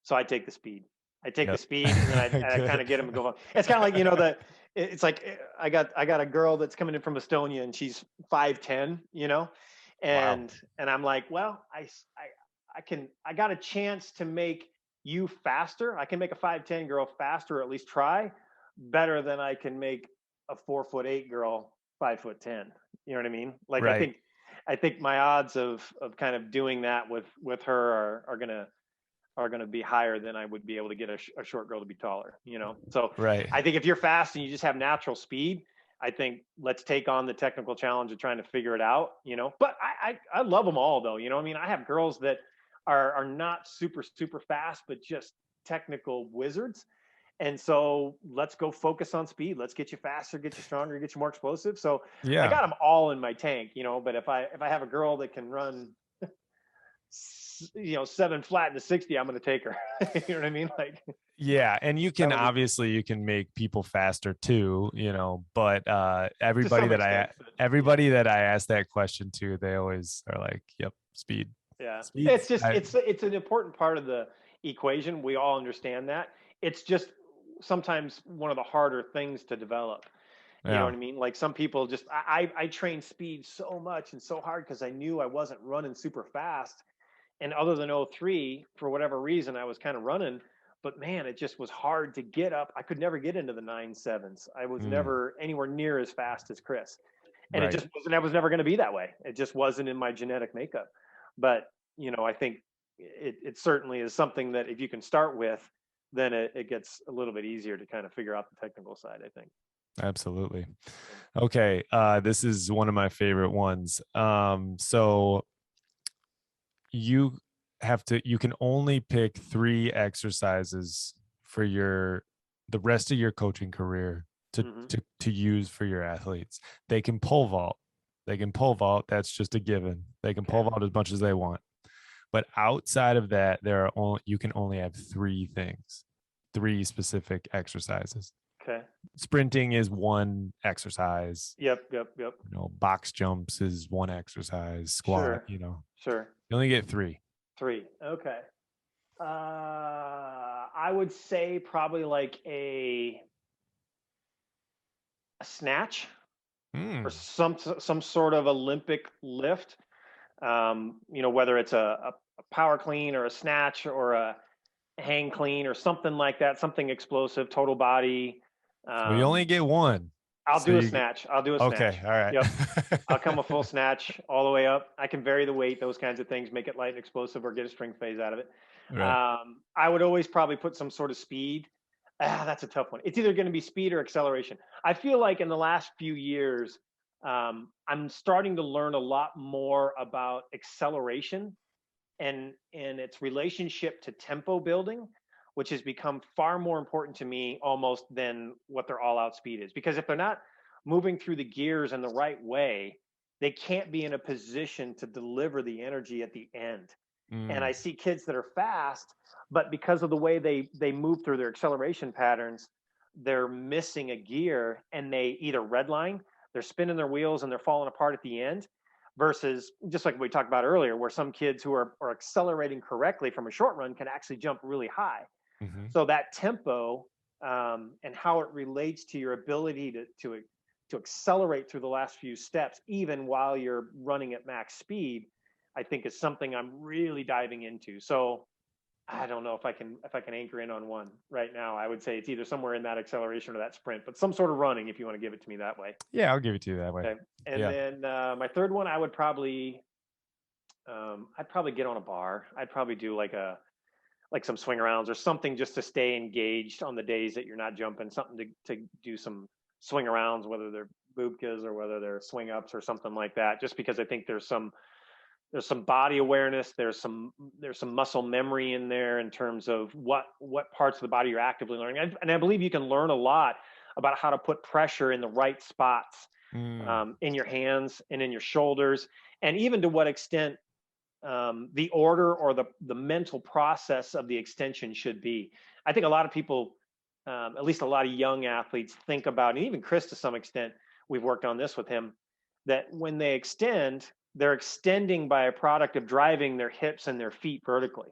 So I take the speed. I take the Yep. speed, and then I kind Good. of get them to go. It's kind of like, that it's like I got a girl that's coming in from Estonia, and she's 5'10", Wow. and I'm like, well, I got a chance to make you faster. I can make a 5'10" girl faster, or at least try better than I can make a 4'8" girl 5'10". You know what I mean? Like Right. I think my odds of kind of doing that with her are gonna be higher than I would be able to get a short girl to be taller. So Right. I think if you're fast and you just have natural speed, I think let's take on the technical challenge of trying to figure it out. But I love them all though. I mean, I have girls that are not super fast, but just technical wizards. And so let's go focus on speed. Let's get you faster, get you stronger, get you more explosive. So I Yeah. got them all in my tank, but if I have a girl that can run 7 flat in the 60, I'm going to take her. You know what I mean? Like, Yeah, and you that can would be obviously you can make people faster too, but to some extent. But yeah, everybody that I ask that question to, they always are like, "Yep, speed." yeah. It's Speeds. just it's an important part of the equation. We all understand that. It's just sometimes one of the harder things to develop. You know Yeah. what I mean? Like some people just I trained speed so much and so hard because I knew I wasn't running super fast. And other than '03, for whatever reason, I was kind of running, but man, it just was hard to get up. I could never get into the 9.7s. I was Mm, never anywhere near as fast as Chris. And it right. just wasn't, I was never going to be that way. It just wasn't in my genetic makeup. But, I think it certainly is something that if you can start with, then it gets a little bit easier to kind of figure out the technical side, I think. Absolutely. Yeah. Okay, this is one of my favorite ones. So you you can only pick 3 exercises for the rest of your coaching career Mm-hmm. to use for your athletes. They can pole vault. They can pole vault. That's just a given. They can pole Okay. vault as much as they want. But outside of that, you can only have 3 things, 3 specific exercises. Okay. Sprinting is one exercise. Yep. Yep. Yep. Box jumps is one exercise. Squat. Sure. You Sure. only get 3. 3. Okay. I would say probably like a snatch or Mm. some sort of Olympic lift. Whether it's a power clean or a snatch or a hang clean or something like that, something explosive, total body. Well, you only Um, get one. I'll So do a you snatch. I'll do a okay, snatch. all right. Yep. I'll come a full snatch all the way up. I can vary the weight, those kinds of things, make it light and explosive, or get a strength phase out of it. Right. I would always probably put some sort of speed. That's a tough one. It's either going to be speed or acceleration. I feel like in the last few years, I'm starting to learn a lot more about acceleration and its relationship to tempo building, which has become far more important to me almost than what their all out speed is. Because if they're not moving through the gears in the right way, they can't be in a position to deliver the energy at the end. And Mm. I see kids that are fast, but because of the way they move through their acceleration patterns, they're missing a gear and they either redline, they're spinning their wheels and they're falling apart at the end, versus just like we talked about earlier, where some kids who are accelerating correctly from a short run can actually jump really high. Hmm. So that tempo and how it relates to your ability to accelerate through the last few steps, even while you're running at max speed, I think is something I'm really diving into. So I don't know if I can anchor in on one right now. I would say it's either somewhere in that acceleration or that sprint, but some sort of running if you want to give it to me that way. Yeah, I'll give it to you that way. Okay. And Yeah. then my third one, I'd probably get on a bar. I'd probably do like some swing arounds or something just to stay engaged on the days that you're not jumping. Something to do some swing arounds, whether they're boobkas or whether they're swing ups or something like that. Just because I think there's some body awareness, there's some muscle memory in there in terms of what parts of the body you're actively learning, and I believe you can learn a lot about how to put pressure in the right spots, Mm. in your hands and in your shoulders, and even to what extent the order or the mental process of the extension should be. I think a lot of people at least a lot of young athletes think about, and even Chris to some extent, we've worked on this with him, that when they extend, they're extending by a product of driving their hips and their feet vertically.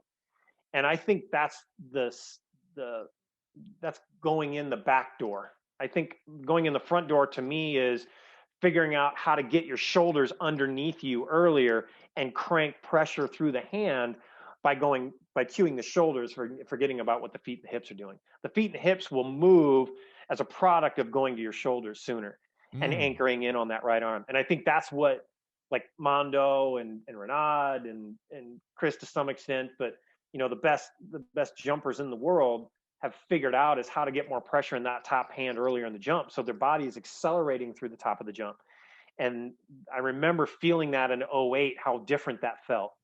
And I think the the that's going in the back door. I think going in the front door to me is figuring out how to get your shoulders underneath you earlier and crank pressure through the hand by cueing the shoulders, for forgetting about what the feet and the hips are doing. The feet and the hips will move as a product of going to your shoulders sooner and Mm. anchoring in on that right arm. And I think that's what, like Mondo and Renard and Chris to some extent, but the best jumpers in the world have figured out is how to get more pressure in that top hand earlier in the jump, so their body is accelerating through the top of the jump. And I remember feeling that in '08, how different that felt.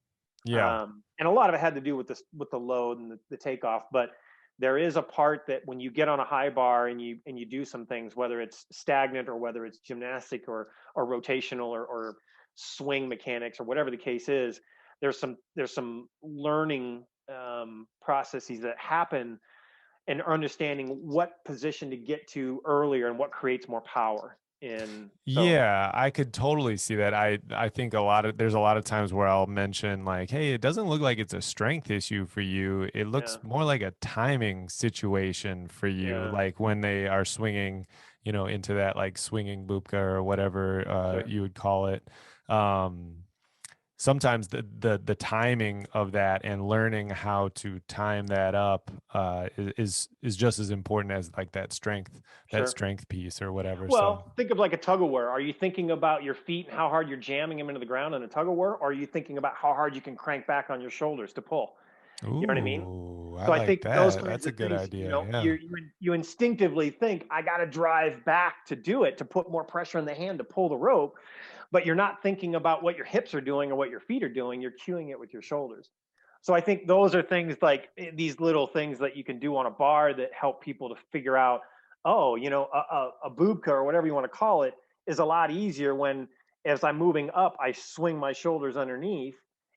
Yeah. And a lot of it had to do with the load and the takeoff. But there is a part that when you get on a high bar and you do some things, whether it's stagnant or whether it's gymnastic or rotational or swing mechanics or whatever the case is, there's some learning processes that happen, and understanding what position to get to earlier and what creates more power. And so, Yeah, I could totally see that. I think there's a lot of times where I'll mention like, hey, it doesn't look like it's a strength issue for you. It looks yeah, more like a timing situation for you, yeah, like when they are swinging, into that like swinging bupka or whatever sure, you would call it. Um, Sometimes the timing of that and learning how to time that up is just as important as like that sure. strength piece or whatever. So. Well, think of like a tug of war. Are you thinking about your feet and how hard you're jamming them into the ground in a tug of war? Or are you thinking about how hard you can crank back on your shoulders to pull? You know what I mean? Ooh, I So I like think those that. kinds That's a of good things, idea. Yeah. you instinctively think, I got to drive back to do it, to put more pressure in the hand to pull the rope, but you're not thinking about what your hips are doing or what your feet are doing. You're cueing it with your shoulders. So I think those are things like these little things that you can do on a bar that help people to figure out, oh, a bubka or whatever you want to call it is a lot easier when, as I'm moving up, I swing my shoulders underneath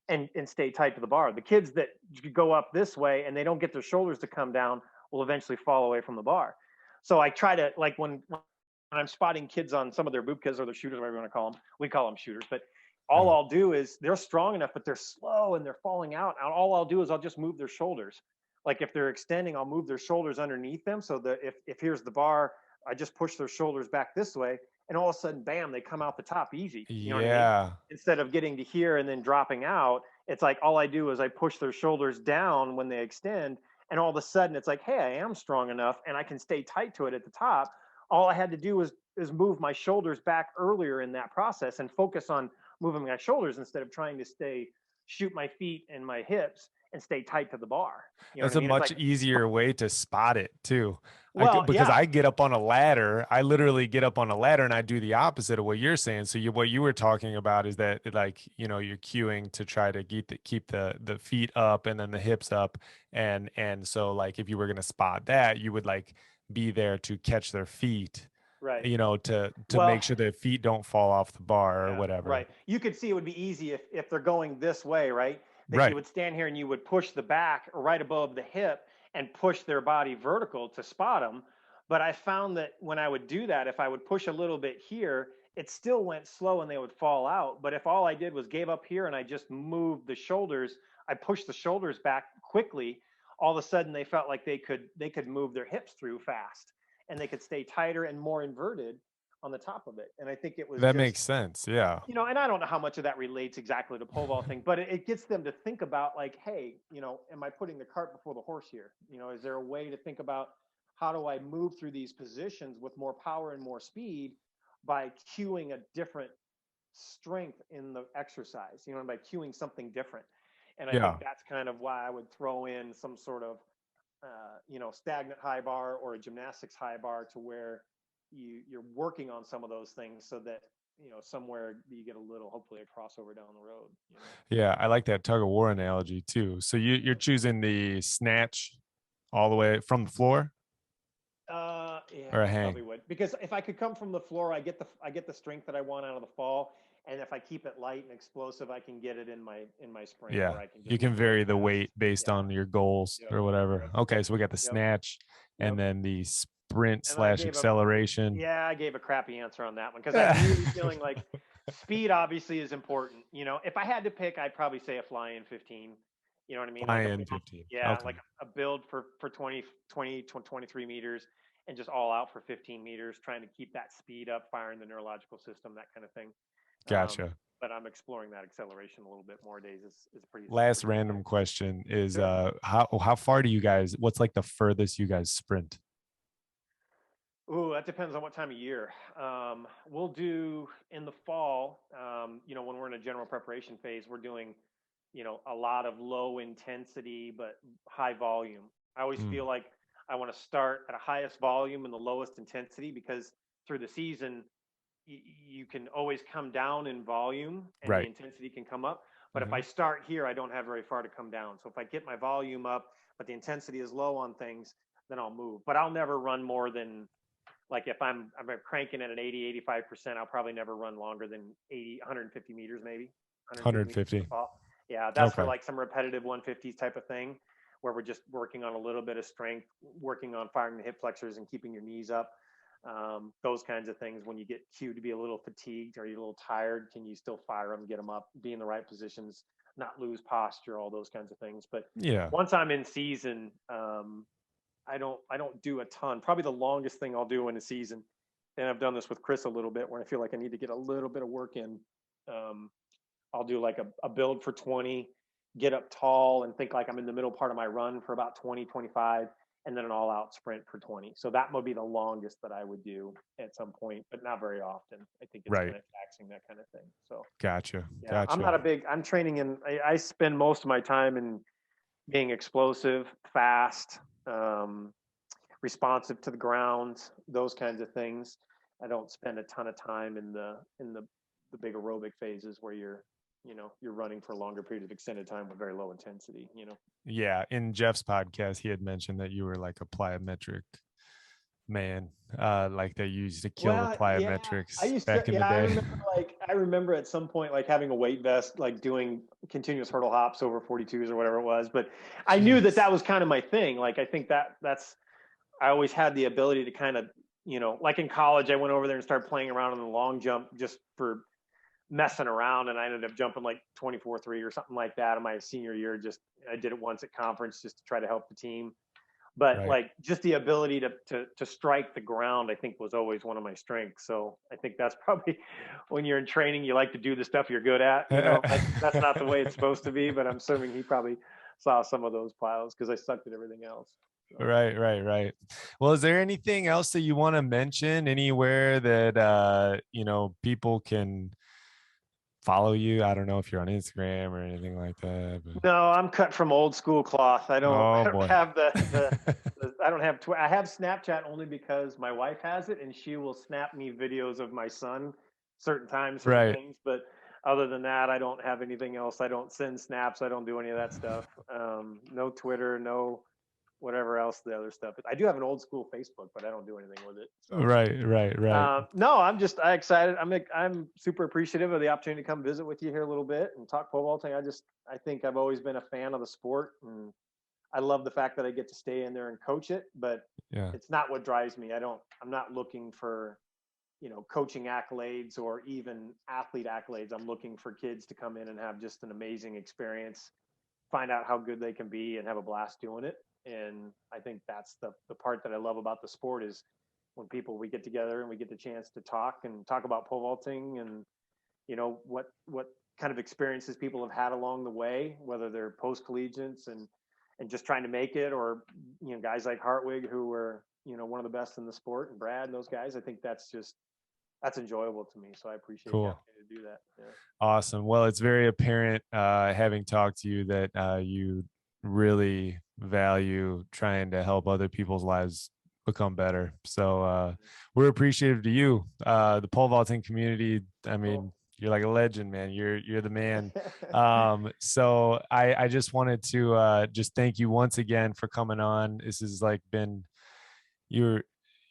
and stay tight to the bar. The kids that go up this way and they don't get their shoulders to come down will eventually fall away from the bar. So I try to, like, when I'm spotting kids on some of their bubkas or their shooters, whatever you want to call them, we call them shooters, but all Yeah. I'll do is, they're strong enough, but they're slow and they're falling out. And all I'll do is I'll just move their shoulders. Like if they're extending, I'll move their shoulders underneath them, so that if here's the bar, I just push their shoulders back this way, and all of a sudden, bam, they come out the top easy. You know what I mean? Yeah. Instead of getting to here and then dropping out, it's like all I do is I push their shoulders down when they extend, and all of a sudden it's like, hey, I am strong enough and I can stay tight to it at the top. All I had to do is move my shoulders back earlier in that process and focus on moving my shoulders instead of trying to shoot my feet and my hips and stay tight to the bar. You know what That's I a mean? It's much like, easier way to spot it too. well, Because yeah, I get up on a ladder, I literally get up on a ladder and I do the opposite of what you're saying. So what you were talking about is that like, you're cueing to try to keep the feet up and then the hips up. And so like if you were going to spot that, you would like be there to catch their feet, right. to Well, make sure their feet don't fall off the bar or yeah, whatever. right. You could see it would be easy if they're going this way, right? That you Right. would stand here and you would push the back right above the hip and push their body vertical to spot them. But I found that when I would do that, if I would push a little bit here, it still went slow and they would fall out. But if all I did was gave up here and I just moved the shoulders, I pushed the shoulders back quickly, all of a sudden they felt like they could move their hips through fast, and they could stay tighter and more inverted on the top of it. And I think it was That just, makes sense. Yeah. and I don't know how much of that relates exactly to pole vaulting, but it gets them to think about, like, hey, am I putting the cart before the horse here? Is there a way to think about, how do I move through these positions with more power and more speed by cueing a different strength in the exercise, by cueing something different? And I think Yeah. that's kind of why I would throw in some sort of, stagnant high bar or a gymnastics high bar, to where you're working on some of those things, so that somewhere you get a little, hopefully, a crossover down the road. Yeah, I like that tug of war analogy too. So you're choosing the snatch all the way from the floor Yeah, or a I probably hang? would, because if I could come from the floor, I get the strength that I want out of the fall, And if I keep it light and explosive, I can get it in my sprint, Yeah. or I can You just can move it really vary the fast. weight based Yeah. on your goals Yep. or whatever. Yep. Okay. So we got the Yep. snatch and Yep. then the sprint And I slash gave a acceleration. yeah, I gave a crappy answer on that one because I'm really feeling like speed obviously is important. If I had to pick, I'd probably say a fly-in 15. You know what I mean? Like Fly-in 15. yeah, Okay. like a build for 23 meters and just all out for 15 meters, trying to keep that speed up, firing the neurological system, that kind of thing. Gotcha. But I'm exploring that acceleration a little bit more days. Is Last pretty random question is sure. how far do you guys, what's like the furthest you guys sprint? Ooh, that depends on what time of year. We'll do in the fall, when we're in a general preparation phase, we're doing, a lot of low intensity but high volume. I always Mm, feel like I want to start at a highest volume and the lowest intensity because through the season, you can always come down in volume and the right. intensity can come up. But if I Hmm. start here, I don't have very far to come down. So if I get my volume up, but the intensity is low on things, then I'll move. But I'll never run more than like if I'm cranking it at 80, 85%, I'll probably never run longer than 80, 150 meters, maybe 150 meters for the 150. fall. Yeah, that's for Okay. like some repetitive 150s type of thing where we're just working on a little bit of strength, working on firing the hip flexors and keeping your knees up. Those kinds of things. When you get cued to be a little fatigued or you're a little tired, can you still fire them, get them up, be in the right positions, not lose posture, all those kinds of things. But Yeah. once I'm in season, I don't do a ton. Probably the longest thing I'll do in a season, and I've done this with Chris a little bit when I feel like I need to get a little bit of work in. Um, I'll do like a build for 20, get up tall and think like I'm in the middle part of my run for about 20, 25, and then an all out sprint for 20. So that would be the longest that I would do at some point, but not very often. I think it's Right. kind of taxing, that kind of thing. So Gotcha. yeah, Gotcha. I'm training I spend most of my time in being explosive, fast, um, responsive to the ground, those kinds of things. I don't spend a ton of time in the big aerobic phases where you're running for a longer period of extended time with very low intensity. Yeah. In Jeff's podcast, he had mentioned that you were like a plyometric man, like they used to kill the Well, yeah, I plyometrics used to. back in the Yeah, I day. remember. Like, I remember at some point, like having a weight vest, like doing continuous hurdle hops over 42s or whatever it was. But I knew that Jeez. that was kind of my thing. Like, I think that's I always had the ability to kind of, like in college, I went over there and started playing around on the long jump just for messing around, and I ended up jumping like 24-3 or something like that in my senior year. Just I did it once at conference just to try to help the team. But Right. like just the ability to strike the ground, I think was always one of my strengths. So I think that's probably when you're in training, you like to do the stuff you're good at. That's not the way it's supposed to be, but I'm assuming he probably saw some of those piles because I sucked at everything else. So. Right, right, right. Well, is there anything else that you want to mention anywhere that people can follow you? I don't know if you're on Instagram or anything like that, but No, I'm cut from old school cloth. I don't. I oh don't boy. have the I don't have. I have Snapchat only because my wife has it, and she will snap me videos of my son, certain times, certain Right. things. But other than that, I don't have anything else. I don't send snaps. I don't do any of that stuff. No Twitter. No whatever else the other stuff is. I do have an old school Facebook, but I don't do anything with it. So. Right, right, right. No, I'm excited. I'm super appreciative of the opportunity to come visit with you here a little bit and talk pole vaulting. I think I've always been a fan of the sport, and I love the fact that I get to stay in there and coach it. But Yeah. it's not what drives me. I'm not looking for coaching accolades or even athlete accolades. I'm looking for kids to come in and have just an amazing experience, find out how good they can be, and have a blast doing it. And I think that's the part that I love about the sport is when we get together and we get the chance to talk about pole vaulting and what kind of experiences people have had along the way, whether they're post-collegiates and just trying to make it, or guys like Hartwig who were one of the best in the sport, and Brad and those guys. I think that's enjoyable to me, so I appreciate the Cool. opportunity to do that. Yeah. Awesome. Well, it's very apparent, having talked to you, that you really value trying to help other people's lives become better. So we're appreciative to you, the pole vaulting community. I Cool. mean, you're like a legend, man. You're the man. So I just wanted to just thank you once again for coming on. This has like been you're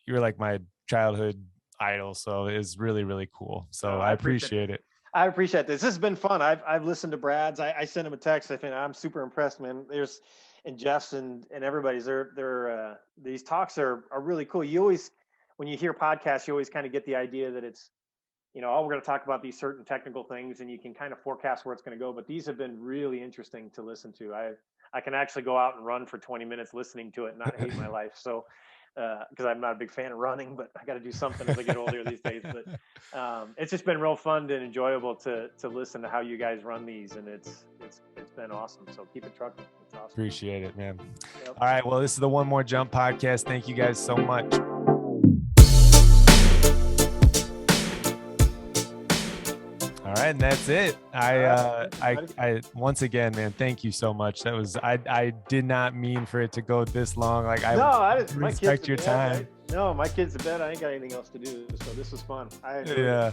you're like my childhood idol, so it's really really cool. So No, I I appreciate it. appreciate it. I appreciate this. This has been fun. I've listened to Brad's. I sent him a text. I think I'm super impressed, man. And Jeff's and everybody's. These talks are really cool. You always, when you hear podcasts, you always kind of get the idea that it's, oh, we're going to talk about these certain technical things, and you can kind of forecast where it's going to go. But these have been really interesting to listen to. I can actually go out and run for 20 minutes listening to it and not hate my life. So, because I'm not a big fan of running, but I got to do something as I get older these days. But it's just been real fun and enjoyable to listen to how you guys run these, and it's been awesome. So keep it trucking. It's awesome. Appreciate it, man. Yep. All right, well, this is the One More Jump podcast. Thank you guys so much. All right, and that's it. I once again, man, thank you so much. That was, I did not mean for it to go this long. Like, I respect your time. No, my kid's to bed. I ain't got anything else to do, so this was fun. Yeah.